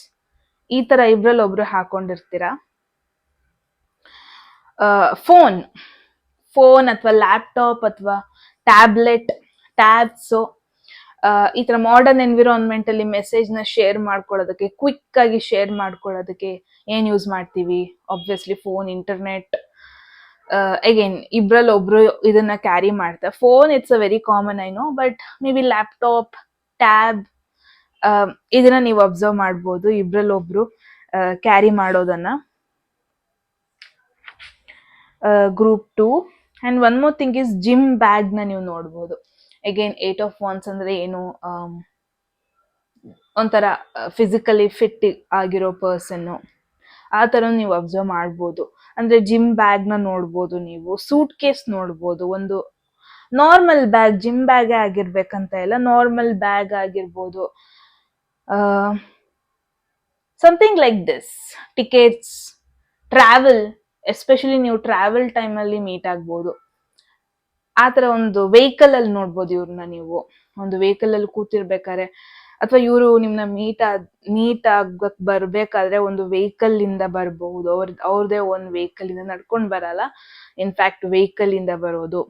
ಈ ತರ ಇಬ್ರಲ್ಲಿ ಒಬ್ರು ಹಾಕೊಂಡಿರ್ತೀರಾ. ಫೋನ್ ಅಥವಾ ಲ್ಯಾಪ್ಟಾಪ್ ಅಥವಾ ಟ್ಯಾಬ್ಸ್ ಈ ತರ ಮಾಡರ್ನ್ ಎನ್ವಿರಾನ್ಮೆಂಟ್ ಅಲ್ಲಿ ಮೆಸೇಜ್ ನ ಶೇರ್ ಮಾಡ್ಕೊಳ್ಳೋದಕ್ಕೆ, ಕ್ವಿಕ್ ಆಗಿ ಶೇರ್ ಮಾಡ್ಕೊಳ್ಳೋದಕ್ಕೆ ಏನ್ ಯೂಸ್ ಮಾಡ್ತೀವಿ? Obviously phone, internet. ಅಗೇನ್ ಇಬ್ರಲ್ಲಿ ಒಬ್ರು ಇದನ್ನ ಕ್ಯಾರಿ ಮಾಡ್ತಾರೆ. Phone it's a very common, I know, but may be laptop, tab ಇದನ್ನ ನೀವು ಅಬ್ಸರ್ವ್ ಮಾಡ್ಬೋದು ಇಬ್ರಲ್ಲಿ ಒಬ್ರು ಕ್ಯಾರಿ ಮಾಡೋದನ್ನ. Group 2 and one more thing is gym bag ನ ನೀವು ನೋಡ್ಬೋದು. ಅಗೇನ್ 8 ಆಫ್ ವಾನ್ಸ್ ಅಂದ್ರೆ ಏನು, ಒಂಥರ ಫಿಸಿಕಲಿ ಫಿಟ್ ಆಗಿರೋ ಪರ್ಸನ್, ಆ ತರ ನೀವು ಅಬ್ಸರ್ವ್ ಮಾಡ್ಬೋದು. ಅಂದ್ರೆ ಜಿಮ್ ಬ್ಯಾಗ್ ನ ನೋಡ್ಬೋದು ನೀವು, ಸೂಟ್ ಕೇಸ್ ನೋಡ್ಬೋದು. ಒಂದು ನಾರ್ಮಲ್ ಬ್ಯಾಗ್, ಜಿಮ್ ಬ್ಯಾಗೇ ಆಗಿರ್ಬೇಕಂತ ಇಲ್ಲ, ನಾರ್ಮಲ್ ಬ್ಯಾಗ್ ಆಗಿರ್ಬೋದು. Something like this. Tickets, travel, especially ನೀವು ಟ್ರಾವೆಲ್ ಟೈಮಲ್ಲಿ ಮೀಟ್ ಆಗ್ಬೋದು. ಆ ತರ ಒಂದು ವೆಹಿಕಲ್ ಅಲ್ಲಿ ನೋಡ್ಬೋದು ಇವ್ರನ್ನ ನೀವು. ಒಂದು ವೆಹಿಕಲ್ ಅಲ್ಲಿ ಕೂತಿರ್ಬೇಕಾದ್ರೆ, ಅಥವಾ ಇವರು ನಿಮ್ನ ಮೀಟ್ ಆಗಕ್ ಬರ್ಬೇಕಾದ್ರೆ ಒಂದು ವೆಹಿಕಲ್ ಇಂದ ಬರಬಹುದು. ಅವ್ರದೇ ಒಂದು ವೆಹಿಕಲ್ ಇಂದ ನಡ್ಕೊಂಡ್ ಬರಲ್ಲ, ಇನ್ಫ್ಯಾಕ್ಟ್ ವೆಹಿಕಲ್ ಇಂದ ಬರೋದು.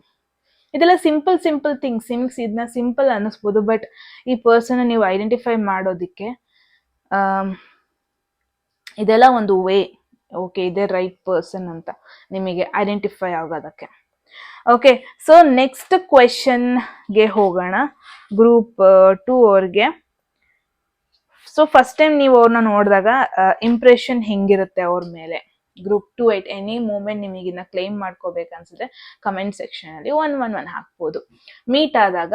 ಇದೆಲ್ಲ ಸಿಂಪಲ್ ಥಿಂಗ್ಸ್. ನಿಮ್ಗೆ ಇದನ್ನ ಸಿಂಪಲ್ ಅನ್ನಿಸ್ಬೋದು, ಬಟ್ ಈ ಪರ್ಸನ್ ನೀವು ಐಡೆಂಟಿಫೈ ಮಾಡೋದಿಕ್ಕೆ ಇದೆಲ್ಲ ಒಂದು ವೇ. ಓಕೆ, ಇದೇ ರೈಟ್ ಪರ್ಸನ್ ಅಂತ ನಿಮಗೆ ಐಡೆಂಟಿಫೈ ಆಗೋದಕ್ಕೆ. ಓಕೆ, ಸೊ ನೆಕ್ಸ್ಟ್ ಕ್ವೆಶನ್ಗೆ ಹೋಗೋಣ. ಗ್ರೂಪ್ 2 ಅವ್ರಿಗೆ. ಸೊ ಫಸ್ಟ್ ಟೈಮ್ ನೀವು ಅವ್ರನ್ನ ನೋಡಿದಾಗ ಇಂಪ್ರೆಷನ್ ಹೆಂಗಿರುತ್ತೆ ಅವ್ರ ಮೇಲೆ? ಗ್ರೂಪ್ 2 ಎಟ್ ಎನಿ ಮೂಮೆಂಟ್ ನಿಮಗೆ ಇದನ್ನ ಕ್ಲೈಮ್ ಮಾಡ್ಕೋಬೇಕನ್ಸಿದ್ರೆ ಕಮೆಂಟ್ ಸೆಕ್ಷನ್ ಅಲ್ಲಿ 111 ಹಾಕ್ಬೋದು. ಮೀಟ್ ಆದಾಗ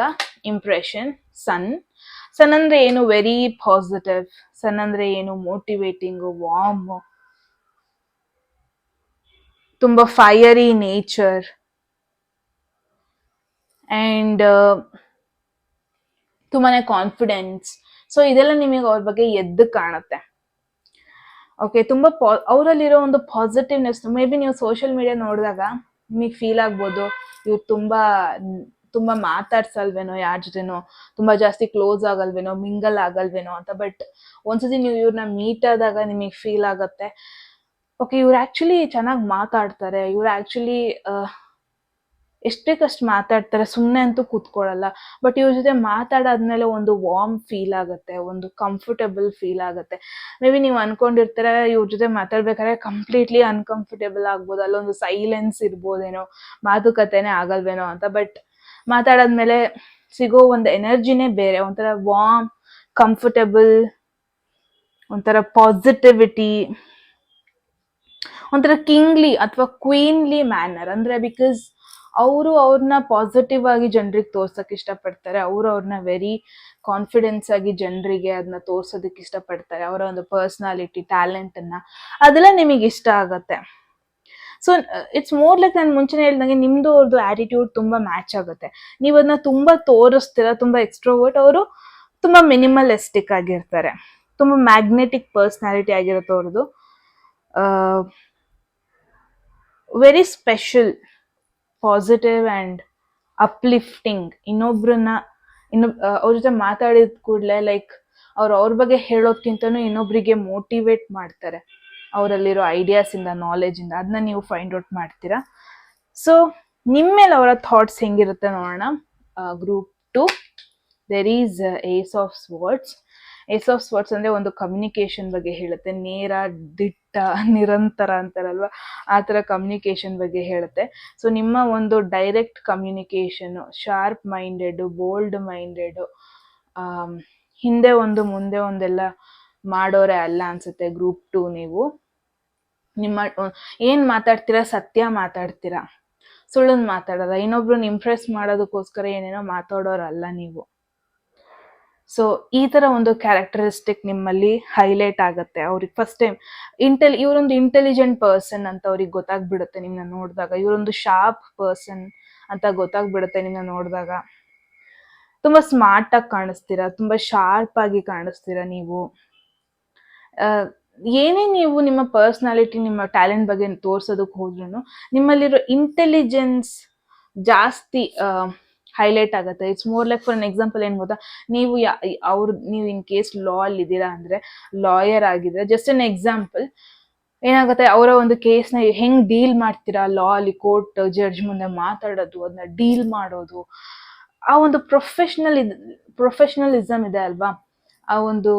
ಇಂಪ್ರೆಷನ್. ಸನ್ ಅಂದ್ರೆ ಏನು? Very positive. ಸನ್ ಅಂದ್ರೆ ಏನು? ಮೋಟಿವೇಟಿಂಗ್, ವಾರ್ಮ್, ತುಂಬಾ ಫೈಯರಿ ನೇಚರ್ ಅಂಡ್ ತುಂಬಾನೇ ಕಾನ್ಫಿಡೆನ್ಸ್. ಸೊ ಇದೆಲ್ಲ ನಿಮಗೆ ಅವ್ರ ಬಗ್ಗೆ ಎದ್ದು ಕಾಣುತ್ತೆ. ಓಕೆ, ತುಂಬಾ ಅವರಲ್ಲಿರೋ ಒಂದು ಪಾಸಿಟಿವ್ನೆಸ್. ಮೇ ಬಿ ನೀವು ಸೋಷಿಯಲ್ ಮೀಡಿಯಾ ನೋಡಿದಾಗ ನಿಮಗೆ ಫೀಲ್ ಆಗ್ಬೋದು, ಇವ್ರು ತುಂಬಾ ಮಾತಾಡ್ಸಲ್ವೇನೋ ಯಾರ ಜೊತೆನೋ, ತುಂಬಾ ಜಾಸ್ತಿ ಕ್ಲೋಸ್ ಆಗಲ್ವೇನೋ, ಮಿಂಗಲ್ ಆಗಲ್ವೇನೋ ಅಂತ. ಬಟ್ ಒಂದ್ಸತಿ ನೀವು ಇವ್ರನ್ನ ಮೀಟ್ ಆದಾಗ ನಿಮಗೆ ಫೀಲ್ ಆಗತ್ತೆ, ಓಕೆ, ಇವ್ರು ಆಕ್ಚುಲಿ ಚೆನ್ನಾಗಿ ಮಾತಾಡ್ತಾರೆ, ಇವ್ರು ಆಕ್ಚುಲಿ ಎಷ್ಟ್ ಬೇಕಷ್ಟು ಮಾತಾಡ್ತಾರೆ, ಸುಮ್ಮನೆ ಅಂತೂ ಕೂತ್ಕೊಳ್ಳಲ್ಲ. ಬಟ್ ಇವ್ರ ಜೊತೆ ಮಾತಾಡಾದ್ಮೇಲೆ ಒಂದು ವಾರ್ಮ್ ಫೀಲ್ ಆಗುತ್ತೆ, ಒಂದು ಕಂಫರ್ಟೇಬಲ್ ಫೀಲ್ ಆಗುತ್ತೆ. ಮೇ ಬಿ ನೀವು ಅನ್ಕೊಂಡಿರ್ತಾರೆ ಇವ್ರ ಜೊತೆ ಮಾತಾಡ್ಬೇಕಾದ್ರೆ ಕಂಪ್ಲೀಟ್ಲಿ ಅನ್ಕಂಫರ್ಟೇಬಲ್ ಆಗ್ಬೋದು, ಅಲ್ಲೊಂದು ಸೈಲೆನ್ಸ್ ಇರ್ಬೋದೇನೋ, ಮಾತುಕತೆನೇ ಆಗಲ್ವೇನೋ ಅಂತ. ಬಟ್ ಮಾತಾಡಾದ್ಮೇಲೆ ಸಿಗೋ ಒಂದು ಎನರ್ಜಿನೇ ಬೇರೆ, ಒಂಥರ ವಾರ್ಮ್, ಕಂಫರ್ಟೇಬಲ್, ಒಂಥರ ಪಾಸಿಟಿವಿಟಿ, ಒಂಥರ ಕಿಂಗ್ಲಿ ಅಥವಾ ಕ್ವೀನ್ಲಿ ಮ್ಯಾನರ್. ಅಂದ್ರೆ ಬಿಕಾಸ್ ಅವ್ರನ್ನ ಪಾಸಿಟಿವ್ ಆಗಿ ಜನರಿಗೆ ತೋರ್ಸಕ್ ಇಷ್ಟಪಡ್ತಾರೆ. ಅವ್ರನ್ನ ವೆರಿ ಕಾನ್ಫಿಡೆನ್ಸ್ ಆಗಿ ಜನರಿಗೆ ಅದನ್ನ ತೋರ್ಸೋದಕ್ಕೆ ಇಷ್ಟಪಡ್ತಾರೆ. ಅವರ ಒಂದು ಪರ್ಸನಾಲಿಟಿ, ಟ್ಯಾಲೆಂಟ್ ಅನ್ನ, ಅದೆಲ್ಲ ನಿಮಗೆ ಇಷ್ಟ ಆಗತ್ತೆ. ಸೊ ಇಟ್ಸ್ ಮೋರ್ ಲೈಕ್, ನಾನು ಮುಂಚೆನೆ ಹೇಳ್ದಂಗೆ ನಿಮ್ದು ಅವ್ರದ್ದು ಆಟಿಟ್ಯೂಡ್ ತುಂಬಾ ಮ್ಯಾಚ್ ಆಗುತ್ತೆ. ನೀವು ಅದನ್ನ ತುಂಬಾ ತೋರಿಸ್ತೀರಾ, ತುಂಬಾ ಎಕ್ಸ್ಟ್ರೋವರ್ಟ್. ಅವರು ತುಂಬಾ ಮಿನಿಮಲಿಸ್ಟಿಕ್ ಆಗಿರ್ತಾರೆ, ತುಂಬಾ ಮ್ಯಾಗ್ನೆಟಿಕ್ ಪರ್ಸನಾಲಿಟಿ ಆಗಿರುತ್ತೆ ಅವ್ರದ್ದು. Very special, positive and uplifting. ಅವ್ರ ಜೊತೆ ಮಾತಾಡಿದ ಕೂಡಲೇ ಲೈಕ್ ಅವ್ರ ಬಗ್ಗೆ ಹೇಳೋದ್ಕಿಂತನೂ ಇನ್ನೊಬ್ರಿಗೆ ಮೋಟಿವೇಟ್ ಮಾಡ್ತಾರೆ ಅವರಲ್ಲಿರೋ ಐಡಿಯಾಸ್ ಇಂದ, ನಾಲೆಜ್ ಇಂದ. ಅದನ್ನ ನೀವು ಫೈಂಡ್ ಔಟ್ ಮಾಡ್ತೀರಾ. ಸೊ ನಿಮ್ಮೇಲೆ ಅವರ ಥಾಟ್ಸ್ ಹೆಂಗಿರುತ್ತೆ ನೋಡೋಣ. Group 2, there is ace of swords. Ace of swords ಅಂದ್ರೆ ಒಂದು ಕಮ್ಯುನಿಕೇಶನ್ ಬಗ್ಗೆ ಹೇಳುತ್ತೆ. ನೇರ, ದಿಟ್ಟ, ನಿರಂತರ ಅಂತಾರಲ್ವಾ, ಆ ತರ ಕಮ್ಯುನಿಕೇಶನ್ ಬಗ್ಗೆ ಹೇಳುತ್ತೆ. ಸೊ ನಿಮ್ಮ ಒಂದು direct communication, sharp minded, bold minded, ಹಿಂದೆ ಒಂದು ಮುಂದೆ ಒಂದೆಲ್ಲ ಮಾಡೋರೆ ಅಲ್ಲ ಅನ್ಸುತ್ತೆ ಗ್ರೂಪ್ 2 ನೀವು. ನಿಮ್ಮ ಏನ್ ಮಾತಾಡ್ತೀರಾ, ಸತ್ಯ ಮಾತಾಡ್ತೀರಾ, ಸುಳ್ಳನ್ ಮಾತಾಡಲ್ಲ. ಇನ್ನೊಬ್ರನ್ನ ಇಂಪ್ರೆಸ್ ಮಾಡೋದಕ್ಕೋಸ್ಕರ ಏನೇನೋ ಮಾತಾಡೋರಲ್ಲ ನೀವು. ಸೊ ಈ ತರ ಒಂದು ಕ್ಯಾರೆಕ್ಟರಿಸ್ಟಿಕ್ ನಿಮ್ಮಲ್ಲಿ ಹೈಲೈಟ್ ಆಗುತ್ತೆ. ಅವ್ರಿಗೆ ಫಸ್ಟ್ ಟೈಮ್ ಇವರೊಂದು ಇಂಟೆಲಿಜೆಂಟ್ ಪರ್ಸನ್ ಅಂತ ಅವ್ರಿಗೆ ಗೊತ್ತಾಗ್ಬಿಡುತ್ತೆ ನಿಮ್ನ ನೋಡಿದಾಗ. ಇವರೊಂದು ಶಾರ್ಪ್ ಪರ್ಸನ್ ಅಂತ ಗೊತ್ತಾಗ್ಬಿಡುತ್ತೆ ನಿಮ್ನ ನೋಡಿದಾಗ. ತುಂಬಾ ಸ್ಮಾರ್ಟ್ ಆಗಿ ಕಾಣಿಸ್ತೀರಾ, ತುಂಬಾ ಶಾರ್ಪ್ ಆಗಿ ಕಾಣಿಸ್ತೀರಾ ನೀವು. ಏನೇ ನೀವು ನಿಮ್ಮ ಪರ್ಸ್ನಾಲಿಟಿ, ನಿಮ್ಮ ಟ್ಯಾಲೆಂಟ್ ಬಗ್ಗೆ ತೋರ್ಸೋದಕ್ಕೆ ಹೋದ್ರೂ ನಿಮ್ಮಲ್ಲಿರೋ ಇಂಟೆಲಿಜೆನ್ಸ್ ಜಾಸ್ತಿ ಹೈಲೈಟ್ ಆಗುತ್ತೆ. It's more like for an example ಏನ್ ಗೊತ್ತಾ, ನೀವು ನೀವು ಇನ್ ಕೇಸ್ ಲಾ ಅಲ್ಲಿ ಇದ್ದೀರಾ ಅಂದ್ರೆ, ಲಾಯರ್ ಆಗಿದ್ರೆ, ಜಸ್ಟ್ ಅನ್ ಎಕ್ಸಾಂಪಲ್ ಏನಾಗುತ್ತೆ, ಅವರ ಒಂದು ಕೇಸ್ನ ಹೆಂಗ್ ಡೀಲ್ ಮಾಡ್ತೀರಾ ಲಾ ಅಲ್ಲಿ, ಕೋರ್ಟ್ ಜಡ್ಜ್ ಮುಂದೆ ಮಾತಾಡೋದು, ಅದನ್ನ ಡೀಲ್ ಮಾಡೋದು, ಆ ಒಂದು ಪ್ರೊಫೆಷನಲಿಸಮ್ ಇದೆ ಅಲ್ವಾ, ಆ ಒಂದು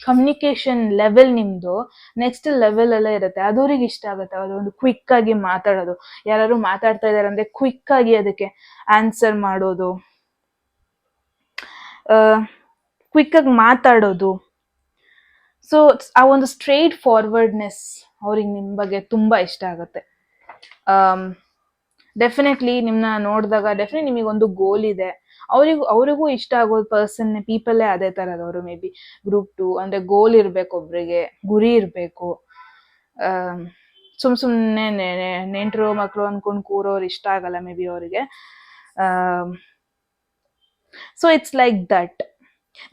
ಕಮ್ಯುನಿಕೇಶನ್ ಲೆವೆಲ್ ನಿಮ್ದು ನೆಕ್ಸ್ಟ್ ಲೆವೆಲ್ ಎಲ್ಲ ಇರುತ್ತೆ. ಅದು ಅವ್ರಿಗೆ ಇಷ್ಟ ಆಗುತ್ತೆ. ಅದೊಂದು ಕ್ವಿಕ್ ಆಗಿ ಮಾತಾಡೋದು, ಯಾರು ಮಾತಾಡ್ತಾ ಇದಾರೆ ಅಂದ್ರೆ ಕ್ವಿಕ್ ಆಗಿ ಅದಕ್ಕೆ ಆನ್ಸರ್ ಮಾಡೋದು, ಕ್ವಿಕ್ ಆಗಿ ಮಾತಾಡೋದು. ಸೊ ಆ ಒಂದು ಸ್ಟ್ರೇಟ್ ಫಾರ್ವರ್ಡ್ನೆಸ್ ಅವ್ರಿಗೆ ನಿಮ್ಮ ಬಗ್ಗೆ ತುಂಬಾ ಇಷ್ಟ ಆಗುತ್ತೆ. ಡೆಫಿನೆಟ್ಲಿ ನಿಮ್ಮನ್ನ ನೋಡಿದಾಗ ಡೆಫಿನೆಟ್ ನಿಮಗೊಂದು ಗೋಲ್ ಇದೆ. ಅವರಿಗೂ ಇಷ್ಟ ಆಗೋ ಪರ್ಸನ್ ಪೀಪಲ್ಲೇ ಅದೇ ತರದವರು. ಮೇ ಬಿ ಗ್ರೂಪ್ 2 ಅಂದ್ರೆ ಗೋಲ್ ಇರ್ಬೇಕು, ಒಬ್ರಿಗೆ ಗುರಿ ಇರ್ಬೇಕು. ಸುಮ್ನೆ ನೆಂಟರು ಮಕ್ಕಳು ಅನ್ಕೊಂಡ್ ಕೂರೋರು ಇಷ್ಟ ಆಗಲ್ಲ ಮೇ ಬಿ ಅವರಿಗೆ. So it's like that.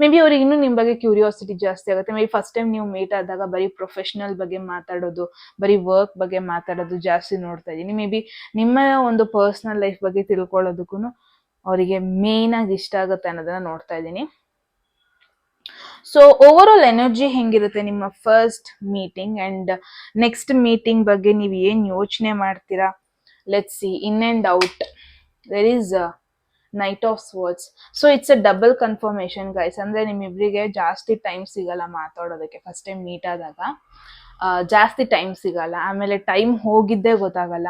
May be ಅವ್ರಿಗೆ ಇನ್ನೂ ನಿಮ್ಮ ಬಗ್ಗೆ ಕ್ಯೂರಿಯಾಸಿಟಿ ಜಾಸ್ತಿ ಆಗುತ್ತೆ. ಮೇ ಬಿ ಫಸ್ಟ್ ಟೈಮ್ ನೀವು ಮೀಟ್ ಆದಾಗ ಬರೀ ಪ್ರೊಫೆಷನಲ್ ಬಗ್ಗೆ ಮಾತಾಡೋದು, ಬರೀ ವರ್ಕ್ ಬಗ್ಗೆ ಮಾತಾಡೋದು ಜಾಸ್ತಿ ನೋಡ್ತಾ ಇದ್ದೀನಿ. ಮೇ ಬಿ ನಿಮ್ಮ ಒಂದು ಪರ್ಸನಲ್ ಲೈಫ್ ಬಗ್ಗೆ ತಿಳ್ಕೊಳ್ಳೋದಕ್ಕೂ ಅವರಿಗೆ ಮೇನ್ ಆಗಿ ಇಷ್ಟ ಆಗುತ್ತೆ ಅನ್ನೋದನ್ನ ನೋಡ್ತಾ ಇದ್ದೀನಿ. ಸೊ ಓವರ್ ಆಲ್ ಎನರ್ಜಿ ಹೆಂಗಿರುತ್ತೆ ನಿಮ್ಮ first meeting and next meeting ಬಗ್ಗೆ ನೀವು ಏನ್ ಯೋಚನೆ ಮಾಡ್ತೀರಾ? Let's see. In and out there is knight of swords. So it's a double confirmation guys. ಅಂದ್ರೆ ನಿಮ್ಮಿಬ್ರಿಗೆ ಜಾಸ್ತಿ ಟೈಮ್ ಸಿಗಲ್ಲ ಮಾತಾಡೋದಕ್ಕೆ. ಫಸ್ಟ್ ಟೈಮ್ ಮೀಟ್ ಆದಾಗ ಜಾಸ್ತಿ ಟೈಮ್ ಸಿಗಲ್ಲ, ಆಮೇಲೆ ಟೈಮ್ ಹೋಗಿದ್ದೇ ಗೊತ್ತಾಗಲ್ಲ.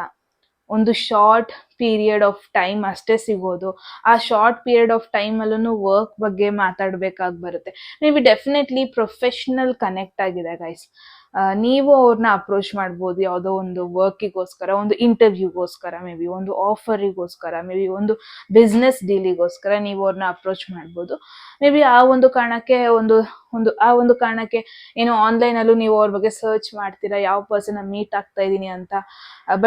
ಒಂದು ಶಾರ್ಟ್ ಪೀರಿಯಡ್ ಆಫ್ ಟೈಮ್ ಅಷ್ಟೇ ಸಿಗೋದು. ಆ ಶಾರ್ಟ್ ಪೀರಿಯಡ್ ಆಫ್ ಟೈಮ್ ಅಲ್ಲೂ ವರ್ಕ್ ಬಗ್ಗೆ ಮಾತಾಡ್ಬೇಕಾಗಿ ಬರುತ್ತೆ. May be definitely professional connect ಆಗಿದೆ ಗೈಸ್. ನೀವು ಅವ್ರನ್ನ ಅಪ್ರೋಚ್ ಮಾಡ್ಬೋದು ಯಾವುದೋ ಒಂದು ವರ್ಕಿಗೋಸ್ಕರ, ಒಂದು ಇಂಟರ್ವ್ಯೂಗೋಸ್ಕರ, ಮೇ ಬಿ ಒಂದು ಆಫರಿಗೋಸ್ಕರ, ಮೇ ಬಿ ಒಂದು ಬಿಸ್ನೆಸ್ ಡೀಲಿಗೋಸ್ಕರ ನೀವು ಅವ್ರನ್ನ ಅಪ್ರೋಚ್ ಮಾಡ್ಬೋದು. ಮೇ ಬಿ ಆ ಒಂದು ಕಾರಣಕ್ಕೆ ಏನೋ ಆನ್ಲೈನ್ ಅಲ್ಲೂ ನೀವು ಅವ್ರ ಬಗ್ಗೆ ಸರ್ಚ್ ಮಾಡ್ತೀರಾ, ಯಾವ ಪರ್ಸನ್ ಮೀಟ್ ಆಗ್ತಾ ಇದೀನಿ ಅಂತ.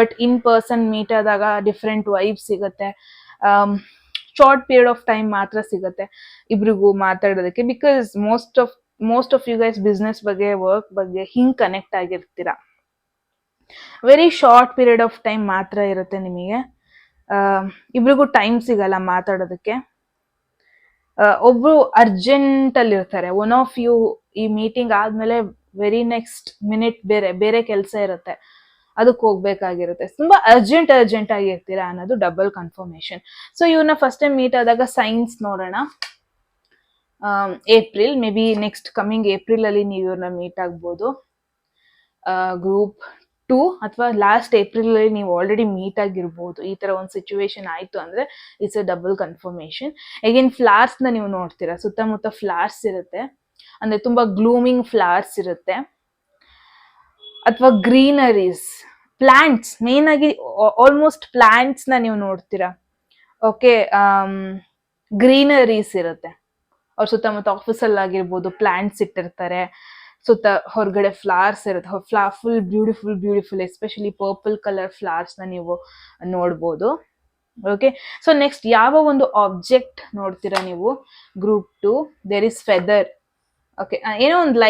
ಬಟ್ ಇನ್ ಪರ್ಸನ್ ಮೀಟ್ ಆದಾಗ ಡಿಫ್ರೆಂಟ್ ವೈಬ್ ಸಿಗುತ್ತೆ. ಶಾರ್ಟ್ ಪೀರಿಯಡ್ ಆಫ್ ಟೈಮ್ ಮಾತ್ರ ಸಿಗುತ್ತೆ ಇಬ್ರಿಗೂ ಮಾತಾಡೋದಕ್ಕೆ. Because most of you guys business ಬಗ್ಗೆ, ವರ್ಕ್ ಬಗ್ಗೆ ಹಿಂಗ್ ಕನೆಕ್ಟ್ ಆಗಿರ್ತೀರಾ. Very short period of time ಮಾತ್ರ ಇರುತ್ತೆ ನಿಮಗೆ. ಇಬ್ರಿಗೂ ಟೈಮ್ ಸಿಗಲ್ಲ ಮಾತಾಡೋದಕ್ಕೆ. ಒಬ್ರು ಅರ್ಜೆಂಟ್ ಅಲ್ಲಿ ಇರ್ತಾರೆ, ಒನ್ ಆಫ್ ಯು ಈ ಮೀಟಿಂಗ್ ಆದ್ಮೇಲೆ ವೆರಿ ನೆಕ್ಸ್ಟ್ ಮಿನಿಟ್ ಬೇರೆ ಕೆಲಸ ಇರುತ್ತೆ, ಅದಕ್ಕೆ ಹೋಗ್ಬೇಕಾಗಿರುತ್ತೆ. ತುಂಬಾ ಅರ್ಜೆಂಟ್ ಆಗಿರ್ತೀರಾ ಅನ್ನೋದು ಡಬಲ್ ಕನ್ಫರ್ಮೇಶನ್. ಸೊ ಇವ್ರನ್ನ ಫಸ್ಟ್ ಟೈಮ್ ಮೀಟ್ ಆದಾಗ ಸೈನ್ಸ್ ನೋಡೋಣ. April, may be next coming April ಅಲ್ಲಿ ನೀವು ಇವ್ರನ್ನ ಮೀಟ್ ಆಗ್ಬೋದು. ಗ್ರೂಪ್ 2 ಅಥವಾ ಲಾಸ್ಟ್ ಏಪ್ರಿಲ್ ಅಲ್ಲಿ ನೀವು ಆಲ್ರೆಡಿ ಮೀಟ್ ಆಗಿರ್ಬೋದು. ಈ ತರ ಒಂದು ಸಿಚುವೇಶನ್ ಆಯ್ತು ಅಂದ್ರೆ it's a double confirmation. Again flowers ನ ನೀವು ನೋಡ್ತೀರಾ, ಸುತ್ತಮುತ್ತ ಫ್ಲವರ್ಸ್ ಇರುತ್ತೆ, ಅಂದ್ರೆ ತುಂಬಾ ಗ್ಲೂಮಿಂಗ್ ಫ್ಲವರ್ಸ್ ಇರುತ್ತೆ, ಅಥವಾ ಗ್ರೀನರೀಸ್, ಪ್ಲಾಂಟ್ಸ್, ಮೇನ್ ಆಗಿ ಆಲ್ಮೋಸ್ಟ್ ಪ್ಲಾಂಟ್ಸ್ ನ ನೀವು ನೋಡ್ತೀರಾ. ಓಕೆ, ಗ್ರೀನರೀಸ್ ಇರುತ್ತೆ. ಅವ್ರ ಸುತ್ತಮುತ್ತ ಆಫೀಸಲ್ಲಿ ಆಗಿರ್ಬೋದು ಪ್ಲಾಂಟ್ಸ್ ಇಟ್ಟಿರ್ತಾರೆ, ಸುತ್ತ ಹೊರಗಡೆ ಫ್ಲವರ್ಸ್ ಇರುತ್ತೆ, full beautiful especially purple colour flowers ನ ನೀವು ನೋಡ್ಬೋದು. ಓಕೆ, ಸೊ ನೆಕ್ಸ್ಟ್ ಯಾವ ಒಂದು ಆಬ್ಜೆಕ್ಟ್ ನೋಡ್ತೀರಾ ನೀವು group 2? There is feather. Okay, ಏನೋ ಒಂದು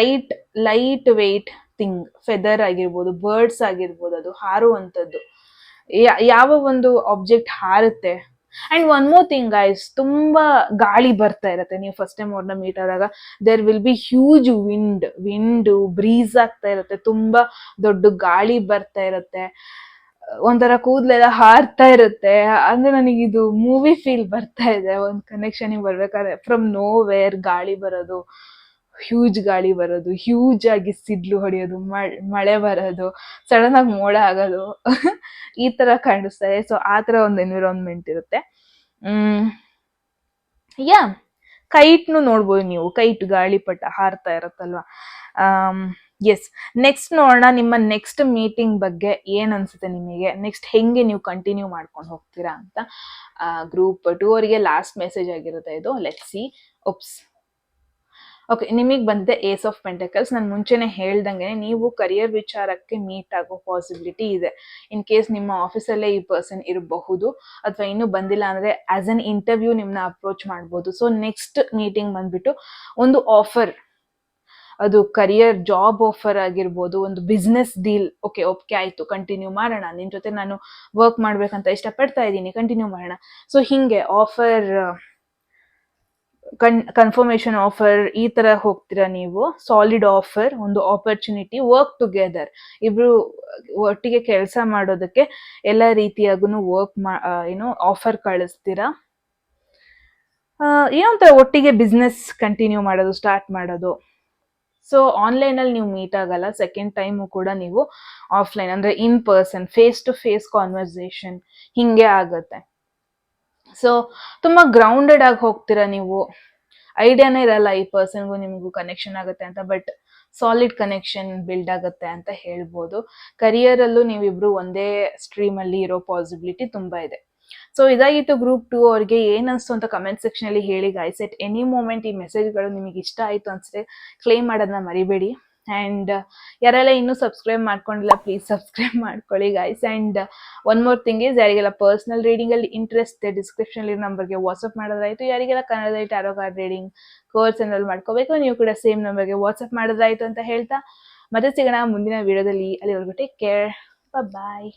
ಲೈಟ್ ವೆಯ್ಟ್ ಥಿಂಗ್, ಫೆದರ್ ಆಗಿರ್ಬೋದು, ಬರ್ಡ್ಸ್ ಆಗಿರ್ಬೋದು, ಅದು ಹಾರುವಂಥದ್ದು. ಯಾವ ಒಂದು ಆಬ್ಜೆಕ್ಟ್ ಹಾರುತ್ತೆ. And one more thing guys, ತುಂಬಾ ಗಾಳಿ ಬರ್ತಾ ಇರತ್ತೆ ನೀವು ಫಸ್ಟ್ ಟೈಮ್ ಅವ್ರನ್ನ ಮೀಟ್ ಆದಾಗ. There will be huge wind breeze ಆಗ್ತಾ ಇರುತ್ತೆ, ತುಂಬಾ ದೊಡ್ಡ ಗಾಳಿ ಬರ್ತಾ ಇರುತ್ತೆ, ಒಂಥರ ಕೂದಲೆಲ್ಲ ಹಾರ್ತಾ ಇರುತ್ತೆ. ಅಂದ್ರೆ ನನಗಿದು ಮೂವಿ ಫೀಲ್ ಬರ್ತಾ ಇದೆ. ಒಂದು ಕನೆಕ್ಷನ್ ಬರ್ಬೇಕಾದ್ರೆ ಫ್ರಮ್ ನೋ ವೇರ್ ಗಾಳಿ ಬರೋದು, ಹ್ಯೂಜ್ ಗಾಳಿ ಬರೋದು, ಹ್ಯೂಜ್ ಆಗಿ ಸಿಡ್ಲು ಹೊಡೆಯೋದು, ಮಳೆ ಬರೋದು, ಸಡನ್ ಆಗಿ ಮೋಡ ಆಗೋದು ಈ ತರ ಕಾಣಿಸ್ತಾರೆ. ಸೊ ಆ ತರ ಒಂದು ಎನ್ವಿರಾನ್ಮೆಂಟ್ ಇರುತ್ತೆ. ಯಾ, ಕೈಟ್ನು ನೋಡ್ಬೋದು ನೀವು, ಕೈಟ್ ಗಾಳಿಪಟ ಹಾರ್ತಾ ಇರತ್ತಲ್ವಾ. ಎಸ್, ನೆಕ್ಸ್ಟ್ ನೋಡೋಣ ನಿಮ್ಮ ನೆಕ್ಸ್ಟ್ ಮೀಟಿಂಗ್ ಬಗ್ಗೆ ಏನ್ ಅನ್ಸುತ್ತೆ ನಿಮಗೆ. ನೆಕ್ಸ್ಟ್ ಹೆಂಗೆ ನೀವು ಕಂಟಿನ್ಯೂ ಮಾಡ್ಕೊಂಡು ಹೋಗ್ತೀರಾ ಅಂತ. ಗ್ರೂಪ್ 2 ಅವರಿಗೆ ಲಾಸ್ಟ್ ಮೆಸೇಜ್ ಆಗಿರುತ್ತೆ ಇದು. Let's see. ಒಪ್ಸ್, ಓಕೆ, ನಿಮಗೆ ಬಂದಿದೆ ಏಸ್ ಆಫ್ ಪೆಂಟಕಲ್ಸ್. ನಾನು ಮುಂಚೆನೆ ಹೇಳ್ದಂಗೆ ನೀವು ಕರಿಯರ್ ವಿಚಾರಕ್ಕೆ ಮೀಟ್ ಆಗೋ ಪಾಸಿಬಿಲಿಟಿ ಇದೆ. ಇನ್ ಕೇಸ್ ನಿಮ್ಮ ಆಫೀಸಲ್ಲೇ ಈ ಪರ್ಸನ್ ಇರಬಹುದು, ಅಥವಾ ಇನ್ನೂ ಬಂದಿಲ್ಲ ಅಂದರೆ ಆಸ್ ಅನ್ ಇಂಟರ್ವ್ಯೂ ನಿಮ್ಮನ್ನ ಅಪ್ರೋಚ್ ಮಾಡ್ಬೋದು. ಸೊ ನೆಕ್ಸ್ಟ್ ಮೀಟಿಂಗ್ ಬಂದ್ಬಿಟ್ಟು ಒಂದು ಆಫರ್, ಅದು ಕರಿಯರ್ ಜಾಬ್ ಆಫರ್ ಆಗಿರ್ಬೋದು, ಒಂದು ಬಿಸ್ನೆಸ್ ಡೀಲ್. ಓಕೆ, ಒಪ್ಪಿಗೆ ಆಯಿತು, ಕಂಟಿನ್ಯೂ ಮಾಡೋಣ, ನಿನ್ನ ಜೊತೆ ನಾನು ವರ್ಕ್ ಮಾಡ್ಬೇಕಂತ ಇಷ್ಟಪಡ್ತಾ ಇದ್ದೀನಿ, ಕಂಟಿನ್ಯೂ ಮಾಡೋಣ. ಸೊ ಹಿಂಗೆ ಆಫರ್, ಕನ್ಫರ್ಮೇಶನ್ ಆಫರ್, ಈ ತರ ಹೋಗ್ತೀರಾ ನೀವು. ಸಾಲಿಡ್ ಆಫರ್, ಒಂದು ಆಪರ್ಚುನಿಟಿ, ವರ್ಕ್ ಟುಗೆದರ್, ಇಬ್ರು ಒಟ್ಟಿಗೆ ಕೆಲಸ ಮಾಡೋದಕ್ಕೆ ಎಲ್ಲ ರೀತಿಯಾಗೂ ವರ್ಕ್ ಆಫರ್ ಕಳಿಸ್ತೀರಾ. ಏನೋ ಒಂಥರ ಒಟ್ಟಿಗೆ ಬಿಸ್ನೆಸ್ ಕಂಟಿನ್ಯೂ ಮಾಡೋದು, ಸ್ಟಾರ್ಟ್ ಮಾಡೋದು. ಸೊ ಆನ್ಲೈನಲ್ಲಿ ನೀವು ಮೀಟ್ ಆಗಲ್ಲ, ಸೆಕೆಂಡ್ ಟೈಮು ಕೂಡ ನೀವು ಆಫ್ಲೈನ್ ಅಂದರೆ in person, face to face conversation ಹಿಂಗೆ ಆಗುತ್ತೆ. ಸೊ ತುಂಬ ಗ್ರೌಂಡೆಡ್ ಆಗಿ ಹೋಗ್ತೀರಾ ನೀವು. ಐಡಿಯಾನೇ ಇರಲ್ಲ ಈ ಪರ್ಸನ್ಗೂ ನಿಮಗೂ ಕನೆಕ್ಷನ್ ಆಗುತ್ತೆ ಅಂತ, ಬಟ್ ಸಾಲಿಡ್ ಕನೆಕ್ಷನ್ ಬಿಲ್ಡ್ ಆಗುತ್ತೆ ಅಂತ ಹೇಳ್ಬೋದು. ಕರಿಯರಲ್ಲೂ ನೀವಿಬ್ರು ಒಂದೇ ಸ್ಟ್ರೀಮಲ್ಲಿ ಇರೋ ಪಾಸಿಬಿಲಿಟಿ ತುಂಬ ಇದೆ. ಸೊ ಇದಾಗಿತ್ತು ಗ್ರೂಪ್ 2 ಅವ್ರಿಗೆ. ಏನಿಸ್ತು ಅಂತ ಕಮೆಂಟ್ ಸೆಕ್ಷನಲ್ಲಿ ಹೇಳಿ ಗೈಸ್. ಎಟ್ ಎನಿ ಮೂಮೆಂಟ್ ಈ ಮೆಸೇಜ್ಗಳು ನಿಮಗೆ ಇಷ್ಟ ಆಯಿತು ಅನ್ಸಿದ್ರೆ ಕ್ಲೇಮ್ ಮಾಡೋದನ್ನ ಮರಿಬೇಡಿ. ಆ್ಯಂಡ್ ಯಾರೆಲ್ಲ ಇನ್ನೂ ಸಬ್ಸ್ಕ್ರೈಬ್ ಮಾಡ್ಕೊಂಡಿಲ್ಲ, ಪ್ಲೀಸ್ ಸಬ್ಸ್ಕ್ರೈಬ್ ಮಾಡ್ಕೊಳ್ಳಿ guys. And one more thing is, ಯಾರಿಗೆಲ್ಲ ಪರ್ಸನಲ್ ರೀಡಿಂಗಲ್ಲಿ ಇಂಟ್ರೆಸ್ಟ್ ಇದೆ, ಡಿಸ್ಕ್ರಿಪ್ಷನಲ್ಲಿ ನಂಬರ್ಗೆ ವಾಟ್ಸಪ್ ಮಾಡೋದಾಯಿತು. ಯಾರಿಗೆಲ್ಲ ಕನ್ನಡದಲ್ಲಿ tarot card reading course enrol ಮಾಡ್ಕೋಬೇಕು, ನೀವು ಕೂಡ ಸೇಮ್ ನಂಬರ್ಗೆ ವಾಟ್ಸಪ್ ಮಾಡೋದಾಯಿತು ಅಂತ ಹೇಳ್ತಾ ಮತ್ತೆ ಸಿಗೋಣ ಮುಂದಿನ ವಿಡಿಯೋದಲ್ಲಿ. ಅಲ್ಲಿವರೆಗೂ ಟೇಕ್ ಕೇರ್, ಬಾಯ್.